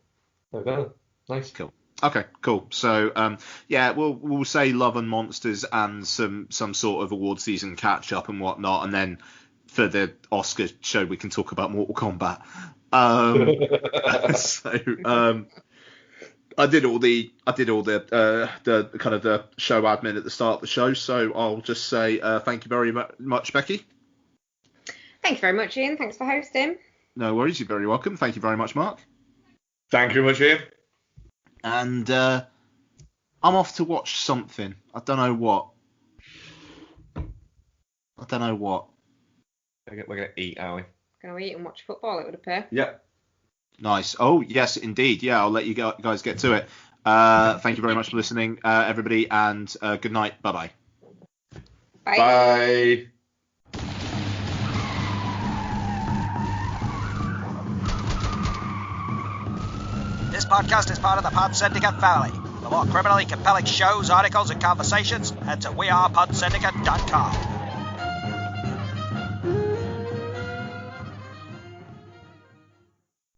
we go. Nice. Cool. Okay, cool. So, we'll say Love and Monsters and some sort of award season catch up and whatnot, and then for the Oscar show we can talk about Mortal Kombat. I did all the kind of the show admin at the start of the show, so I'll just say thank you very much, Becky. Thank you very much, Ian. Thanks for hosting. No worries, you're very welcome. Thank you very much, Mark. Thank you very much, Ian. And I'm off to watch something. I don't know what. We're going to eat, are we? Going to eat and watch football, it would appear. Yep. Nice. Oh, yes, indeed. Yeah, I'll let you guys get to it. Thank you very much for listening, everybody, and good night. Bye-bye. Bye. This podcast is part of the Pod Syndicate family. For more criminally compelling shows, articles, and conversations, head to wearepodsyndicate.com.